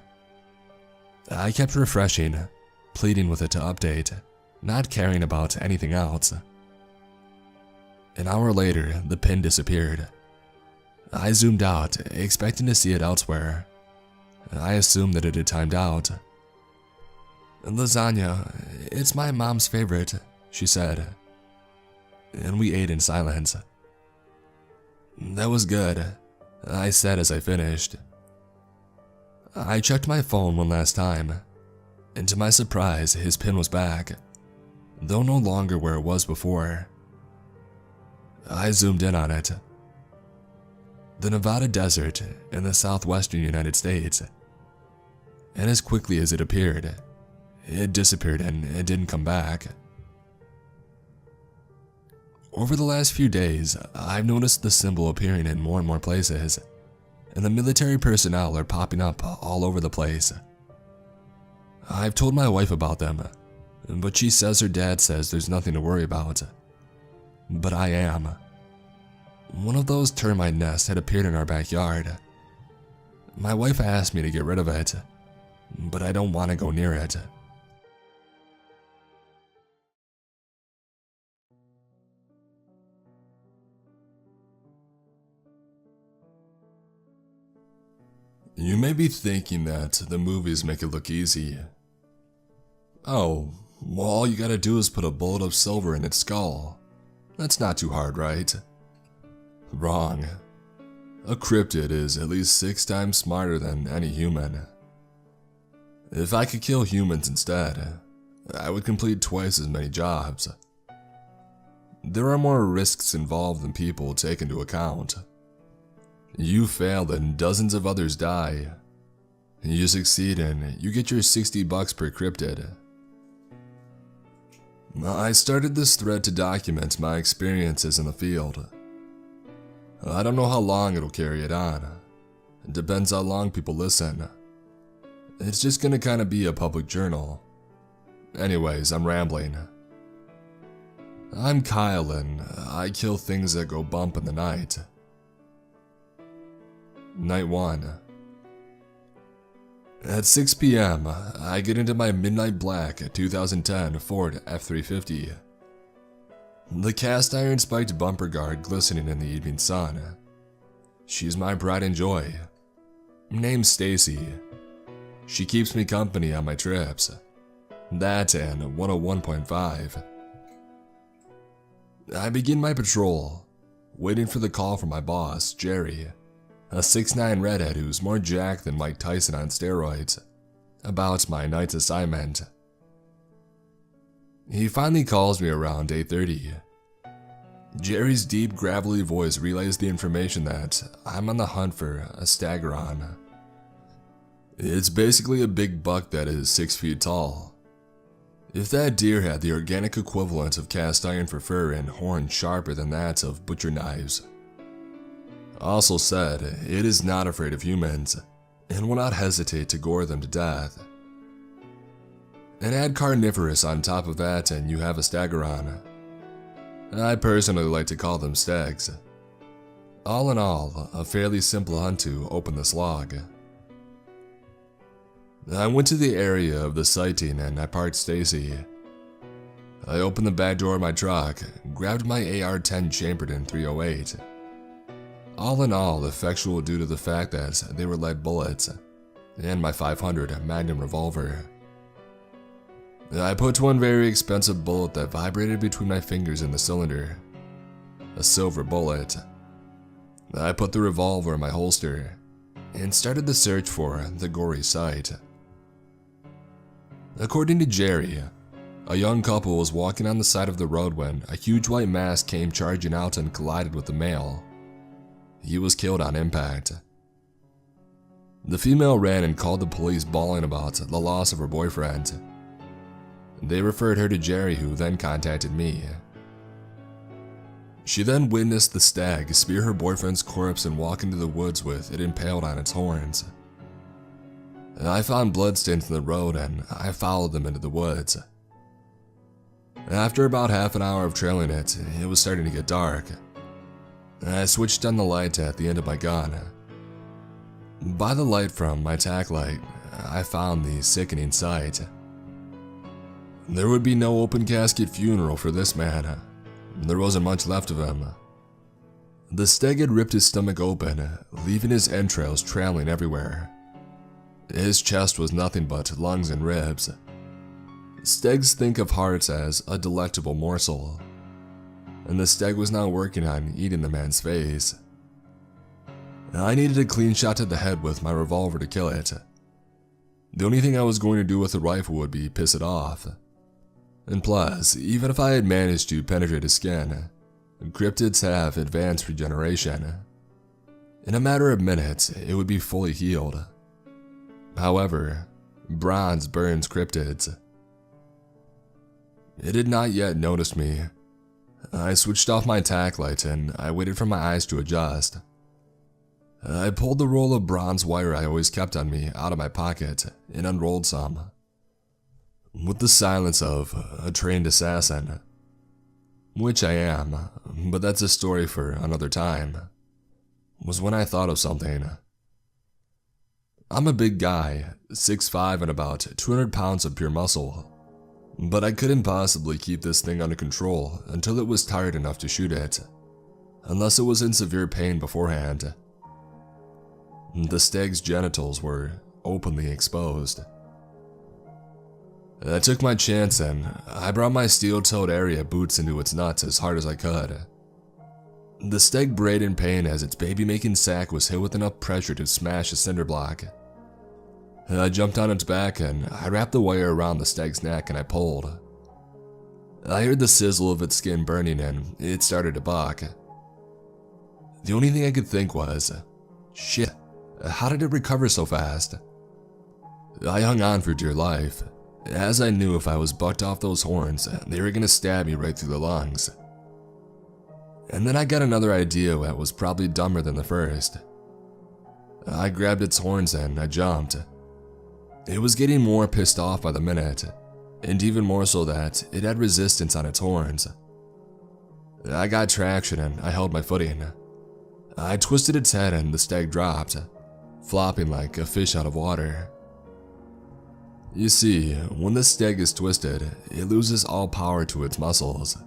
I kept refreshing, pleading with it to update, not caring about anything else. An hour later, the pin disappeared. I zoomed out, expecting to see it elsewhere. I assumed that it had timed out. "Lasagna, it's my mom's favorite," she said. And we ate in silence. "That was good," I said as I finished. I checked my phone one last time, and to my surprise, his pin was back, though no longer where it was before. I zoomed in on it. The Nevada desert in the southwestern United States. And as quickly as it appeared, it disappeared and it didn't come back. Over the last few days, I've noticed the symbol appearing in more and more places, and the military personnel are popping up all over the place. I've told my wife about them, but she says her dad says there's nothing to worry about. But I am. One of those termite nests had appeared in our backyard. My wife asked me to get rid of it, but I don't want to go near it. You may be thinking that the movies make it look easy. Oh, well, all you gotta do is put a bullet of silver in its skull. That's not too hard, right? Wrong. A cryptid is at least 6 times smarter than any human. If I could kill humans instead, I would complete twice as many jobs. There are more risks involved than people take into account. You fail and dozens of others die. You succeed and you get your $60 per cryptid. I started this thread to document my experiences in the field. I don't know how long it'll carry it on. It depends how long people listen. It's just gonna kinda be a public journal. Anyways, I'm rambling. I'm Kyle and I kill things that go bump in the night. Night 1. At 6 p.m., I get into my midnight black 2010 Ford F-350. The cast iron spiked bumper guard glistening in the evening sun. She's my pride and joy. Name's Stacy. She keeps me company on my trips. That and 101.5. I begin my patrol, waiting for the call from my boss, Jerry, a 6'9" redhead who's more jacked than Mike Tyson on steroids, about my night's assignment. He finally calls me around 8:30. Jerry's deep, gravelly voice relays the information that I'm on the hunt for a Stegoron. It's basically a big buck that is 6 feet tall. If that deer had the organic equivalent of cast iron for fur and horns sharper than that of butcher knives. Also said, it is not afraid of humans, and will not hesitate to gore them to death. And add carnivorous on top of that and you have a Stegoron. I personally like to call them stags. All in all, a fairly simple hunt to open this log. I went to the area of the sighting and I parked Stacy. I opened the back door of my truck, grabbed my AR-10 chambered in .308. All in all, effectual due to the fact that they were lead bullets, and my .500 Magnum revolver. I put one very expensive bullet that vibrated between my fingers in the cylinder. A silver bullet. I put the revolver in my holster, and started the search for the gory sight. According to Jerry, a young couple was walking on the side of the road when a huge white mass came charging out and collided with the male. He was killed on impact. The female ran and called the police, bawling about the loss of her boyfriend. They referred her to Jerry, who then contacted me. She then witnessed the stag spear her boyfriend's corpse and walk into the woods with it impaled on its horns. I found bloodstains in the road and I followed them into the woods. After about half an hour of trailing it, it was starting to get dark. I switched on the light at the end of my gun. By the light from my tack light, I found the sickening sight. There would be no open casket funeral for this man. There wasn't much left of him. The stag had ripped his stomach open, leaving his entrails trailing everywhere. His chest was nothing but lungs and ribs. Stags think of hearts as a delectable morsel, and the stag was now working on eating the man's face. I needed a clean shot to the head with my revolver to kill it. The only thing I was going to do with the rifle would be piss it off. And plus, even if I had managed to penetrate his skin, cryptids have advanced regeneration. In a matter of minutes, it would be fully healed. However, bronze burns cryptids. It had not yet noticed me. I switched off my tack light and I waited for my eyes to adjust. I pulled the roll of bronze wire I always kept on me out of my pocket and unrolled some. With the silence of a trained assassin, which I am, but that's a story for another time, was when I thought of something. I'm a big guy, 6'5" and about 200 pounds of pure muscle, but I couldn't possibly keep this thing under control until it was tired enough to shoot it, unless it was in severe pain beforehand. The stag's genitals were openly exposed. I took my chance and I brought my steel-toed area boots into its nuts as hard as I could. The stag brayed in pain as its baby-making sack was hit with enough pressure to smash a cinder block. I jumped on its back and I wrapped the wire around the stag's neck and I pulled. I heard the sizzle of its skin burning and it started to buck. The only thing I could think was, shit, how did it recover so fast? I hung on for dear life, as I knew if I was bucked off those horns, they were gonna stab me right through the lungs. And then I got another idea that was probably dumber than the first. I grabbed its horns and I jumped. It was getting more pissed off by the minute, and even more so that it had resistance on its horns. I got traction and I held my footing. I twisted its head and the stag dropped, flopping like a fish out of water. You see, when the stag is twisted, it loses all power to its muscles.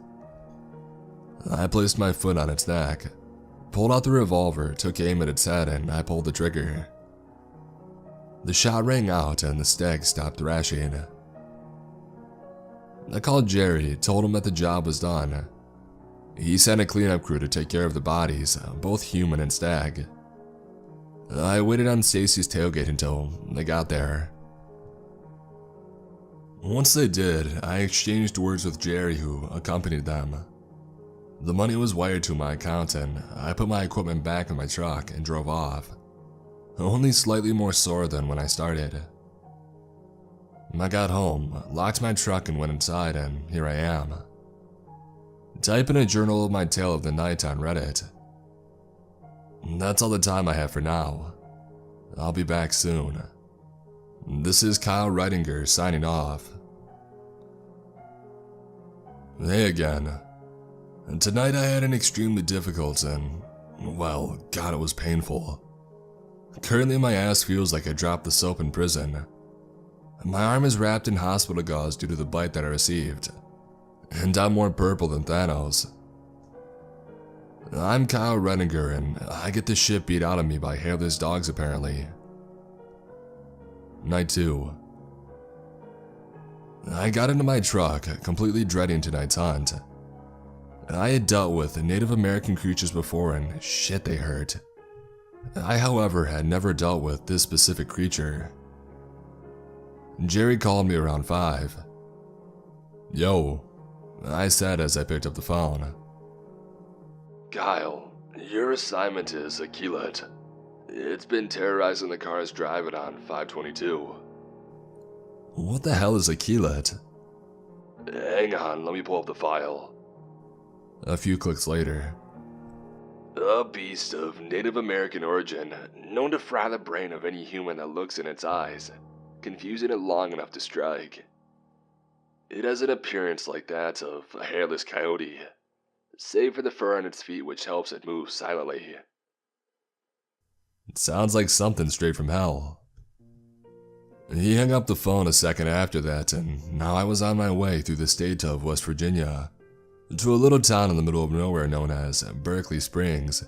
I placed my foot on its neck, pulled out the revolver, took aim at its head, and I pulled the trigger. The shot rang out and the stag stopped thrashing. I called Jerry, told him that the job was done. He sent a cleanup crew to take care of the bodies, both human and stag. I waited on Stacy's tailgate until they got there. Once they did, I exchanged words with Jerry, who accompanied them. The money was wired to my account and I put my equipment back in my truck and drove off, only slightly more sore than when I started. I got home, locked my truck and went inside, and here I am. Typing a journal of my tale of the night on Reddit. That's all the time I have for now. I'll be back soon. This is Kyle Reidinger signing off. Hey again. Tonight I had an extremely difficult and, well, God, it was painful. Currently my ass feels like I dropped the soap in prison. My arm is wrapped in hospital gauze due to the bite that I received. And I'm more purple than Thanos. I'm Kyle Reidinger and I get the shit beat out of me by hairless dogs apparently. Night 2. I got into my truck, completely dreading tonight's hunt. I had dealt with Native American creatures before and shit, they hurt. I, however, had never dealt with this specific creature. Jerry called me around 5. Yo, I said as I picked up the phone. Kyle, your assignment is a keelet. It's been terrorizing the cars driving on 522. What the hell is a keelet? Hang on, let me pull up the file. A few clicks later. A beast of Native American origin, known to fry the brain of any human that looks in its eyes, confusing it long enough to strike. It has an appearance like that of a hairless coyote, save for the fur on its feet which helps it move silently. It sounds like something straight from hell. He hung up the phone a second after that, and now I was on my way through the state of West Virginia to a little town in the middle of nowhere known as Berkeley Springs.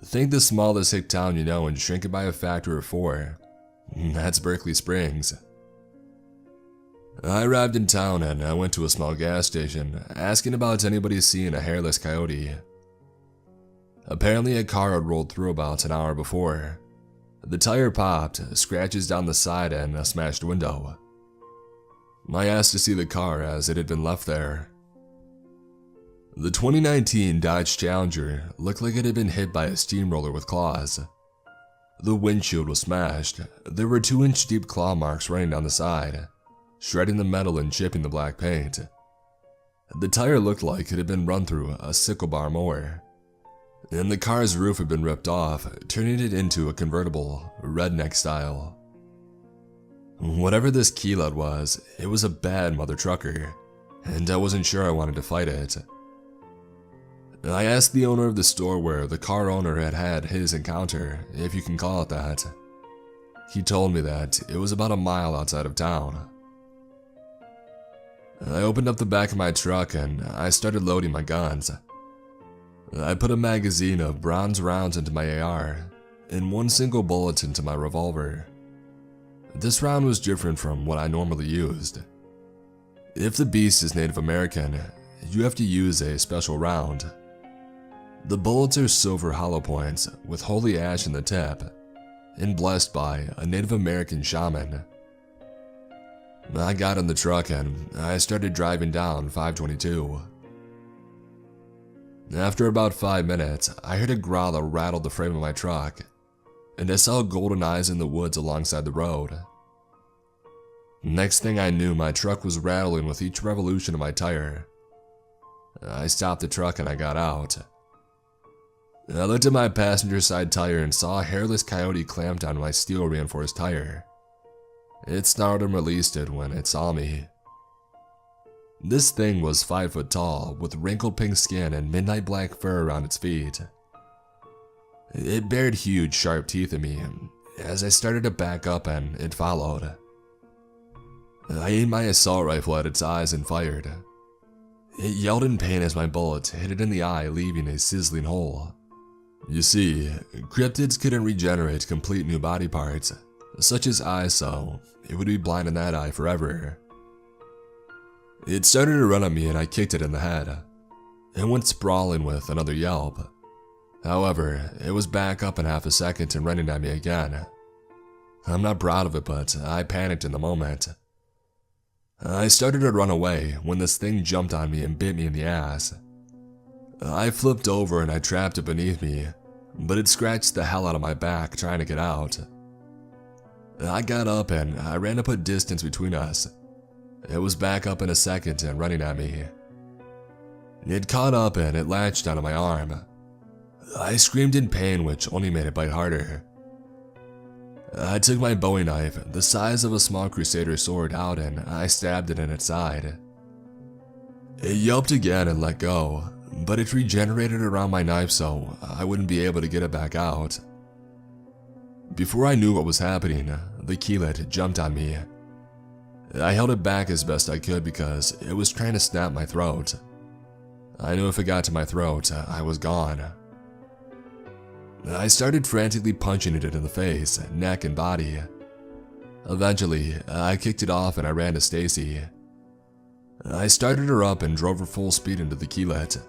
Think the smallest hick town you know and shrink it by a factor of 4. That's Berkeley Springs. I arrived in town and I went to a small gas station, asking about anybody seeing a hairless coyote. Apparently a car had rolled through about an hour before. The tire popped, scratches down the side, and a smashed window. I asked to see the car as it had been left there. The 2019 Dodge Challenger looked like it had been hit by a steamroller with claws. The windshield was smashed. There were 2-inch deep claw marks running down the side, shredding the metal and chipping the black paint. The tire looked like it had been run through a sickle bar mower, and the car's roof had been ripped off, turning it into a convertible, redneck style. Whatever this keelet was, it was a bad mother trucker, and I wasn't sure I wanted to fight it. I asked the owner of the store where the car owner had had his encounter, if you can call it that. He told me that it was about a mile outside of town. I opened up the back of my truck and I started loading my guns. I put a magazine of bronze rounds into my AR, and one single bullet into my revolver. This round was different from what I normally used. If the beast is Native American, you have to use a special round. The bullets are silver hollow points with holy ash in the tip, and blessed by a Native American shaman. I got in the truck and I started driving down 522. After about 5 minutes, I heard a growl that rattled the frame of my truck, and I saw golden eyes in the woods alongside the road. Next thing I knew, my truck was rattling with each revolution of my tire. I stopped the truck and I got out. I looked at my passenger side tire and saw a hairless coyote clamped on my steel reinforced tire. It snarled and released it when it saw me. This thing was 5 foot tall, with wrinkled pink skin and midnight black fur around its feet. It bared huge, sharp teeth at me as I started to back up, and it followed. I aimed my assault rifle at its eyes and fired. It yelled in pain as my bullets hit it in the eye, leaving a sizzling hole. You see, cryptids couldn't regenerate complete new body parts, such as eyes, so it would be blind in that eye forever. It started to run at me and I kicked it in the head. It went sprawling with another yelp. However, it was back up in half a second and running at me again. I'm not proud of it, but I panicked in the moment. I started to run away when this thing jumped on me and bit me in the ass. I flipped over and I trapped it beneath me, but it scratched the hell out of my back trying to get out. I got up and I ran to put distance between us. It was back up in a second and running at me. It caught up and it latched onto my arm. I screamed in pain, which only made it bite harder. I took my Bowie knife, the size of a small crusader sword, out and I stabbed it in its side. It yelped again and let go, but it regenerated around my knife so I wouldn't be able to get it back out. Before I knew what was happening, the keelet jumped on me. I held it back as best I could because it was trying to snap my throat. I knew if it got to my throat, I was gone. I started frantically punching it in the face, neck, and body. Eventually, I kicked it off and I ran to Stacy. I started her up and drove her full speed into the keelet,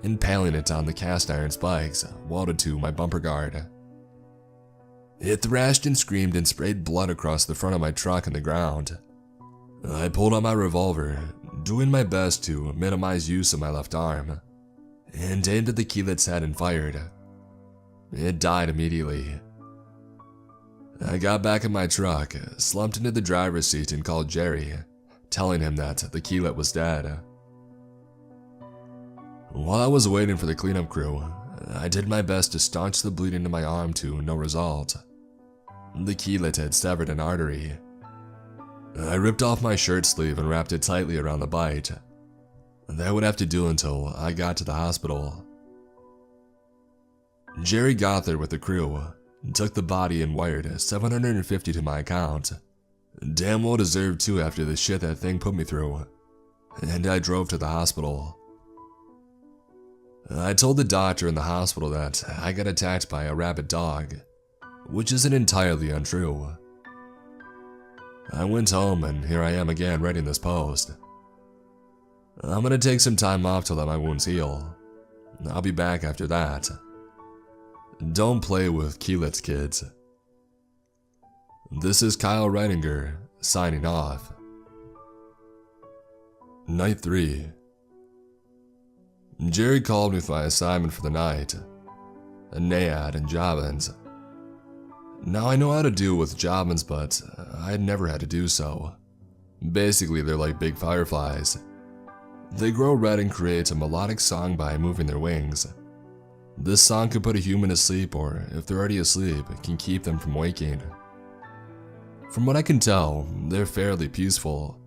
impaling it on the cast iron spikes welded to my bumper guard. It thrashed and screamed and sprayed blood across the front of my truck and the ground. I pulled out my revolver, doing my best to minimize use of my left arm, and aimed at the keelet's head and fired. It died immediately. I got back in my truck, slumped into the driver's seat and called Jerry, telling him that the keelet was dead. While I was waiting for the cleanup crew, I did my best to staunch the bleeding in my arm to no result. The keelet had severed an artery. I ripped off my shirt sleeve and wrapped it tightly around the bite. That would have to do until I got to the hospital. Jerry got there with the crew, took the body and wired $750 to my account. Damn well deserved too after the shit that thing put me through. And I drove to the hospital. I told the doctor in the hospital that I got attacked by a rabid dog, which isn't entirely untrue. I went home and here I am again writing this post. I'm gonna take some time off to let my wounds heal. I'll be back after that. Don't play with keelets, kids. This is Kyle Reidinger, signing off. Night 3. Jerry called me for my assignment for the night, a Naiad and Javans. Now I know how to deal with Javans, but I had never had to do so. Basically, they're like big fireflies. They grow red and create a melodic song by moving their wings. This song can put a human to sleep, or if they're already asleep, it can keep them from waking. From what I can tell, they're fairly peaceful.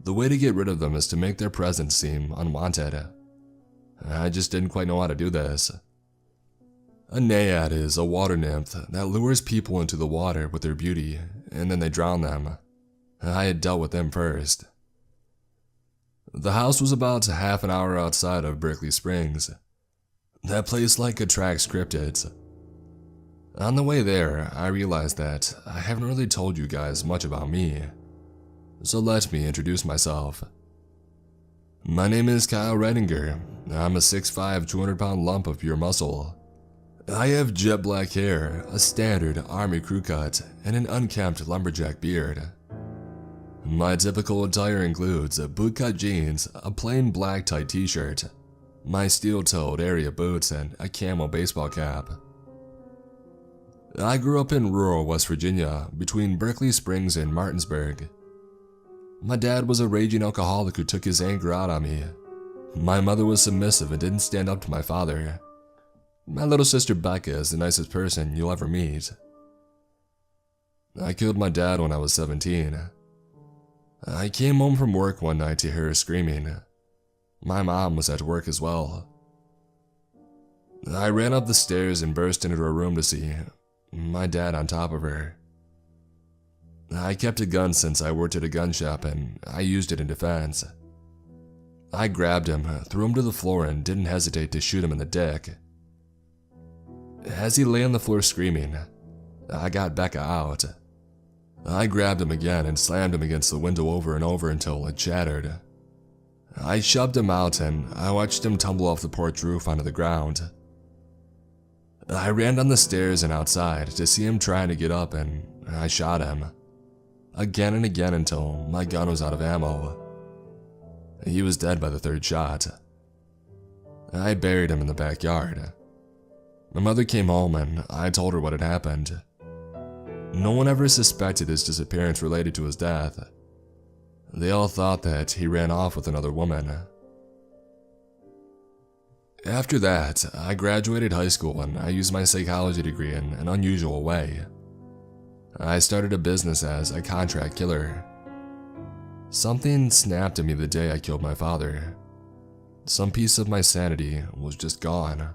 The way to get rid of them is to make their presence seem unwanted. I just didn't quite know how to do this. A Naiad is a water nymph that lures people into the water with their beauty, and then they drown them. I had dealt with them first. The house was about half an hour outside of Berkeley Springs. That place attracts cryptids. On the way there, I realized that I haven't really told you guys much about me. So let me introduce myself. My name is Kyle Reidinger. I'm a 6'5", 200-pound lump of pure muscle. I have jet black hair, a standard army crew cut, and an unkempt lumberjack beard. My typical attire includes bootcut jeans, a plain black tight t-shirt, my steel-toed area boots, and a camo baseball cap. I grew up in rural West Virginia, between Berkeley Springs and Martinsburg. My dad was a raging alcoholic who took his anger out on me. My mother was submissive and didn't stand up to my father. My little sister Becca is the nicest person you'll ever meet. I killed my dad when I was 17. I came home from work one night to hear her screaming. My mom was at work as well. I ran up the stairs and burst into her room to see my dad on top of her. I kept a gun since I worked at a gun shop and I used it in defense. I grabbed him, threw him to the floor, and didn't hesitate to shoot him in the dick. As he lay on the floor screaming, I got Becca out. I grabbed him again and slammed him against the window over and over until it shattered. I shoved him out and I watched him tumble off the porch roof onto the ground. I ran down the stairs and outside to see him trying to get up, and I shot him. Again and again until my gun was out of ammo. He was dead by the third shot. I buried him in the backyard. My mother came home and I told her what had happened. No one ever suspected his disappearance related to his death. They all thought that he ran off with another woman. After that, I graduated high school and I used my psychology degree in an unusual way. I started a business as a contract killer. Something snapped at me the day I killed my father. Some piece of my sanity was just gone.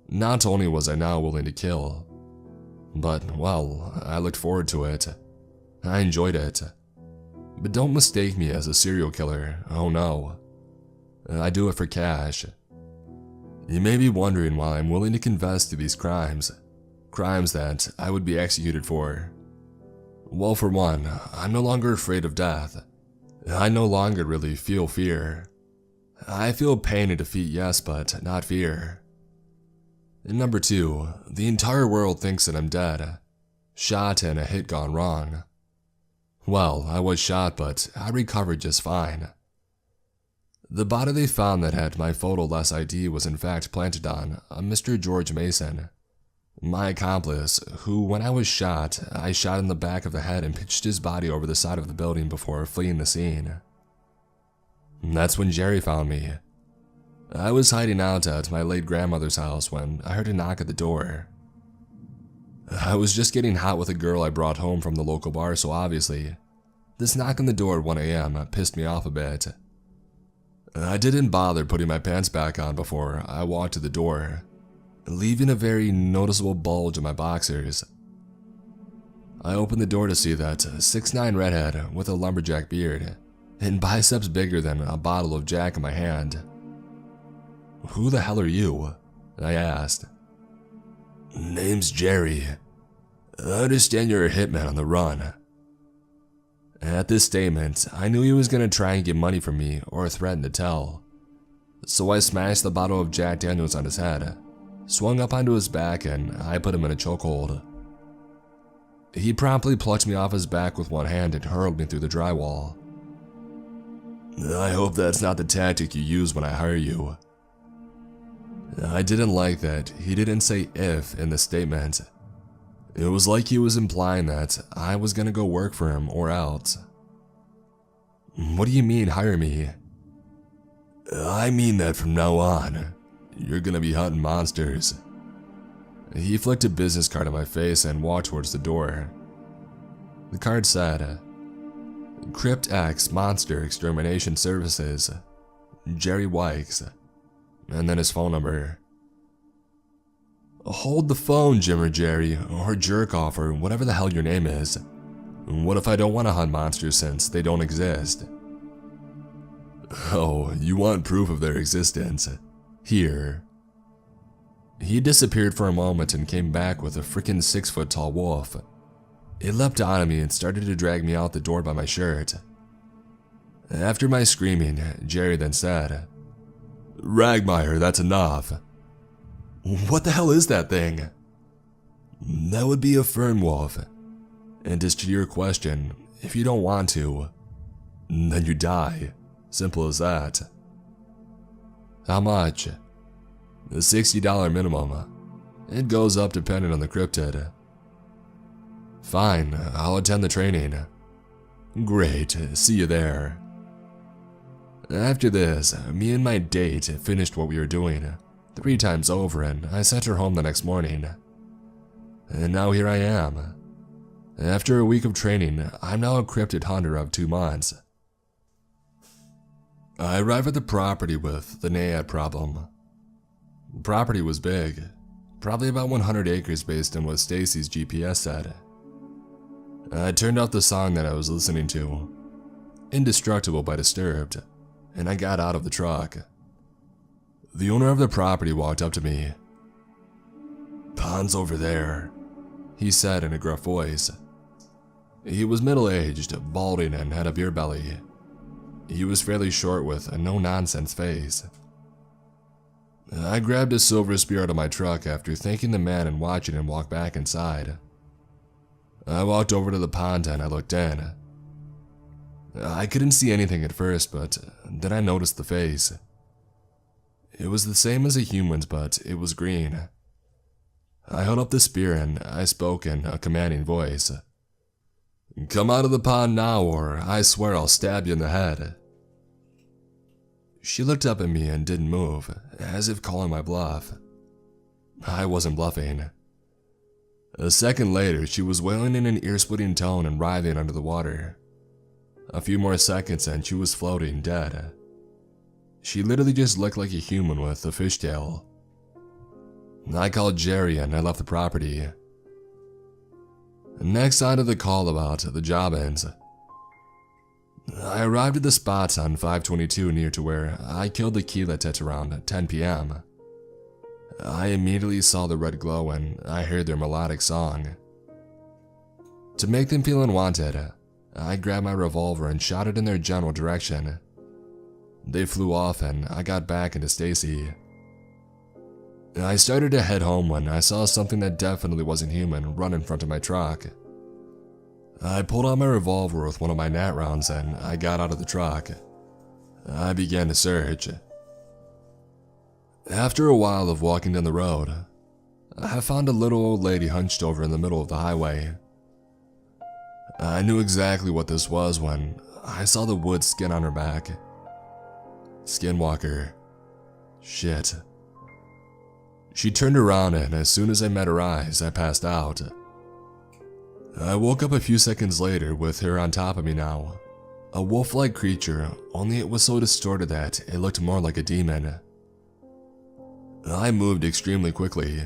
Not only was I now willing to kill, but, well, I looked forward to it. I enjoyed it. But don't mistake me as a serial killer, oh no. I do it for cash. You may be wondering why I'm willing to confess to these crimes that I would be executed for. Well, for one, I'm no longer afraid of death. I no longer really feel fear. I feel pain and defeat, yes, but not fear. And number two, the entire world thinks that I'm dead, shot and a hit gone wrong. Well, I was shot, but I recovered just fine. The body they found that had my photo-less ID was in fact planted on a Mr. George Mason, my accomplice, who, when I was shot, I shot in the back of the head and pitched his body over the side of the building before fleeing the scene. That's when Jerry found me. I was hiding out at my late grandmother's house when I heard a knock at the door. I was just getting hot with a girl I brought home from the local bar, so obviously, this knock on the door at 1 a.m. pissed me off a bit. I didn't bother putting my pants back on before I walked to the door, leaving a very noticeable bulge in my boxers. I opened the door to see that 6'9" redhead with a lumberjack beard and biceps bigger than a bottle of Jack in my hand. "Who the hell are you?" I asked. "Name's Jerry. I understand you're a hitman on the run." At this statement, I knew he was going to try and get money from me or threaten to tell. So I smashed the bottle of Jack Daniels on his head, swung up onto his back, and I put him in a chokehold. He promptly plucked me off his back with one hand and hurled me through the drywall. "I hope that's not the tactic you use when I hire you." I didn't like that he didn't say "if" in the statement. It was like he was implying that I was gonna go work for him or else. "What do you mean, hire me?" "I mean that from now on, you're gonna be hunting monsters." He flicked a business card at my face and walked towards the door. The card said, "Crypt X Monster Extermination Services, Jerry Wykes," and then his phone number. "Hold the phone, Jimmer Jerry, or jerk off, or whatever the hell your name is. What if I don't want to hunt monsters since they don't exist?" "Oh, you want proof of their existence? Here." He disappeared for a moment and came back with a frickin' 6-foot-tall wolf. It leapt on me and started to drag me out the door by my shirt. After my screaming, Jerry then said, "Ragmeyer, that's enough." What the hell is that thing? That would be a fern wolf. And as to your question, if you don't want to, then you die. Simple as that. How much? The $60 minimum. It goes up depending on the cryptid. Fine, I'll attend the training. Great, see you there. After this, me and my date finished what we were doing 3 times over, and I sent her home the next morning. And now here I am. After a week of training, I'm now a cryptid hunter of 2 months. I arrived at the property with the Naiad problem. The property was big, probably about 100 acres based on what Stacy's GPS said. I turned off the song that I was listening to, Indestructible by Disturbed, and I got out of the truck. The owner of the property walked up to me. "Pond's over there," he said in a gruff voice. He was middle-aged, balding, and had a beer belly. He was fairly short with a no-nonsense face. I grabbed a silver spear out of my truck after thanking the man and watching him walk back inside. I walked over to the pond and I looked in. I couldn't see anything at first, but then I noticed the face. It was the same as a human's, but it was green. I held up the spear and I spoke in a commanding voice. "Come out of the pond now, or I swear I'll stab you in the head." She looked up at me and didn't move, as if calling my bluff. I wasn't bluffing. A second later, she was wailing in an ear-splitting tone and writhing under the water. A few more seconds and she was floating, dead. She literally just looked like a human with a fishtail. I called Jerry and I left the property. Next, on to the call about the job-ins. I arrived at the spot on 522 near to where I killed the keylets around 10 p.m. I immediately saw the red glow and I heard their melodic song. To make them feel unwanted, I grabbed my revolver and shot it in their general direction. They flew off and I got back into Stacy. I started to head home when I saw something that definitely wasn't human run in front of my truck. I pulled out my revolver with one of my nat rounds and I got out of the truck. I began to search. After a while of walking down the road, I found a little old lady hunched over in the middle of the highway. I knew exactly what this was when I saw the wood skin on her back. Skinwalker. Shit. She turned around and as soon as I met her eyes, I passed out. I woke up a few seconds later with her on top of me now. A wolf-like creature, only it was so distorted that it looked more like a demon. I moved extremely quickly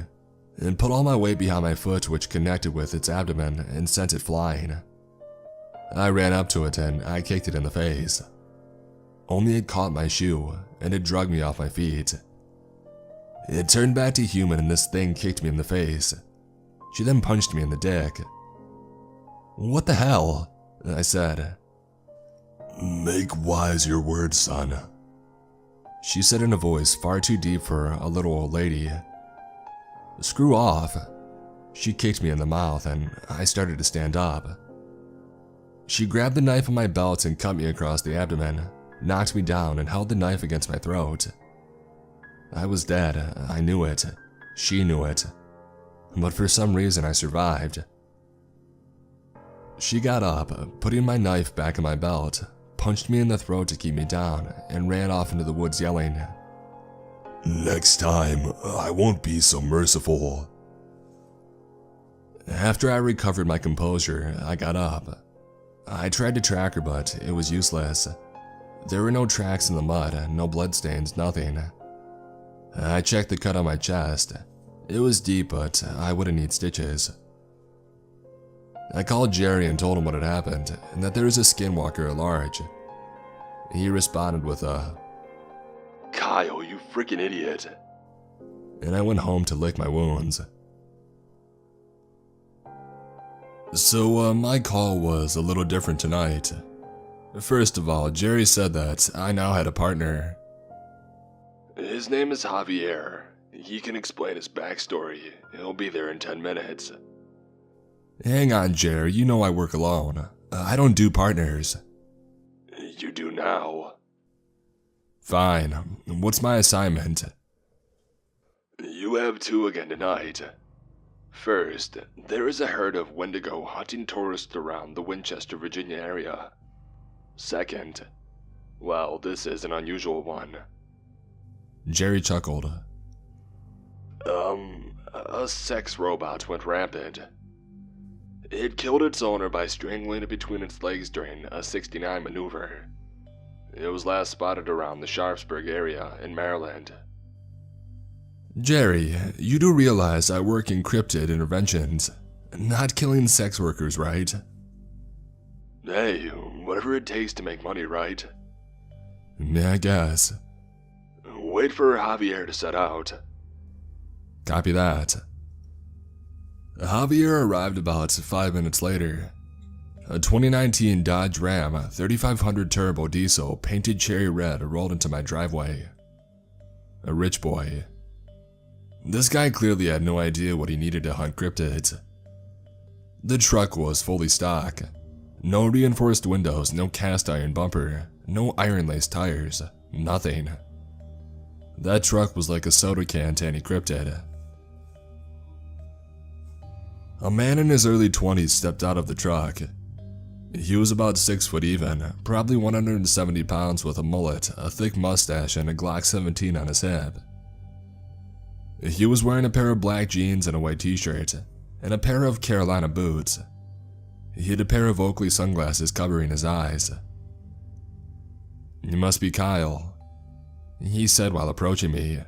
and put all my weight behind my foot, which connected with its abdomen and sent it flying. I ran up to it and I kicked it in the face. Only it caught my shoe and it dragged me off my feet. It turned back to human and this thing kicked me in the face. She then punched me in the dick. "What the hell?" I said. "Make wise your words, son," she said in a voice far too deep for a little old lady. "Screw off." She kicked me in the mouth and I started to stand up. She grabbed the knife on my belt and cut me across the abdomen, knocked me down and held the knife against my throat. I was dead, I knew it. She knew it. But for some reason I survived. She got up, putting my knife back in my belt, punched me in the throat to keep me down, and ran off into the woods yelling, "Next time, I won't be so merciful." After I recovered my composure, I got up. I tried to track her, but it was useless. There were no tracks in the mud, no bloodstains, nothing. I checked the cut on my chest. It was deep, but I wouldn't need stitches. I called Jerry and told him what had happened, and that there was a skinwalker at large. He responded with a, "Kyle, you freaking idiot." And I went home to lick my wounds. So my call was a little different tonight. First of all, Jerry said that I now had a partner. His name is Javier. He can explain his backstory. He'll be there in 10 minutes. Hang on, Jerry, you know I work alone. I don't do partners. You do now. Fine. What's my assignment? You have two again tonight. First, there is a herd of Wendigo hunting tourists around the Winchester, Virginia area. Second, well, this is an unusual one. Jerry chuckled. A sex robot went rampant. It killed its owner by strangling it between its legs during a 69 maneuver. It was last spotted around the Sharpsburg area in Maryland. Jerry, you do realize I work in cryptid interventions, not killing sex workers, right? Hey, whatever it takes to make money, right? Yeah, I guess. Wait for Javier to set out. Copy that. Javier arrived about 5 minutes later. A 2019 Dodge Ram 3500 Turbo Diesel painted cherry red rolled into my driveway. A rich boy. This guy clearly had no idea what he needed to hunt cryptids. The truck was fully stock. No reinforced windows, no cast iron bumper, no iron laced tires, nothing. That truck was like a soda can to any cryptid. A man in his early 20s stepped out of the truck. He was about 6 foot even, probably 170 pounds with a mullet, a thick mustache, and a Glock 17 on his hip. He was wearing a pair of black jeans and a white t-shirt, and a pair of Carolina boots. He had a pair of Oakley sunglasses covering his eyes. "You must be Kyle," he said while approaching me.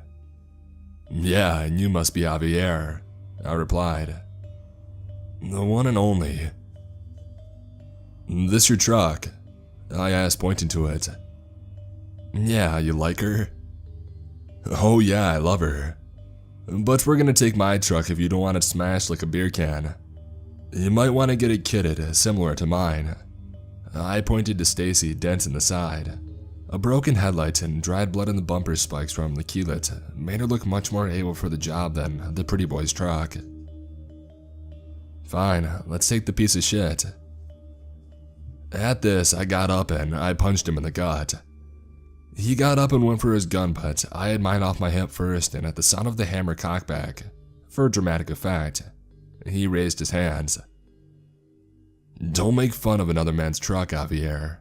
"Yeah, and you must be Javier," I replied. "The one and only." "This your truck?" I asked, pointing to it. "Yeah, you like her?" "Oh yeah, I love her. But we're gonna take my truck if you don't want it smashed like a beer can. You might want to get it kitted, similar to mine." I pointed to Stacy, dents in the side. A broken headlight and dried blood in the bumper spikes from the keyless made her look much more able for the job than the pretty boy's truck. "Fine, let's take the piece of shit." At this, I got up and I punched him in the gut. He got up and went for his gun, but I had mine off my hip first, and at the sound of the hammer cockback, for dramatic effect, he raised his hands. "Don't make fun of another man's truck, Javier."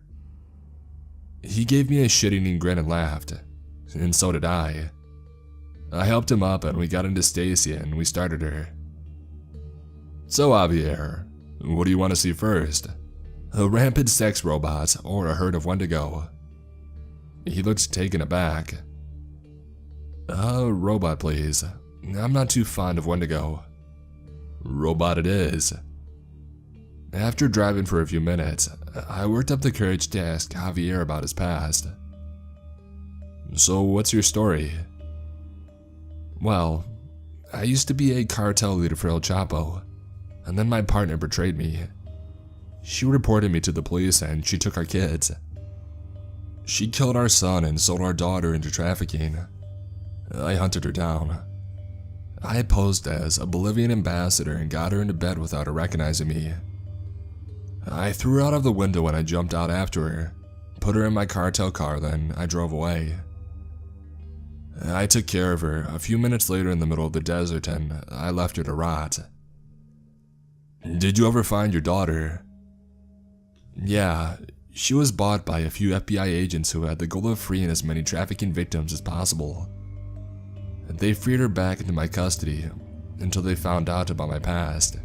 He gave me a shit-eating grin and laughed, and so did I. I helped him up and we got into Stacy and we started her. "So Javier, what do you want to see first? A rampant sex robot or a herd of Wendigo?" He looked taken aback. Robot please. I'm not too fond of Wendigo." "Robot it is." After driving for a few minutes, I worked up the courage to ask Javier about his past. "So what's your story?" "Well, I used to be a cartel leader for El Chapo, and then my partner betrayed me. She reported me to the police and she took our kids. She killed our son and sold our daughter into trafficking. I hunted her down. I posed as a Bolivian ambassador and got her into bed without her recognizing me. I threw her out of the window and I jumped out after her, put her in my cartel car, then I drove away. I took care of her a few minutes later in the middle of the desert and I left her to rot." "Did you ever find your daughter?" "Yeah, she was bought by a few FBI agents who had the goal of freeing as many trafficking victims as possible. They freed her back into my custody until they found out about my past.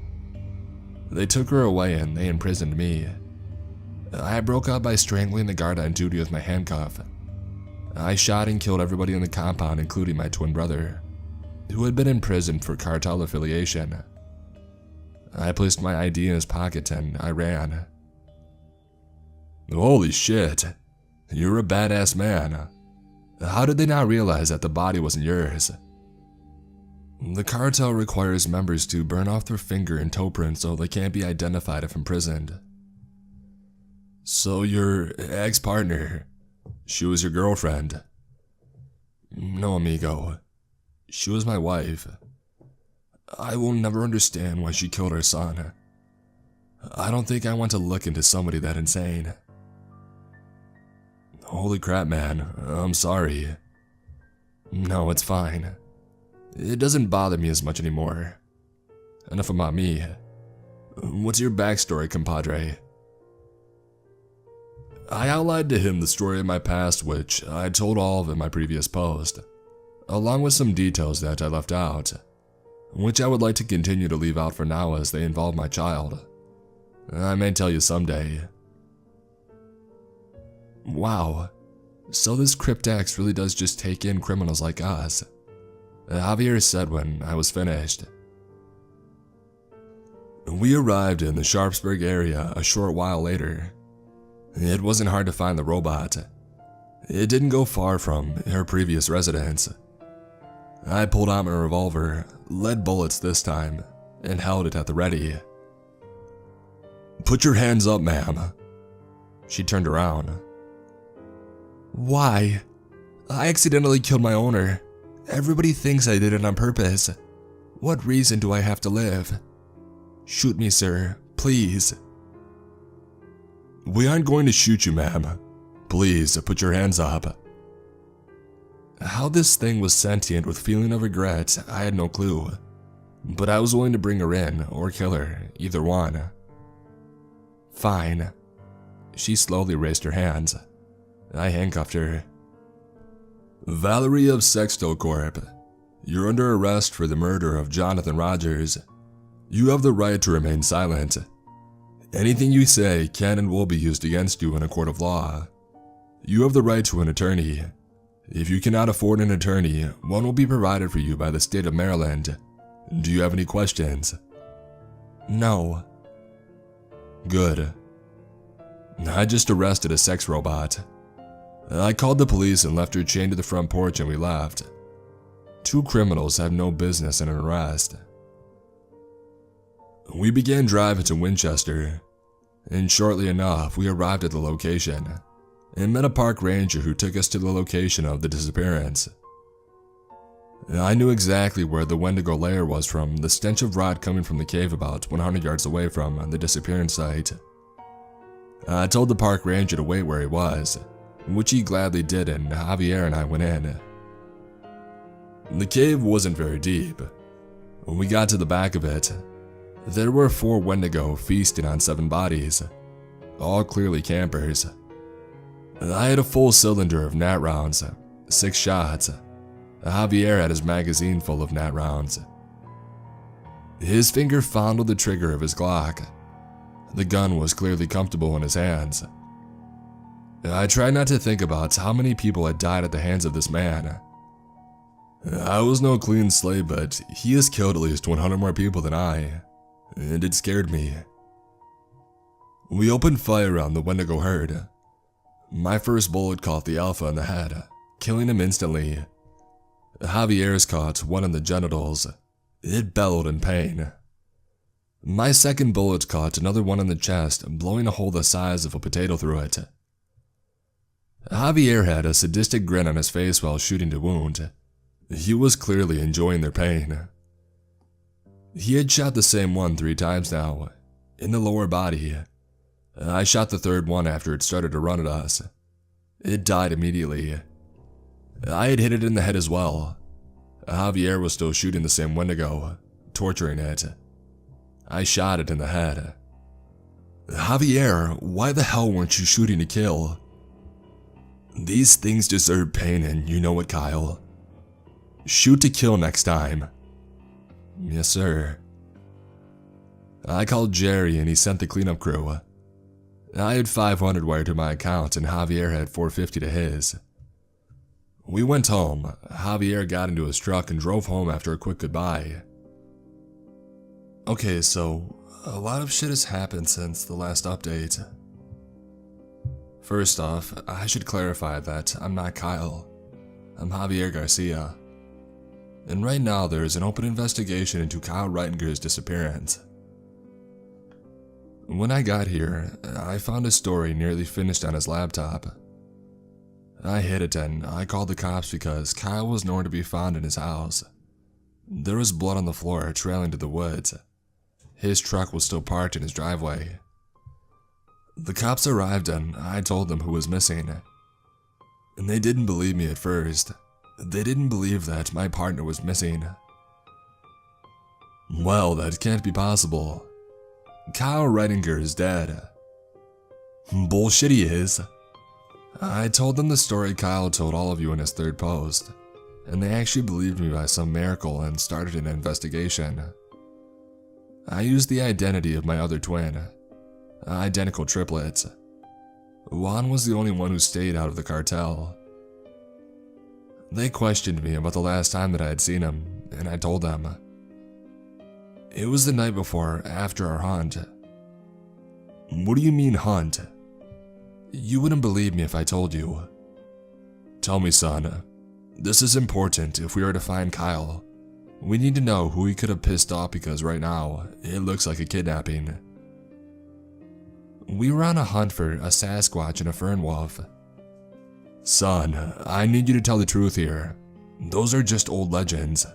They took her away and they imprisoned me. I broke out by strangling the guard on duty with my handcuff. I shot and killed everybody in the compound, including my twin brother, who had been imprisoned for cartel affiliation. I placed my ID in his pocket and I ran." "Holy shit, you're a badass man. How did they not realize that the body wasn't yours?" "The cartel requires members to burn off their finger and toe prints so they can't be identified if imprisoned." "So your ex-partner, she was your girlfriend?" "No, amigo. She was my wife. I will never understand why she killed her son. I don't think I want to look into somebody that insane. Holy crap, man. I'm sorry. No, it's fine. It doesn't bother me as much anymore. Enough about me. What's your backstory, compadre? I outlined to him the story of my past, which I told all of in my previous post, along with some details that I left out, which I would like to continue to leave out for now as they involve my child. I may tell you someday. Wow, so this Cryptex really does just take in criminals like us, Javier said when I was finished. We arrived in the Sharpsburg area a short while later. It wasn't hard to find the robot. It didn't go far from her previous residence. I pulled out my revolver, lead bullets this time, and held it at the ready. Put your hands up, ma'am. She turned around. Why? I accidentally killed my owner. Everybody thinks I did it on purpose. What reason do I have to live? Shoot me, sir, please. We aren't going to shoot you, ma'am. Please, put your hands up. How this thing was sentient with feeling of regret, I had no clue. But I was willing to bring her in, or kill her, either one. Fine. She slowly raised her hands. I handcuffed her. Valerie of Sexto Corp. You're under arrest for the murder of Jonathan Rogers. You have the right to remain silent. Anything you say can and will be used against you in a court of law. You have the right to an attorney. If you cannot afford an attorney, one will be provided for you by the state of Maryland. Do you have any questions? No. Good. I just arrested a sex robot. I called the police and left her chained to the front porch and we left. 2 criminals have no business in an arrest. We began driving to Winchester, and shortly enough we arrived at the location and met a park ranger who took us to the location of the disappearance. I knew exactly where the Wendigo lair was from the stench of rot coming from the cave about 100 yards away from the disappearance site. I told the park ranger to wait where he was, which he gladly did, and Javier and I went in. The cave wasn't very deep. When we got to the back of it, there were 4 Wendigo feasting on 7 bodies, all clearly campers. I had a full cylinder of nat rounds, 6 shots. Javier had his magazine full of nat rounds. His finger fondled the trigger of his Glock. The gun was clearly comfortable in his hands. I tried not to think about how many people had died at the hands of this man. I was no clean slate, but he has killed at least 100 more people than I, and it scared me. We opened fire on the Wendigo herd. My first bullet caught the alpha in the head, killing him instantly. Javier's caught one in the genitals. It bellowed in pain. My second bullet caught another one in the chest, blowing a hole the size of a potato through it. Javier had a sadistic grin on his face while shooting the wound. He was clearly enjoying their pain. He had shot the same one 3 times now, in the lower body. I shot the third one after it started to run at us. It died immediately. I had hit it in the head as well. Javier was still shooting the same Wendigo, torturing it. I shot it in the head. Javier, why the hell weren't you shooting to kill? These things deserve pain, and you know it, Kyle. Shoot to kill next time. Yes, sir. I called Jerry and he sent the cleanup crew. I had 500 wired to my account and Javier had 450 to his. We went home. Javier got into his truck and drove home after a quick goodbye. Okay, so a lot of shit has happened since the last update. First off, I should clarify that I'm not Kyle. I'm Javier Garcia. And right now there is an open investigation into Kyle Reitiger's disappearance. When I got here, I found his story nearly finished on his laptop. I hid it and I called the cops because Kyle was nowhere to be found in his house. There was blood on the floor trailing to the woods. His truck was still parked in his driveway. The cops arrived and I told them who was missing. And they didn't believe me at first. They didn't believe that my partner was missing. Well, that can't be possible. Kyle Reitinger is dead. Bullshit he is. I told them the story Kyle told all of you in his third post, and they actually believed me by some miracle and started an investigation. I used the identity of my other twin, identical triplets. Juan was the only one who stayed out of the cartel. They questioned me about the last time that I had seen him, and I told them. It was the night before, after our hunt. What do you mean hunt? You wouldn't believe me if I told you. Tell me, son. This is important if we are to find Kyle. We need to know who he could have pissed off because right now, it looks like a kidnapping. We were on a hunt for a Sasquatch and a fern wolf. Son, I need you to tell the truth here. Those are just old legends.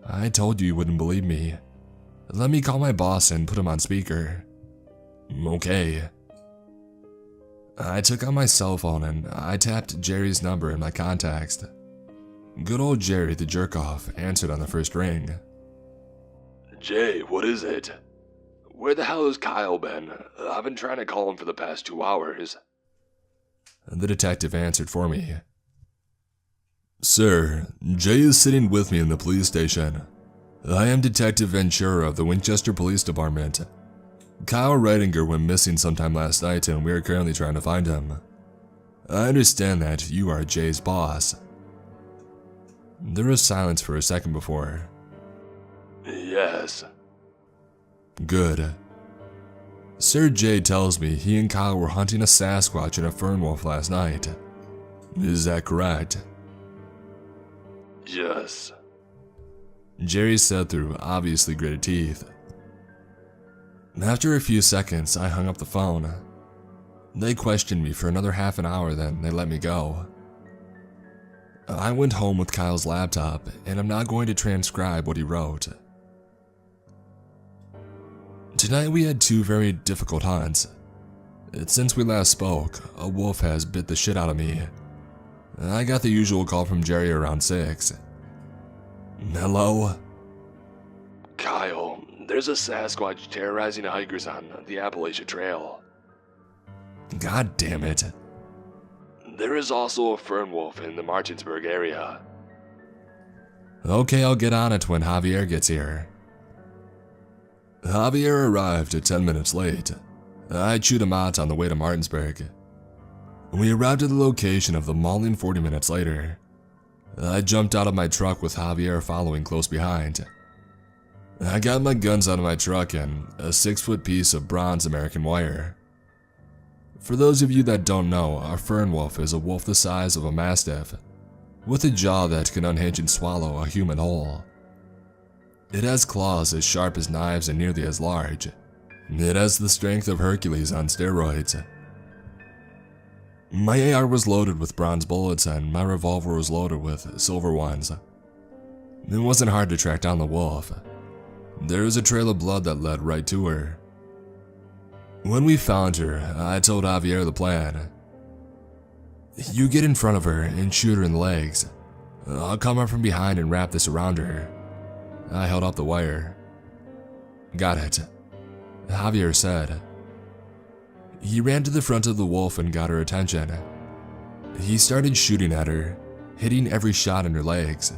I told you wouldn't believe me. Let me call my boss and put him on speaker. Okay. I took out my cell phone and I tapped Jerry's number in my contacts. Good old Jerry the jerk-off answered on the first ring. Jay, what is it? Where the hell has Kyle been? I've been trying to call him for the past 2 hours. The detective answered for me. Sir, Jay is sitting with me in the police station. I am Detective Ventura of the Winchester Police Department. Kyle Reitinger went missing sometime last night and we are currently trying to find him. I understand that you are Jay's boss. There was silence for a second before. Yes. Good. Sir Jay tells me he and Kyle were hunting a Sasquatch and a fern wolf last night. Is that correct? Yes. Jerry said through obviously gritted teeth. After a few seconds, I hung up the phone. They questioned me for another half an hour, then they let me go. I went home with Kyle's laptop, and I'm not going to transcribe what he wrote. Tonight we had 2 very difficult hunts. Since we last spoke, a wolf has bit the shit out of me. I got the usual call from Jerry around 6. Hello? Kyle, there's a Sasquatch terrorizing hikers on the Appalachia Trail. God damn it. There is also a fern wolf in the Martinsburg area. Okay, I'll get on it when Javier gets here. Javier arrived at 10 minutes late. I chewed him out on the way to Martinsburg. We arrived at the location of the mauling 40 minutes later. I jumped out of my truck with Javier following close behind. I got my guns out of my truck and a 6-foot piece of bronze American wire. For those of you that don't know, a fern wolf is a wolf the size of a mastiff, with a jaw that can unhinge and swallow a human whole. It has claws as sharp as knives and nearly as large. It has the strength of Hercules on steroids. My AR was loaded with bronze bullets and my revolver was loaded with silver ones. It wasn't hard to track down the wolf. There was a trail of blood that led right to her. When we found her, I told Javier the plan. You get in front of her and shoot her in the legs. I'll come up from behind and wrap this around her. I held up the wire. Got it, Javier said. He ran to the front of the wolf and got her attention. He started shooting at her, hitting every shot in her legs.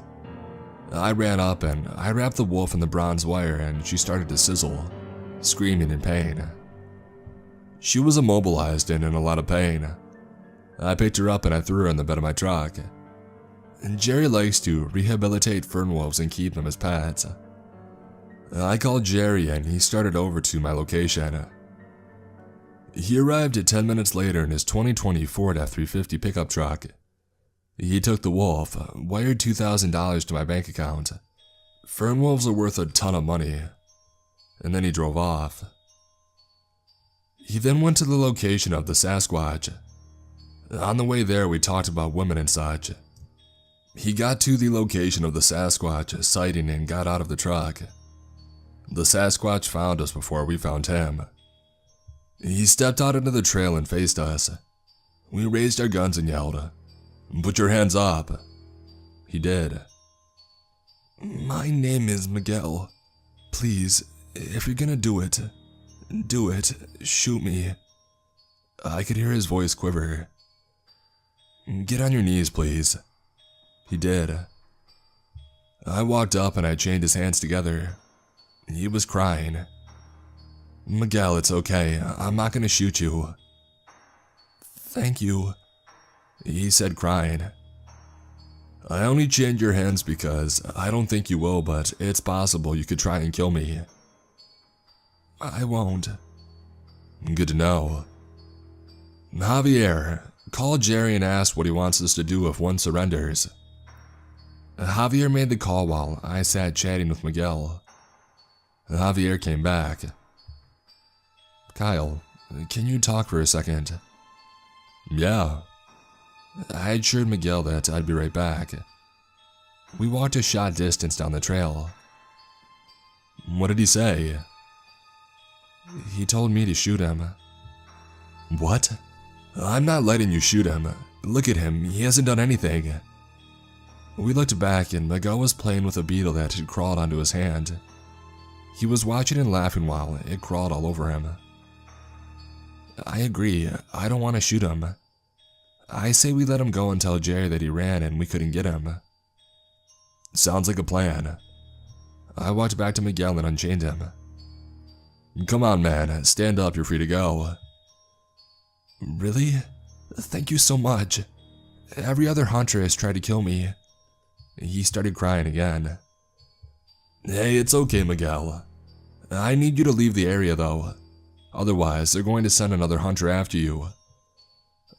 I ran up and I wrapped the wolf in the bronze wire and she started to sizzle, screaming in pain. She was immobilized and in a lot of pain. I picked her up and I threw her in the bed of my truck. Jerry likes to rehabilitate fern wolves and keep them as pets. I called Jerry and he started over to my location. He arrived at 10 minutes later in his 2020 Ford F-350 pickup truck. He took the wolf, wired $2,000 to my bank account. Fern wolves are worth a ton of money. And then he drove off. He then went to the location of the Sasquatch. On the way there, we talked about women and such. He got to the location of the Sasquatch sighting and got out of the truck. The Sasquatch found us before we found him. He stepped out into the trail and faced us. We raised our guns and yelled, "Put your hands up." He did. "My name is Miguel. Please, if you're gonna do it, shoot me." I could hear his voice quiver. "Get on your knees, please." He did. I walked up and I chained his hands together. He was crying. "Miguel, it's okay. I'm not gonna shoot you." "Thank you," he said, crying. "I only chained your hands because I don't think you will, but it's possible you could try and kill me." "I won't." "Good to know." "Javier, call Jerry and ask what he wants us to do if one surrenders." Javier made the call while I sat chatting with Miguel. Javier came back. "Kyle, can you talk for a second?" "Yeah." I assured Miguel that I'd be right back. We walked a short distance down the trail. "What did he say?" "He told me to shoot him." "What?" "I'm not letting you shoot him. Look at him, he hasn't done anything." We looked back and Miguel was playing with a beetle that had crawled onto his hand. He was watching and laughing while it crawled all over him. "I agree, I don't want to shoot him. I say we let him go and tell Jerry that he ran and we couldn't get him." "Sounds like a plan." I walked back to Miguel and unchained him. "Come on, man, stand up, you're free to go." "Really? Thank you so much. Every other hunter has tried to kill me." He started crying again. "Hey, it's okay, Miguel. I need you to leave the area though. Otherwise, they're going to send another hunter after you.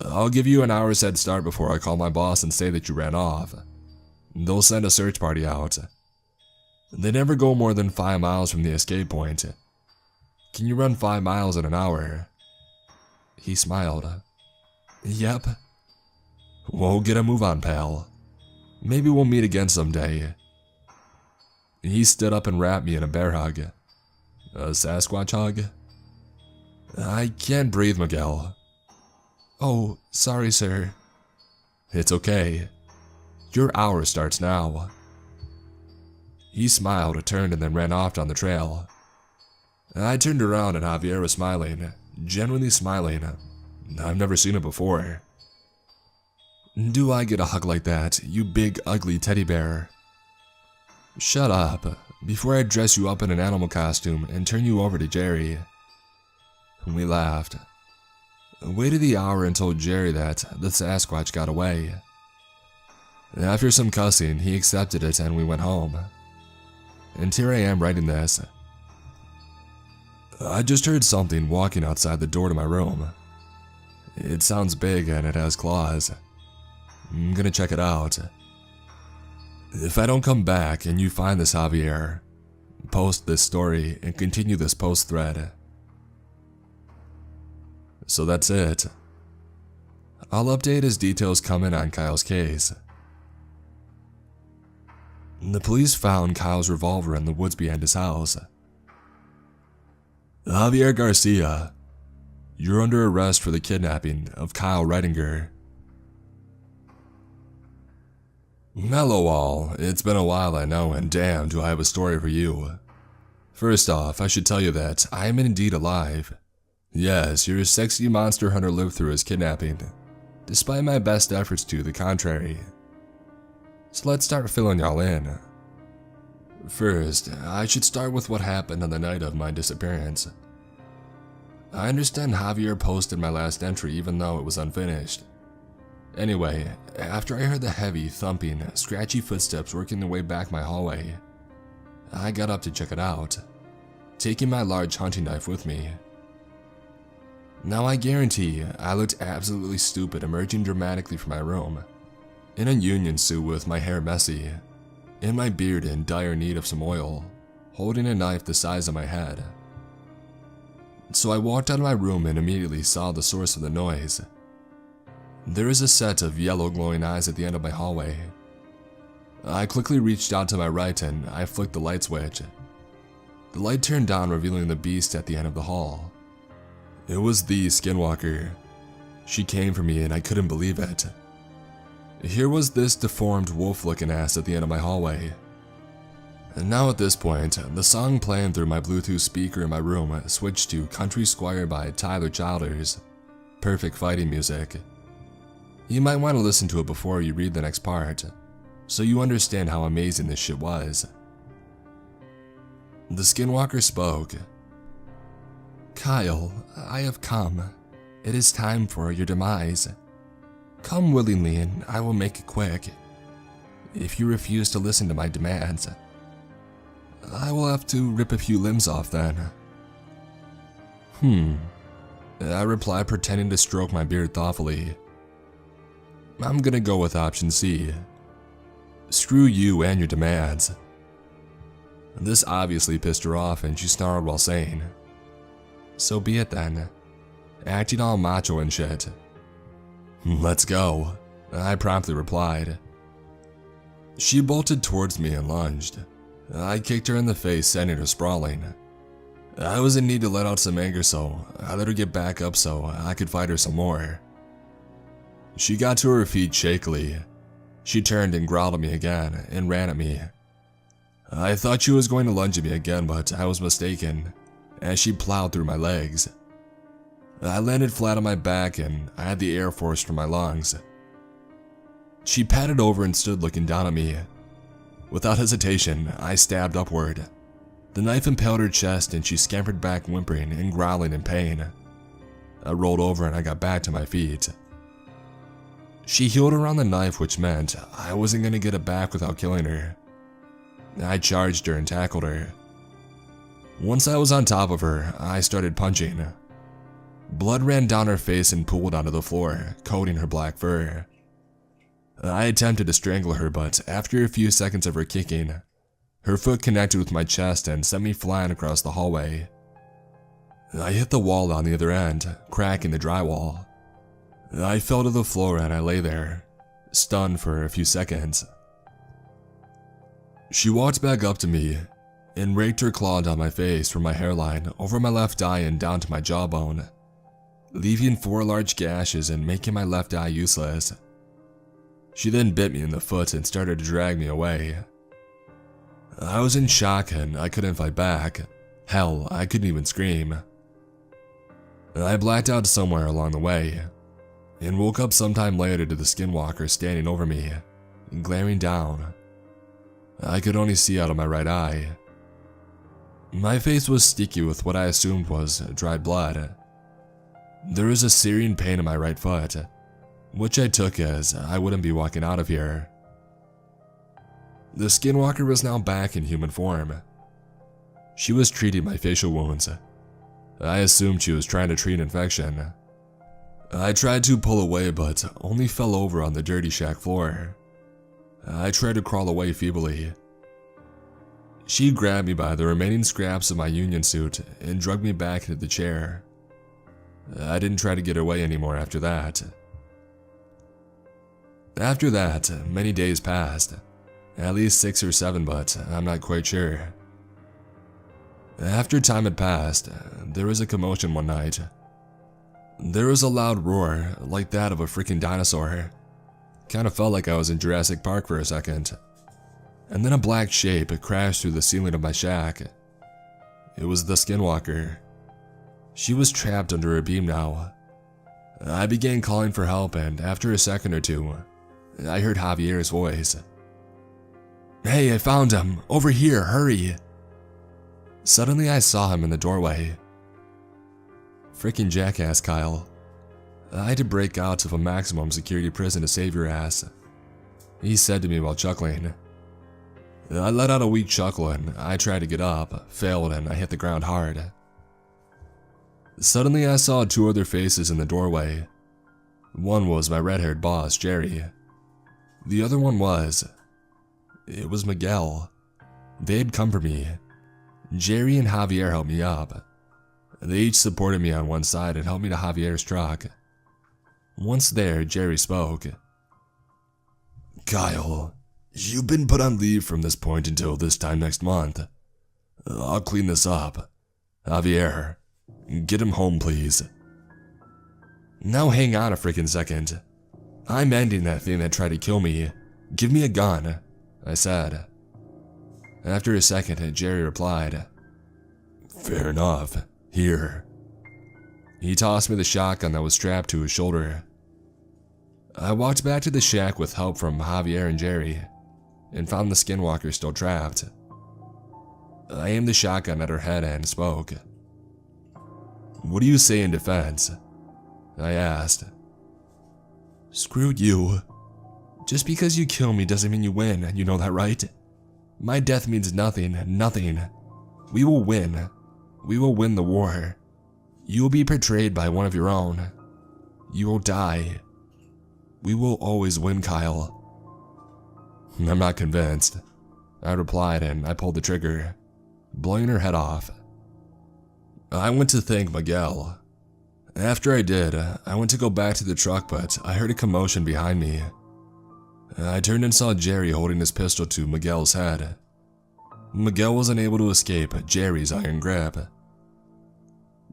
I'll give you an hour's head start before I call my boss and say that you ran off. They'll send a search party out. They never go more than 5 miles from the escape point. Can you run 5 miles in an hour?" He smiled. "Yep." "Well, get a move on, pal. Maybe we'll meet again someday." He stood up and wrapped me in a bear hug. A Sasquatch hug? "I can't breathe, Miguel." "Oh, sorry, sir." "It's okay. Your hour starts now." He smiled, turned, and then ran off down the trail. I turned around and Javier was smiling, genuinely smiling. I've never seen it before. "Do I get a hug like that, you big ugly teddy bear?" "Shut up, before I dress you up in an animal costume and turn you over to Jerry." We laughed. I waited the hour and told Jerry that the Sasquatch got away. After some cussing, he accepted it and we went home. And here I am writing this. I just heard something walking outside the door to my room. It sounds big and it has claws. I'm gonna check it out. If I don't come back and you find this Javier, post this story and continue this post thread. So that's it. I'll update as details come in on Kyle's case. The police found Kyle's revolver in the woods behind his house. Javier Garcia, you're under arrest for the kidnapping of Kyle Reitinger. Hello all, it's been a while I know, and damn do I have a story for you. First off, I should tell you that I am indeed alive. Yes, your sexy monster hunter lived through his kidnapping, despite my best efforts to the contrary. So let's start filling y'all in. First, I should start with what happened on the night of my disappearance. I understand Javier posted my last entry even though it was unfinished. Anyway, after I heard the heavy, thumping, scratchy footsteps working their way back my hallway, I got up to check it out, taking my large hunting knife with me. Now I guarantee I looked absolutely stupid emerging dramatically from my room, in a union suit with my hair messy, and my beard in dire need of some oil, holding a knife the size of my head. So I walked out of my room and immediately saw the source of the noise. There is a set of yellow glowing eyes at the end of my hallway. I quickly reached out to my right and I flicked the light switch. The light turned on, revealing the beast at the end of the hall. It was the Skinwalker. She came for me and I couldn't believe it. Here was this deformed wolf-looking ass at the end of my hallway. And now at this point, the song playing through my Bluetooth speaker in my room switched to Country Squire by Tyler Childers. Perfect fighting music. You might want to listen to it before you read the next part, so you understand how amazing this shit was. The Skinwalker spoke. "Kyle, I have come. It is time for your demise. Come willingly and I will make it quick. If you refuse to listen to my demands, I will have to rip a few limbs off then." I replied, pretending to stroke my beard thoughtfully. "I'm gonna go with option C. Screw you and your demands." This obviously pissed her off and she snarled while saying, "So be it then," acting all macho and shit. "Let's go," I promptly replied. She bolted towards me and lunged. I kicked her in the face, sending her sprawling. I was in need to let out some anger, so I let her get back up so I could fight her some more. She got to her feet shakily. She turned and growled at me again and ran at me. I thought she was going to lunge at me again, but I was mistaken, as she plowed through my legs. I landed flat on my back and I had the air forced from my lungs. She patted over and stood looking down at me. Without hesitation, I stabbed upward. The knife impaled her chest and she scampered back, whimpering and growling in pain. I rolled over and I got back to my feet. She healed around the knife, which meant I wasn't going to get it back without killing her. I charged her and tackled her. Once I was on top of her, I started punching. Blood ran down her face and pooled onto the floor, coating her black fur. I attempted to strangle her, but after a few seconds of her kicking, her foot connected with my chest and sent me flying across the hallway. I hit the wall on the other end, cracking the drywall. I fell to the floor and I lay there, stunned for a few seconds. She walked back up to me and raked her claw down my face from my hairline over my left eye and down to my jawbone, leaving 4 large gashes and making my left eye useless. She then bit me in the foot and started to drag me away. I was in shock and I couldn't fight back. Hell, I couldn't even scream. I blacked out somewhere along the way and woke up sometime later to the Skinwalker standing over me, glaring down. I could only see out of my right eye. My face was sticky with what I assumed was dried blood. There was a searing pain in my right foot, which I took as I wouldn't be walking out of here. The Skinwalker was now back in human form. She was treating my facial wounds. I assumed she was trying to treat infection. I tried to pull away but only fell over on the dirty shack floor. I tried to crawl away feebly. She grabbed me by the remaining scraps of my union suit and dragged me back into the chair. I didn't try to get away anymore after that. After that, many days passed. At least 6 or 7, but I'm not quite sure. After time had passed, there was a commotion one night. There was a loud roar, like that of a freaking dinosaur. Kinda felt like I was in Jurassic Park for a second. And then a black shape crashed through the ceiling of my shack. It was the Skinwalker. She was trapped under a beam now. I began calling for help, and after a second or two, I heard Javier's voice. "Hey, I found him! Over here, hurry!" Suddenly I saw him in the doorway. Freaking jackass, Kyle. I had to break out of a maximum security prison to save your ass, he said to me while chuckling. I let out a weak chuckle and I tried to get up, failed, and I hit the ground hard. Suddenly I saw 2 other faces in the doorway. One was my red-haired boss, Jerry. The other one was... It was Miguel. They had come for me. Jerry and Javier helped me up. They each supported me on one side and helped me to Javier's truck. Once there, Jerry spoke. "Kyle, You've been put on leave from this point until this time next month. I'll clean this up. Javier, get him home, please. Now hang on a freaking second. I'm ending that thing that tried to kill me. Give me a gun, I said. After a second, Jerry replied, Fair enough. Here. He tossed me the shotgun that was strapped to his shoulder. I walked back to the shack with help from Javier and Jerry, and found the skinwalker still trapped. I aimed the shotgun at her head and spoke. What do you say in defense? I asked. Screw you. Just because you kill me doesn't mean you win, you know that, right? My death means nothing, nothing. We will win. We will win the war. You will be betrayed by one of your own. You will die. We will always win, Kyle. I'm not convinced, I replied, and I pulled the trigger, blowing her head off. I went to thank Miguel. After I did, I went to go back to the truck, but I heard a commotion behind me. I turned and saw Jerry holding his pistol to Miguel's head. Miguel was unable to escape Jerry's iron grip.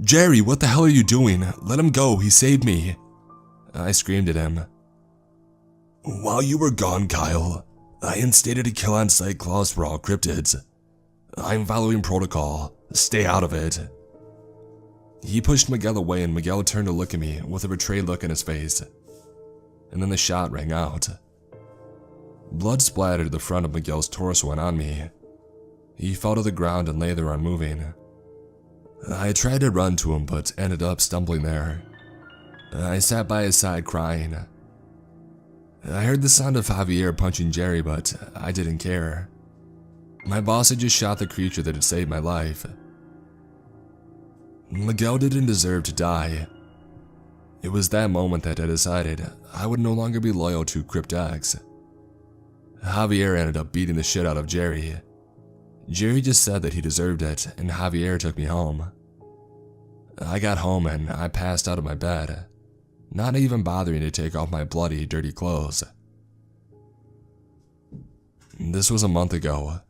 Jerry, what the hell are you doing? Let him go, he saved me. I screamed at him. While you were gone, Kyle, I instated a kill on sight clause for all cryptids. I'm following protocol. Stay out of it. He pushed Miguel away, and Miguel turned to look at me with a betrayed look in his face. And then the shot rang out. Blood splattered the front of Miguel's torso and on me. He fell to the ground and lay there unmoving. I tried to run to him, but ended up stumbling there. I sat by his side crying. I heard the sound of Javier punching Jerry, but I didn't care. My boss had just shot the creature that had saved my life. Miguel didn't deserve to die. It was that moment that I decided I would no longer be loyal to Crypt X. Javier ended up beating the shit out of Jerry. Jerry just said that he deserved it, and Javier took me home. I got home and I passed out of my bed, not even bothering to take off my bloody, dirty clothes. This was a month ago.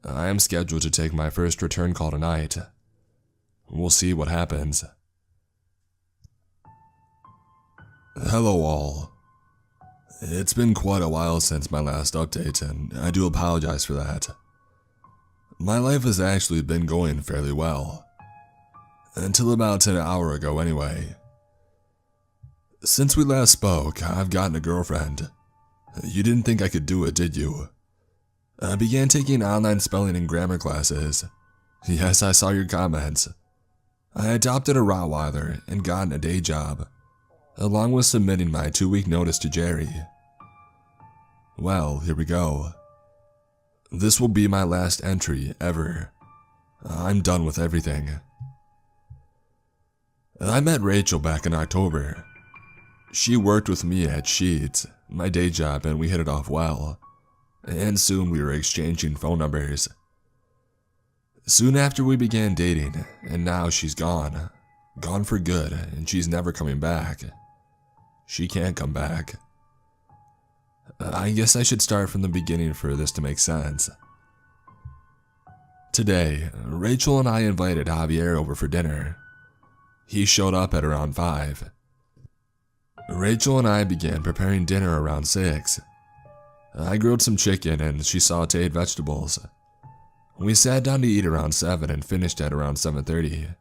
I am scheduled to take my first return call tonight. We'll see what happens. Hello all. It's been quite a while since my last update, and I do apologize for that. My life has actually been going fairly well. Until about an hour ago anyway. Since we last spoke, I've gotten a girlfriend. You didn't think I could do it, did you? I began taking online spelling and grammar classes. Yes, I saw your comments. I adopted a Rottweiler and gotten a day job, along with submitting my 2-week notice to Jerry. Well, here we go. This will be my last entry ever. I'm done with everything. I met Rachel back in October. She worked with me at Sheets, my day job, and we hit it off well. And soon we were exchanging phone numbers. Soon after we began dating, and now she's gone. Gone for good, and she's never coming back. She can't come back. I guess I should start from the beginning for this to make sense. Today, Rachel and I invited Javier over for dinner. He showed up at around 5. Rachel and I began preparing dinner around 6. I grilled some chicken and she sauteed vegetables. We sat down to eat around 7 and finished at around 7:30.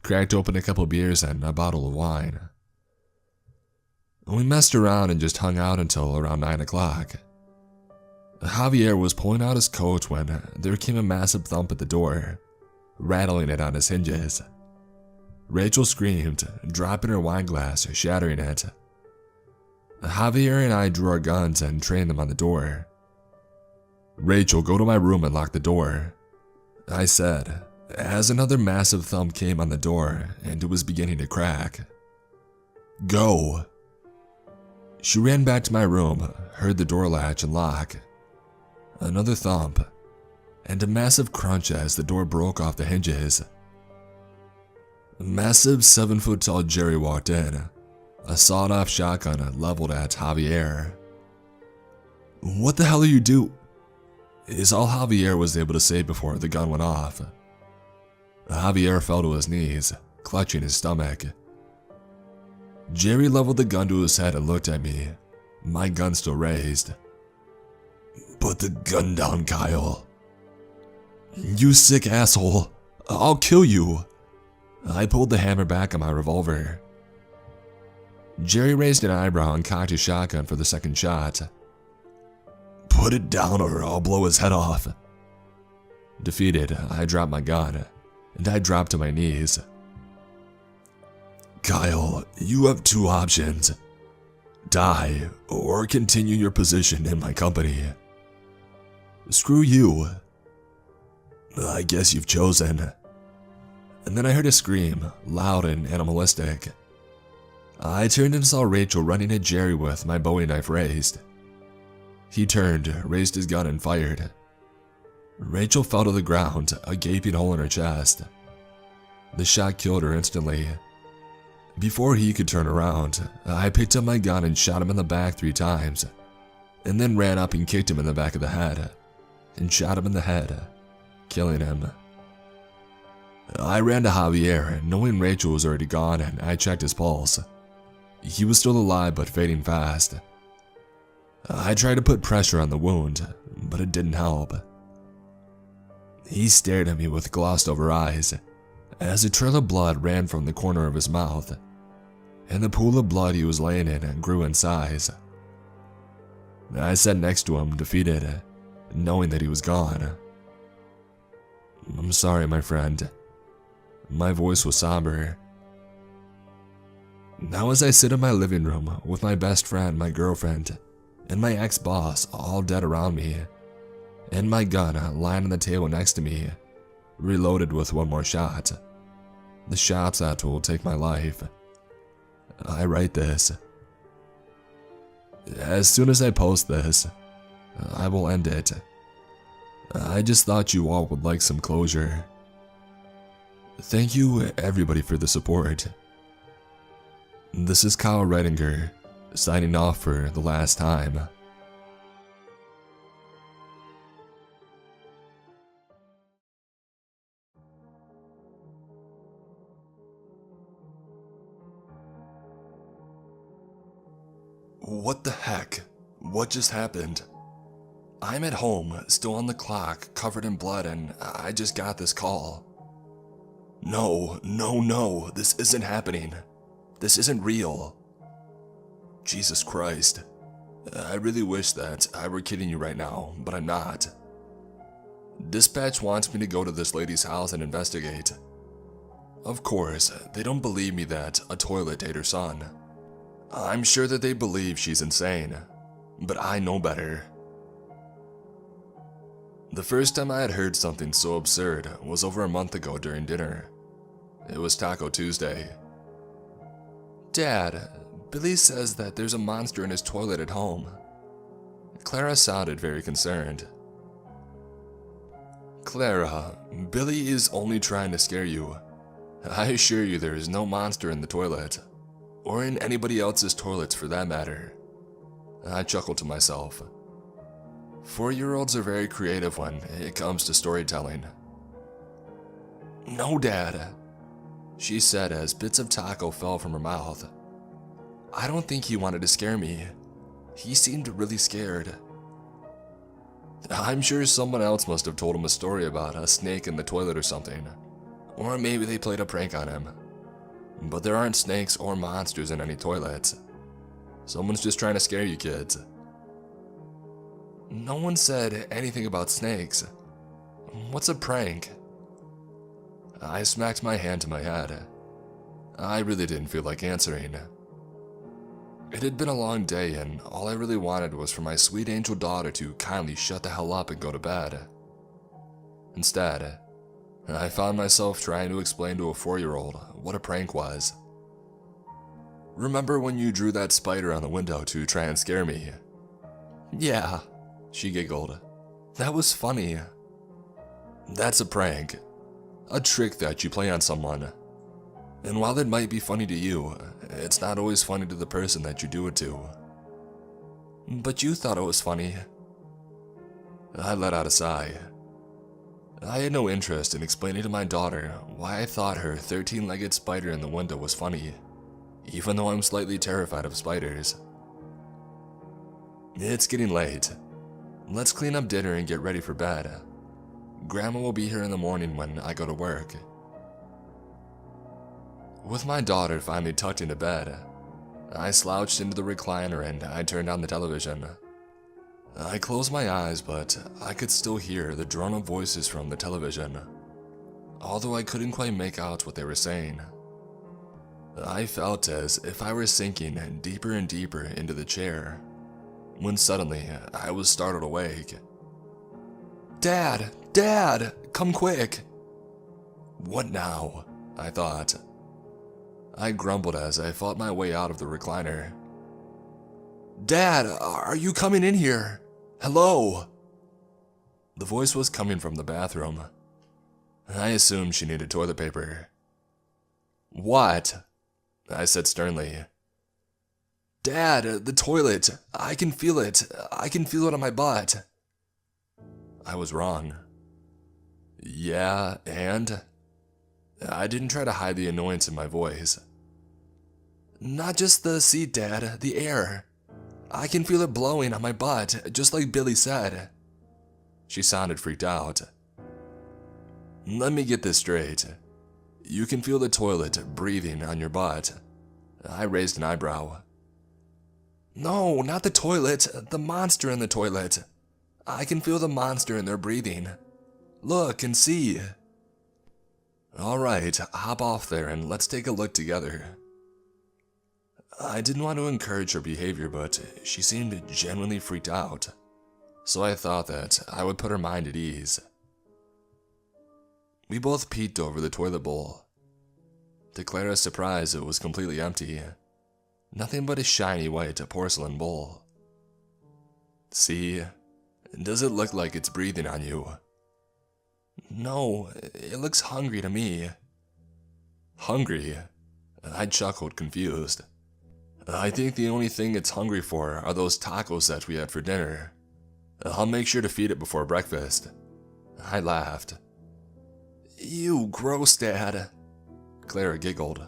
Cracked open a couple beers and a bottle of wine. We messed around and just hung out until around 9 o'clock. Javier was pulling out his coat when there came a massive thump at the door, rattling it on his hinges. Rachel screamed, dropping her wine glass, shattering it. Javier and I drew our guns and trained them on the door. Rachel, go to my room and lock the door, I said, as another massive thump came on the door and it was beginning to crack. Go. She ran back to my room, heard the door latch and lock. Another thump, and a massive crunch as the door broke off the hinges. A massive 7-foot-tall Jerry walked in, a sawed-off shotgun leveled at Javier. What the hell are you do? Is all Javier was able to say before the gun went off. Javier fell to his knees, clutching his stomach. Jerry leveled the gun to his head and looked at me, my gun still raised. Put the gun down, Kyle. You sick asshole. I'll kill you. I pulled the hammer back on my revolver. Jerry raised an eyebrow and cocked his shotgun for the second shot. Put it down or I'll blow his head off. Defeated, I dropped my gun, and I dropped to my knees. Kyle, you have two options. Die, or continue your position in my company. Screw you. I guess you've chosen. And then I heard a scream, loud and animalistic. I turned and saw Rachel running at Jerry with my Bowie knife raised. He turned, raised his gun and fired. Rachel fell to the ground, a gaping hole in her chest. The shot killed her instantly. Before he could turn around, I picked up my gun and shot him in the back 3 times, and then ran up and kicked him in the back of the head, and shot him in the head, killing him. I ran to Javier, knowing Rachel was already gone, and I checked his pulse. He was still alive but fading fast. I tried to put pressure on the wound, but it didn't help. He stared at me with glossed over eyes, as a trail of blood ran from the corner of his mouth, and the pool of blood he was laying in grew in size. I sat next to him, defeated, knowing that he was gone. I'm sorry, my friend. My voice was somber. Now as I sit in my living room with my best friend, my girlfriend, and my ex-boss all dead around me, and my gun lying on the table next to me, reloaded with one more shot. The shots that will take my life. I write this. As soon as I post this, I will end it. I just thought you all would like some closure. Thank you everybody for the support. This is Kyle Redinger, signing off for the last time. What the heck? What just happened? I'm at home, still on the clock, covered in blood, and I just got this call. No, this isn't happening. This isn't real. Jesus Christ. I really wish that I were kidding you right now, but I'm not. Dispatch wants me to go to this lady's house and investigate. Of course, they don't believe me that a toilet ate her son. I'm sure that they believe she's insane, but I know better. The first time I had heard something so absurd was over a month ago during dinner. It was Taco Tuesday. Dad, Billy says that there's a monster in his toilet at home. Clara sounded very concerned. Clara, Billy is only trying to scare you. I assure you there is no monster in the toilet. Or in anybody else's toilets for that matter. I chuckled to myself. 4-year-olds are very creative when it comes to storytelling. No, Dad, she said as bits of taco fell from her mouth. I don't think he wanted to scare me. He seemed really scared. I'm sure someone else must have told him a story about a snake in the toilet or something. Or maybe they played a prank on him. But there aren't snakes or monsters in any toilets. Someone's just trying to scare you kids. No one said anything about snakes. What's a prank? I smacked my hand to my head. I really didn't feel like answering. It had been a long day and all I really wanted was for my sweet angel daughter to kindly shut the hell up and go to bed. Instead, I found myself trying to explain to a 4-year-old what a prank was. Remember when you drew that spider on the window to try and scare me? Yeah, she giggled. That was funny. That's a prank. A trick that you play on someone. And while it might be funny to you, it's not always funny to the person that you do it to. But you thought it was funny. I let out a sigh. I had no interest in explaining to my daughter why I thought her 13-legged spider in the window was funny, even though I'm slightly terrified of spiders. It's getting late. Let's clean up dinner and get ready for bed. Grandma will be here in the morning when I go to work. With my daughter finally tucked into bed, I slouched into the recliner and I turned on the television. I closed my eyes, but I could still hear the drone of voices from the television, although I couldn't quite make out what they were saying. I felt as if I were sinking deeper and deeper into the chair, when suddenly I was startled awake. "Dad! Dad! Come quick!" What now? I thought. I grumbled as I fought my way out of the recliner. "Dad, are you coming in here? Hello?" The voice was coming from the bathroom. I assumed she needed toilet paper. "What?" I said sternly. "Dad, the toilet. I can feel it. I can feel it on my butt." I was wrong. "Yeah, and?" I didn't try to hide the annoyance in my voice. "Not just the seat, Dad, the air. I can feel it blowing on my butt, just like Billy said." She sounded freaked out. "Let me get this straight. You can feel the toilet breathing on your butt." I raised an eyebrow. "No, not the toilet, the monster in the toilet. I can feel the monster in there breathing. Look and see." "All right, hop off there and let's take a look together." I didn't want to encourage her behavior, but she seemed genuinely freaked out, so I thought that I would put her mind at ease. We both peeked over the toilet bowl. To Clara's surprise, it was completely empty. Nothing but a shiny white porcelain bowl. "See? Does it look like it's breathing on you?" "No, it looks hungry to me." "Hungry?" I chuckled, confused. "I think the only thing it's hungry for are those tacos that we had for dinner. I'll make sure to feed it before breakfast." I laughed. "Ew, gross, Dad." Clara giggled.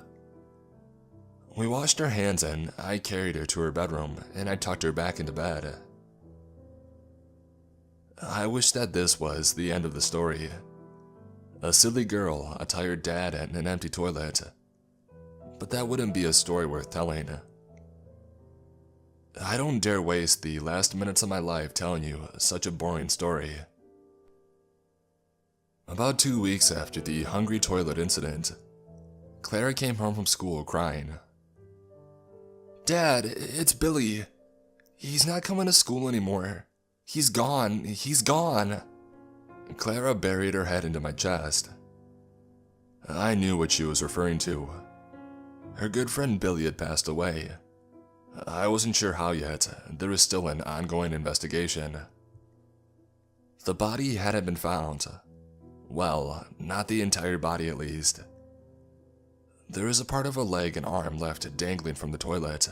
We washed our hands and I carried her to her bedroom and I tucked her back into bed. I wish that this was the end of the story. A silly girl, a tired dad, and an empty toilet. But that wouldn't be a story worth telling. I don't dare waste the last minutes of my life telling you such a boring story. About 2 weeks after the hungry toilet incident, Clara came home from school crying. "Dad, it's Billy. He's not coming to school anymore. He's gone. He's gone." Clara buried her head into my chest. I knew what she was referring to. Her good friend Billy had passed away. I wasn't sure how yet. There was still an ongoing investigation. The body hadn't been found. Well, not the entire body at least. There was a part of a leg and arm left dangling from the toilet.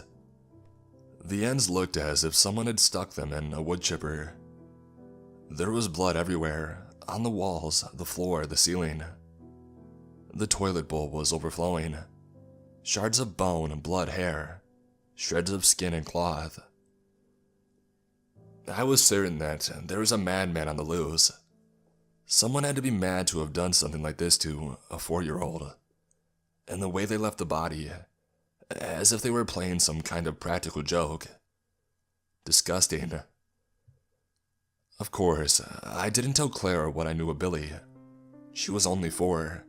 The ends looked as if someone had stuck them in a wood chipper. There was blood everywhere, on the walls, the floor, the ceiling. The toilet bowl was overflowing. Shards of bone, blood, hair, shreds of skin and cloth. I was certain that there was a madman on the loose. Someone had to be mad to have done something like this to a 4-year-old. And the way they left the body, as if they were playing some kind of practical joke. Disgusting. Of course, I didn't tell Clara what I knew of Billy. She was only 4.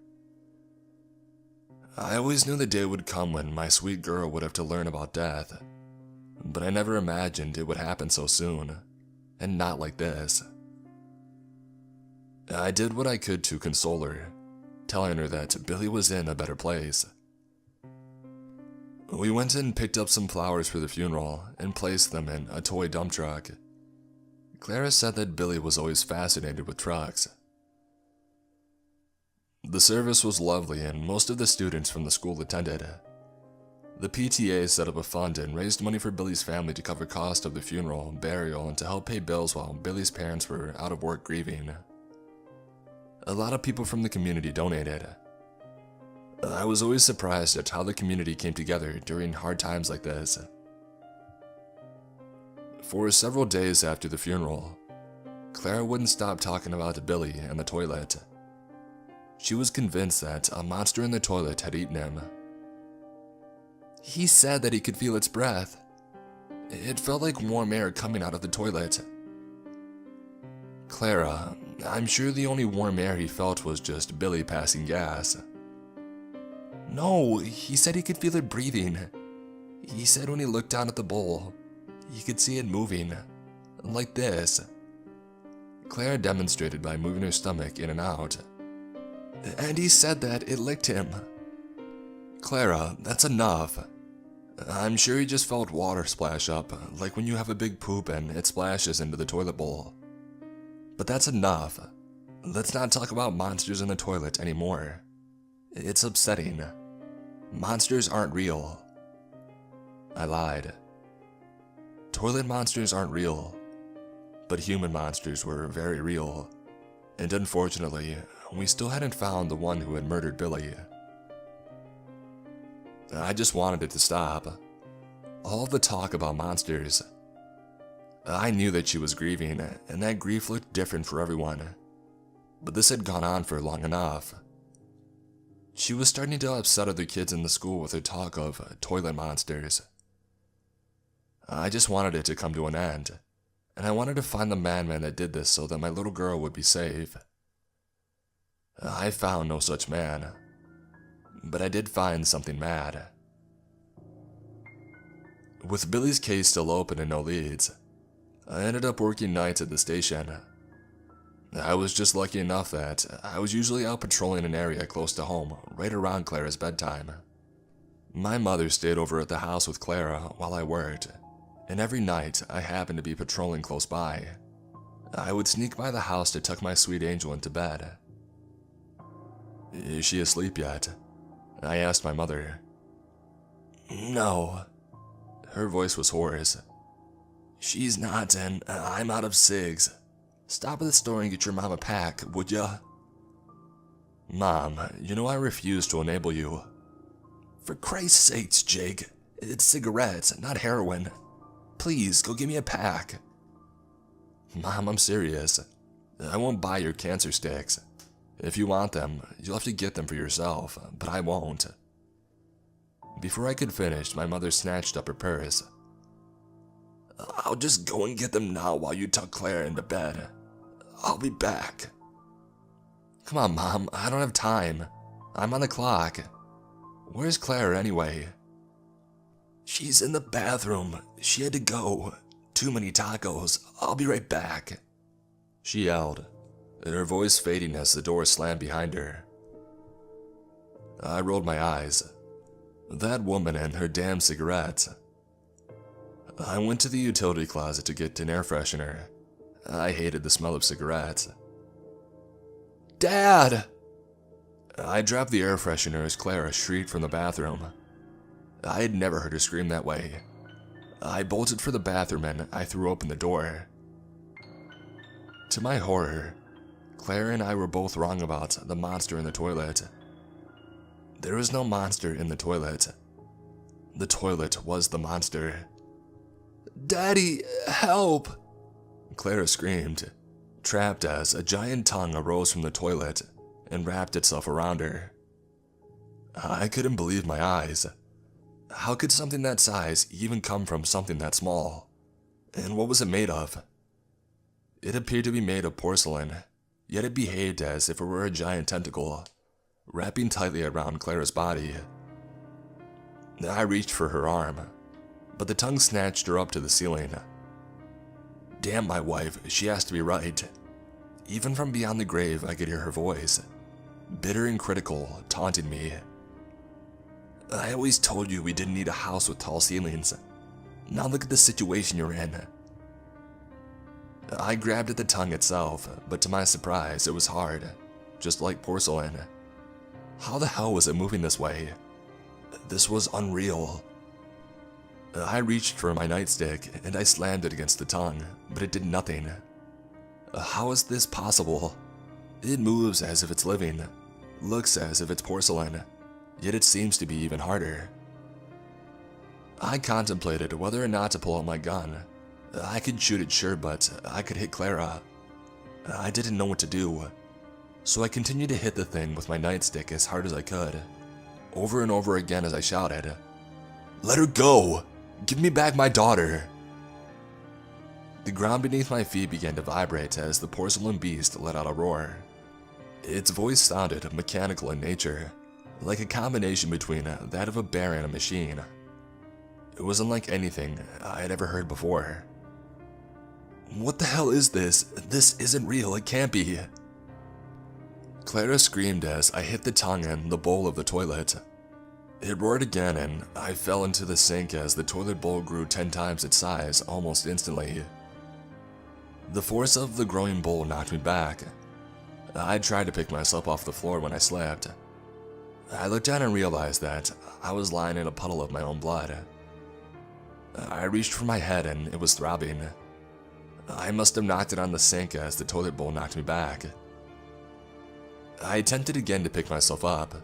I always knew the day would come when my sweet girl would have to learn about death, but I never imagined it would happen so soon, and not like this. I did what I could to console her, telling her that Billy was in a better place. We went and picked up some flowers for the funeral and placed them in a toy dump truck. Clara said that Billy was always fascinated with trucks. The service was lovely and most of the students from the school attended. The PTA set up a fund and raised money for Billy's family to cover cost of the funeral, burial, and to help pay bills while Billy's parents were out of work grieving. A lot of people from the community donated. I was always surprised at how the community came together during hard times like this. For several days after the funeral, Clara wouldn't stop talking about Billy and the toilet. She was convinced that a monster in the toilet had eaten him. He said that he could feel its breath. It felt like warm air coming out of the toilet. Clara, I'm sure the only warm air he felt was just Billy passing gas. No, he said he could feel it breathing. He said when he looked down at the bowl, he could see it moving, like this. Clara demonstrated by moving her stomach in and out. And he said that it licked him. Clara, that's enough. I'm sure he just felt water splash up, like when you have a big poop and it splashes into the toilet bowl. But that's enough. Let's not talk about monsters in the toilet anymore. It's upsetting. Monsters aren't real. I lied. Toilet monsters aren't real, but human monsters were very real. And unfortunately, we still hadn't found the one who had murdered Billy. I just wanted it to stop. All the talk about monsters. I knew that she was grieving, and that grief looked different for everyone. But this had gone on for long enough. She was starting to upset other kids in the school with her talk of toilet monsters. I just wanted it to come to an end, and I wanted to find the madman that did this so that my little girl would be safe. I found no such man, but I did find something mad. With Billy's case still open and no leads, I ended up working nights at the station. I was just lucky enough that I was usually out patrolling an area close to home, right around Clara's bedtime. My mother stayed over at the house with Clara while I worked, and every night I happened to be patrolling close by. I would sneak by the house to tuck my sweet angel into bed. Is she asleep yet? I asked my mother. No. Her voice was hoarse. She's not, and I'm out of cigs. Stop at the store and get your mom a pack, would ya? Mom, you know I refuse to enable you. For Christ's sakes, Jake. It's cigarettes, not heroin. Please, go give me a pack. Mom, I'm serious. I won't buy your cancer sticks. If you want them, you'll have to get them for yourself, but I won't. Before I could finish, my mother snatched up her purse. I'll just go and get them now while you tuck Claire into bed. I'll be back. Come on, Mom, I don't have time. I'm on the clock. Where's Claire anyway? She's in the bathroom. She had to go. Too many tacos. I'll be right back. She yelled, her voice fading as the door slammed behind her. I rolled my eyes. That woman and her damn cigarettes. I went to the utility closet to get an air freshener. I hated the smell of cigarettes. Dad! I dropped the air freshener as Clara shrieked from the bathroom. I had never heard her scream that way. I bolted for the bathroom and I threw open the door. To my horror, Clara and I were both wrong about the monster in the toilet. There was no monster in the toilet. The toilet was the monster. Daddy, help! Clara screamed, trapped as a giant tongue arose from the toilet and wrapped itself around her. I couldn't believe my eyes. How could something that size even come from something that small? And what was it made of? It appeared to be made of porcelain, yet it behaved as if it were a giant tentacle, wrapping tightly around Clara's body. I reached for her arm, but the tongue snatched her up to the ceiling. Damn my wife, she has to be right. Even from beyond the grave, I could hear her voice, bitter and critical, taunting me. I always told you we didn't need a house with tall ceilings. Now look at the situation you're in. I grabbed at the tongue itself, but to my surprise, it was hard, just like porcelain. How the hell was it moving this way? This was unreal. I reached for my nightstick and I slammed it against the tongue, but it did nothing. How is this possible? It moves as if it's living, looks as if it's porcelain, yet it seems to be even harder. I contemplated whether or not to pull out my gun. I could shoot it, sure, but I could hit Clara. I didn't know what to do, so I continued to hit the thing with my nightstick as hard as I could, over and over again as I shouted, "Let her go! Give me back my daughter!" The ground beneath my feet began to vibrate as the porcelain beast let out a roar. Its voice sounded mechanical in nature, like a combination between that of a bear and a machine. It was unlike anything I had ever heard before. "What the hell is this? This isn't real, it can't be." Clara screamed as I hit the tongue in the bowl of the toilet. It roared again and I fell into the sink as the toilet bowl grew 10 times its size almost instantly. The force of the growing bowl knocked me back. I tried to pick myself off the floor when I slipped. I looked down and realized that I was lying in a puddle of my own blood. I reached for my head and it was throbbing. I must have knocked it on the sink as the toilet bowl knocked me back. I attempted again to pick myself up,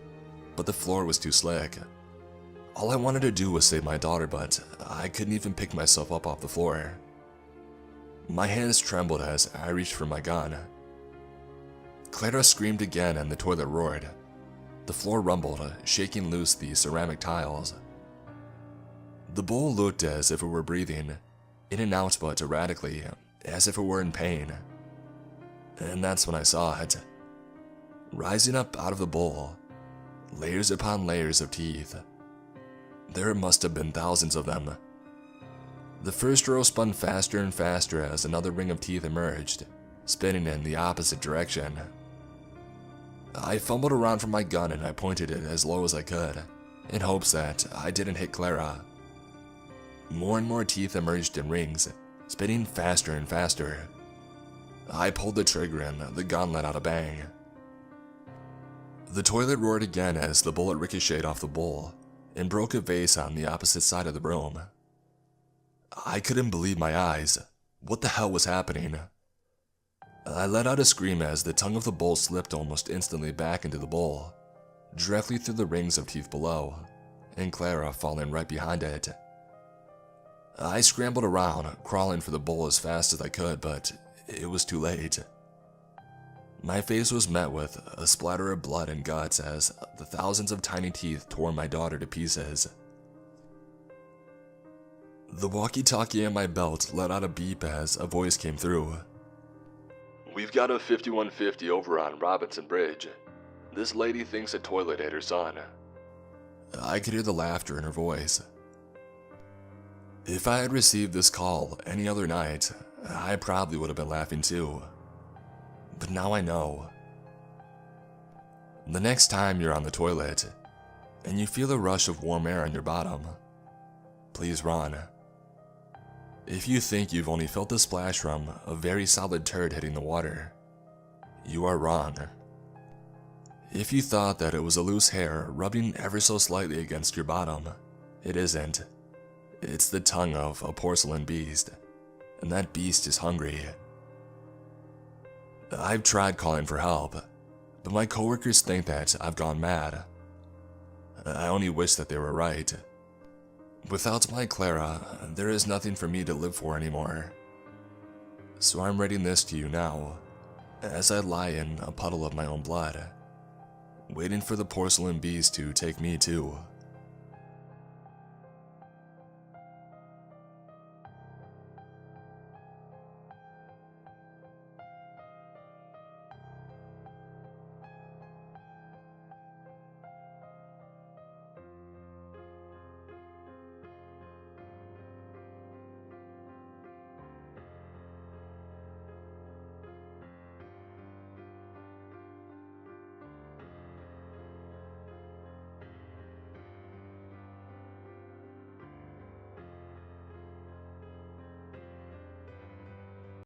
but the floor was too slick. All I wanted to do was save my daughter, but I couldn't even pick myself up off the floor. My hands trembled as I reached for my gun. Clara screamed again and the toilet roared. The floor rumbled, shaking loose the ceramic tiles. The bowl looked as if it were breathing, in and out but erratically, as if it were in pain. And that's when I saw it. Rising up out of the bowl, layers upon layers of teeth. There must have been thousands of them. The first row spun faster and faster as another ring of teeth emerged, spinning in the opposite direction. I fumbled around for my gun and I pointed it as low as I could, in hopes that I didn't hit Clara. More and more teeth emerged in rings, spinning faster and faster. I pulled the trigger and the gun let out a bang. The toilet roared again as the bullet ricocheted off the bowl and broke a vase on the opposite side of the room. I couldn't believe my eyes. What the hell was happening? I let out a scream as the tongue of the bowl slipped almost instantly back into the bowl, directly through the rings of teeth below, and Clara falling right behind it. I scrambled around, crawling for the bowl as fast as I could, but it was too late. My face was met with a splatter of blood and guts as the thousands of tiny teeth tore my daughter to pieces. The walkie-talkie in my belt let out a beep as a voice came through. "We've got a 5150 over on Robinson Bridge. This lady thinks a toilet ate her son." I could hear the laughter in her voice. If I had received this call any other night, I probably would have been laughing too. But now I know. The next time you're on the toilet, and you feel a rush of warm air on your bottom, please run. If you think you've only felt the splash from a very solid turd hitting the water, you are wrong. If you thought that it was a loose hair rubbing ever so slightly against your bottom, it isn't. It's the tongue of a porcelain beast, and that beast is hungry. I've tried calling for help, but my coworkers think that I've gone mad. I only wish that they were right. Without my Clara, there is nothing for me to live for anymore. So I'm writing this to you now, as I lie in a puddle of my own blood, waiting for the porcelain beast to take me too.